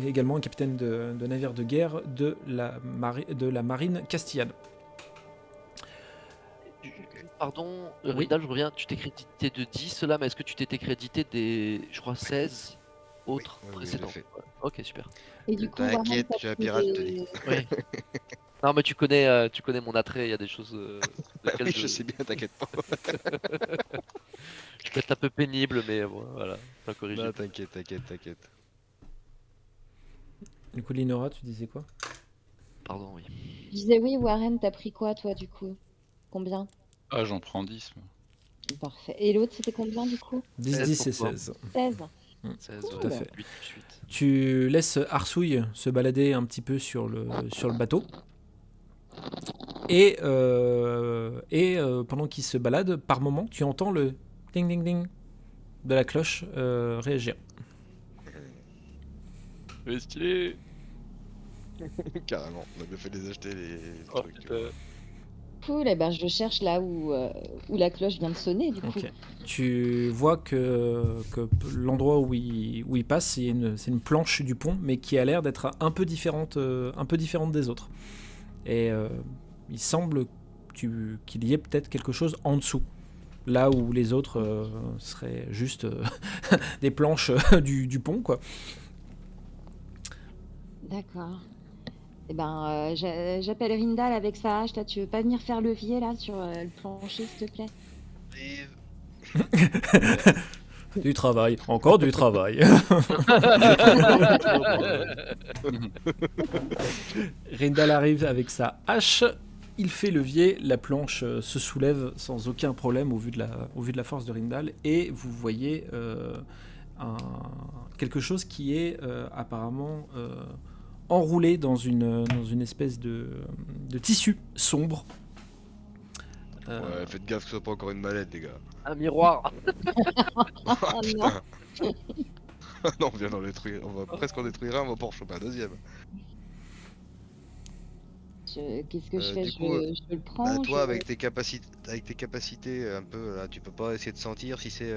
également un capitaine de navire de guerre de la marine castillane. Pardon, Oui. Rindal, je reviens, tu t'es crédité de 10 là, mais est-ce que tu t'étais crédité des, je crois, 16 autres Oui, précédents? je l'ai fait. Ok, super. Et du coup, Warren, T'inquiète, t'as je suis un pris pirate, je te dis. Oui. Non, mais tu connais mon attrait, il y a des choses desquelles Oui, je sais bien, t'inquiète pas. je peux être un peu pénible, mais bon, voilà, pas corrigé. Non, t'inquiète. Du coup, Linora, tu disais quoi? Pardon, oui. Je disais oui, Warren, t'as pris quoi toi du coup? Combien? Ah, j'en prends 10. Moi. Parfait. Et l'autre c'était combien du coup? 10, 16 10 et pour toi. 16. 16. 16, Tout à fait. 8 plus 8. Tu laisses Arsouille se balader un petit peu sur le bateau. Et pendant qu'il se balade, par moment, tu entends le ding ding ding de la cloche réagir. Mais stylé. Carrément, on a bien fait de les acheter les Oh, trucs. putain. Cool, et ben je cherche là où la cloche vient de sonner du coup. Ok. Tu vois que l'endroit où il passe, c'est une planche du pont, mais qui a l'air d'être un peu différente des autres. Et il semble qu'il y ait peut-être quelque chose en dessous, là où les autres seraient juste des planches du pont, quoi. D'accord. Et ben j'appelle Rindal avec sa hache là, tu veux pas venir faire levier là sur le plancher s'il te plaît? Du travail, encore du travail. Rindal arrive avec sa hache, il fait levier, la planche se soulève sans aucun problème au vu de la force de Rindal, et vous voyez quelque chose qui est apparemment enroulé dans une espèce de tissu sombre. Ouais, faites gaffe que ce soit pas encore une mallette, les gars. Un miroir. Ah, non. putain. Non, on vient d'en détruire. On va presque en détruire un, on va pas en choper un deuxième. Qu'est-ce que je fais? Du Je coup, le prends, Bah, toi, je- avec tes capacités un peu, là, tu peux pas essayer de sentir si c'est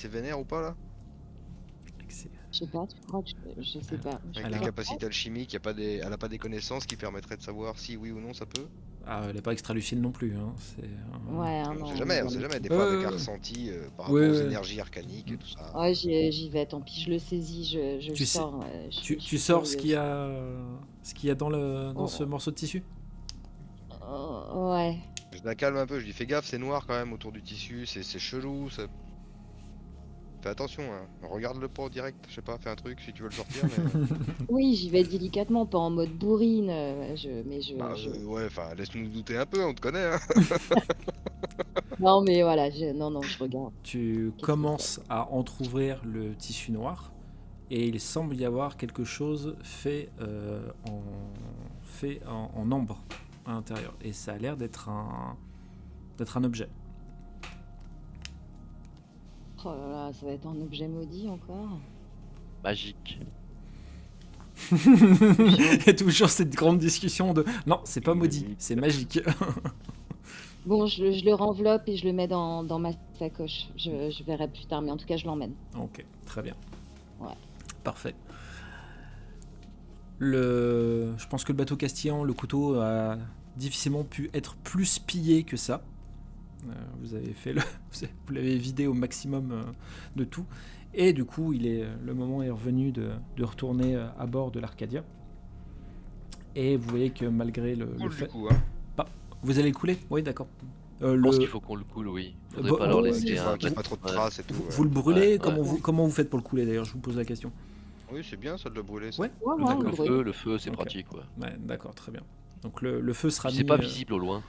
vénère ou pas, là? je sais pas, tu crois, je sais pas. Je Avec Alors- tes capacités alchimiques, elle a pas des connaissances qui permettraient de savoir si oui ou non ça peut? Ah, elle n'est pas extra-lucide non plus. Hein. Ouais, On non. sait jamais, on sait jamais. Des fois, avec un ressenti par rapport aux énergies arcaniques et tout ça. Ouais, j'y vais, tant pis, je le saisis, je Tu le sais- sors. Tu sors ce qu'il y a dans ce morceau de tissu. Ouais. Je la calme un peu, je lui fais gaffe, c'est noir quand même autour du tissu, c'est chelou, ça... Fais attention, hein. Regarde-le pas en direct, je sais pas, fais un truc si tu veux le sortir, mais... Oui, j'y vais délicatement, pas en mode bourrine, mais Bah, ouais, enfin, laisse-nous douter un peu, on te connaît, hein. Non, mais voilà, non, je regarde. Tu Qu'est-ce commences à entrouvrir le tissu noir et il semble y avoir quelque chose fait en ambre à l'intérieur. Et ça a l'air d'être un objet. Oh là là, ça va être un objet maudit encore. Magique. Et toujours cette grande discussion de non, c'est pas maudit, c'est magique. Bon, je le renveloppe et je le mets dans ma sacoche. Je verrai plus tard, mais en tout cas, je l'emmène. Ok, très bien. Ouais. Parfait. Je pense que le bateau castillan, le couteau a difficilement pu être plus pillé que ça. Vous l'avez vidé au maximum de tout. Et du coup, le moment est revenu de retourner à bord de l'Arcadia. Et vous voyez que malgré le Cool, fait... du coup, hein. Vous allez le couler? Oui, d'accord. Je pense qu'il faut qu'on le coule, oui. Faudrait Bah, pas leur ouais, laisser Qu'il y un. ait pas trop de traces et tout. Vous le brûlez? Ouais. Comment vous faites pour le couler d'ailleurs? Je vous pose la question. Oui, c'est bien ça de le brûler, ça. Ouais. Ouais, ouais, on le brûle. Le feu, c'est Ok. pratique, ouais. Ouais, d'accord, très bien. Donc le feu sera C'est mis... pas visible au loin.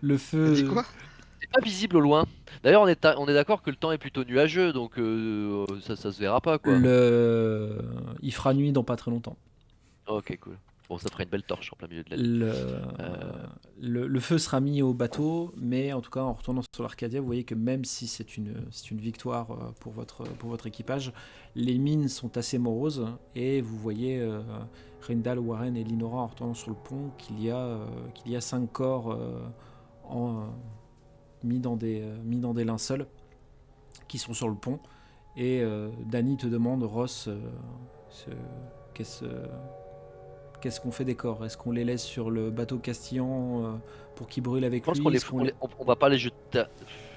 Le T'as dit feu... quoi? C'est pas visible au loin. D'ailleurs, on est d'accord que le temps est plutôt nuageux, donc ça se verra pas, quoi. Il fera nuit dans pas très longtemps. Ok, cool. Bon, ça fera une belle torche en plein milieu de la nuit. Le feu sera mis au bateau, mais en tout cas, en retournant sur l'Arcadia, vous voyez que même si c'est une victoire pour votre équipage, les mines sont assez moroses, et vous voyez Rindal, Warren et Linora en retournant sur le pont qu'il y a 5 corps mis dans des linceuls qui sont sur le pont. Et Dany te demande, Ross, qu'est-ce qu'on fait des corps? Est-ce qu'on les laisse sur le bateau castillan pour qu'ils brûlent avec Je pense lui? on va pas les jeter.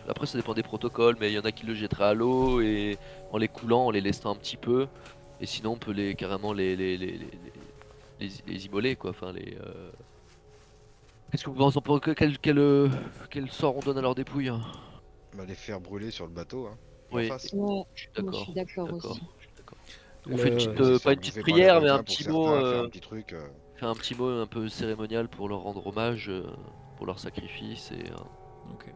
Après, ça dépend des protocoles, mais il y en a qui le jetteraient à l'eau et en les coulant, en les laissant un petit peu. Et sinon, on peut carrément les immoler, quoi. Enfin, Qu'est-ce que vous en pensez? Quel sort on donne à leur dépouille? Bah, les faire brûler sur le bateau, hein. Oui, face. Ouais, je suis je d'accord. suis d'accord aussi. On fait une C'est petite, pas une bouffer petite par les prière, mais un requins pour petit certains, mot, faire un petit truc. faire un petit mot un peu cérémonial pour leur rendre hommage, pour leur sacrifice et. Ok.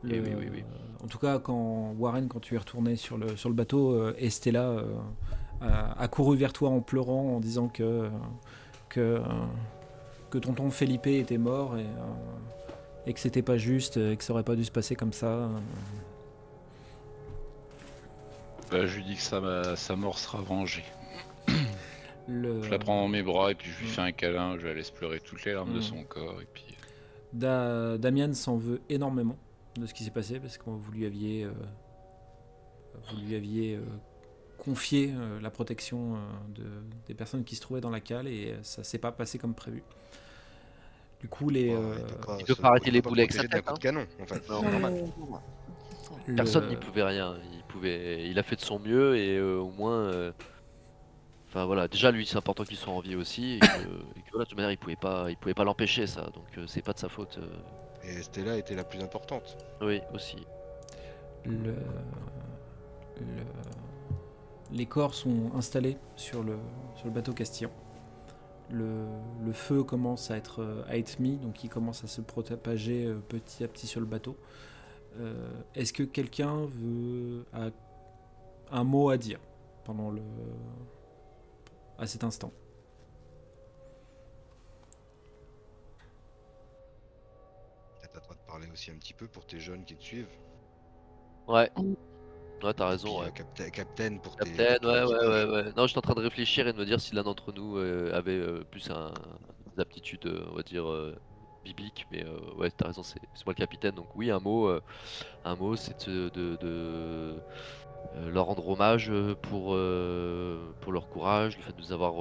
Et oui. En tout cas, Warren, quand tu es retourné sur le bateau, Estella a couru vers toi en pleurant, en disant que tonton Felipe était mort et que c'était pas juste, et que ça aurait pas dû se passer comme ça. Bah, je lui dis que sa mort sera vengée. Je la prends dans mes bras et puis je lui fais un câlin, je la laisse pleurer toutes les larmes de son corps et puis... Damian s'en veut énormément de ce qui s'est passé, parce que vous lui aviez confié la protection des personnes qui se trouvaient dans la cale, et ça s'est pas passé comme prévu. Du coup, il peut pas arrêter les boulets avec sa tête, de canon, en fait. Non, normal. Personne n'y pouvait rien. Il a fait de son mieux et au moins. Enfin voilà, déjà lui c'est important qu'il soit en vie aussi et que voilà, de toute manière il pouvait pas l'empêcher ça, donc c'est pas de sa faute. Et Stella était la plus importante. Oui aussi. Les corps sont installés sur le bateau castillan. Le feu commence à être mis, donc il commence à se propager petit à petit sur le bateau. Est-ce que quelqu'un a un mot à dire à cet instant? Peut-être à toi de parler aussi un petit peu pour tes jeunes qui te suivent. Ouais, t'as raison. Puis, Ouais. Captain pour tes Ouais. Non, j'étais en train de réfléchir et de me dire si l'un d'entre nous avait plus des aptitudes, on va dire, bibliques, mais ouais, t'as raison, c'est moi le capitaine, donc oui, un mot, c'est de leur rendre hommage pour leur courage, le fait de nous avoir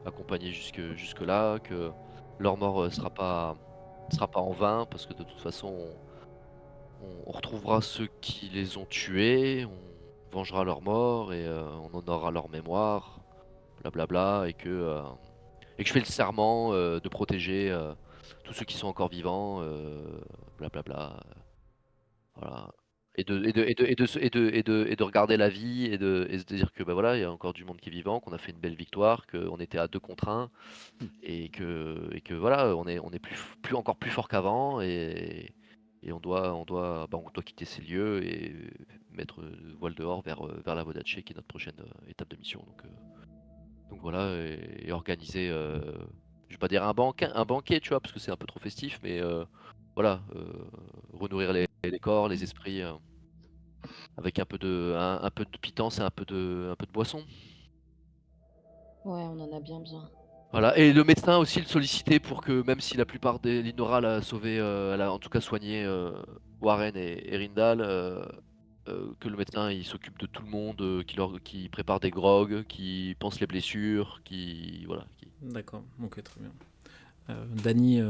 accompagnés jusque là, que leur mort sera pas en vain, parce que de toute façon on retrouvera ceux qui les ont tués, on vengera leur mort et on honorera leur mémoire, blablabla, et que je fais le serment de protéger tous ceux qui sont encore vivants, blablabla. Voilà. Et de regarder la vie et de se dire que bah voilà, il y a encore du monde qui est vivant, qu'on a fait une belle victoire, qu'on était à 2 contre 1 et que voilà, on est plus encore plus fort qu'avant et on doit quitter ces lieux et mettre voile dehors vers la Vodace qui est notre prochaine étape de mission. Donc voilà, et organiser, je vais pas dire un banquet, tu vois, parce que c'est un peu trop festif, mais voilà, renourrir les corps, les esprits, avec un peu de pitance et un peu de boisson. Ouais, on en a bien besoin. Voilà, et le médecin aussi le solliciter pour que même si la plupart des Linora l'a sauvé, elle a en tout cas soigné Warren et Rindal, que le médecin il s'occupe de tout le monde, qui prépare des grogs, qui pense les blessures, voilà. D'accord, ok, très bien. Dany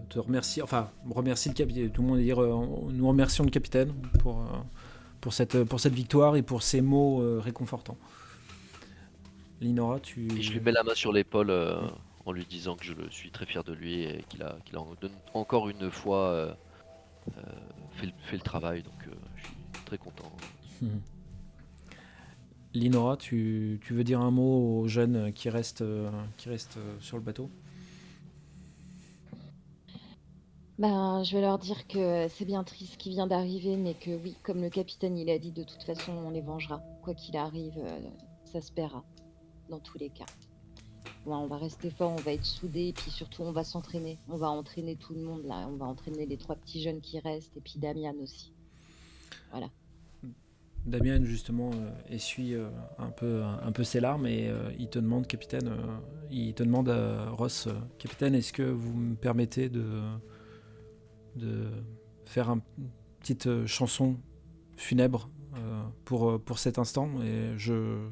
te remercie, remercie le capitaine. Tout le monde dire, nous remercions le capitaine pour cette victoire et pour ces mots réconfortants. Linora, Et je lui mets la main sur l'épaule en lui disant que je suis très fier de lui et qu'il a encore une fois fait le travail, donc je suis très content. Linora, tu veux dire un mot aux jeunes qui restent sur le bateau? Ben, je vais leur dire que c'est bien triste ce qui vient d'arriver, mais que oui, comme le capitaine il a dit, de toute façon, on les vengera. Quoi qu'il arrive, ça se paiera, dans tous les cas. Ouais, on va rester fort, on va être soudés, et puis surtout, on va s'entraîner. On va entraîner tout le monde, là. On va entraîner les 3 petits jeunes qui restent, et puis Damian aussi. Voilà. Damien justement essuie un peu ses larmes et il te demande, capitaine, il te demande à Ross, capitaine, est-ce que vous me permettez de faire une petite chanson funèbre pour cet instant, et je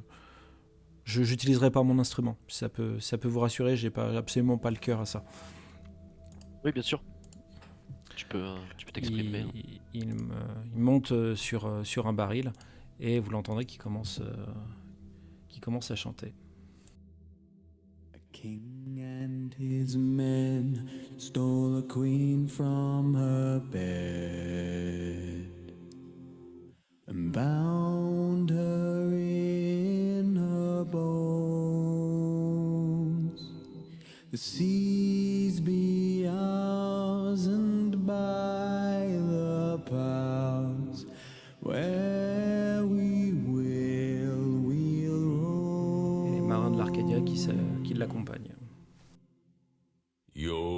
n'utiliserai pas mon instrument. Ça peut vous rassurer, j'ai absolument pas le cœur à ça. Oui, bien sûr. Tu peux t'exprimer. Il monte sur un baril et vous l'entendrez qui commence à chanter. A king and his men stole a queen from her bed and bound her in her bones. The seas be ours and by the powers where we'll roam. Et les marins de l'Arcadia qui l'accompagnent. Yo-ho,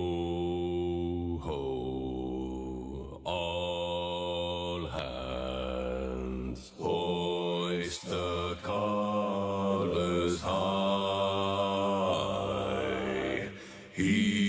all hands, hoist the colors high. He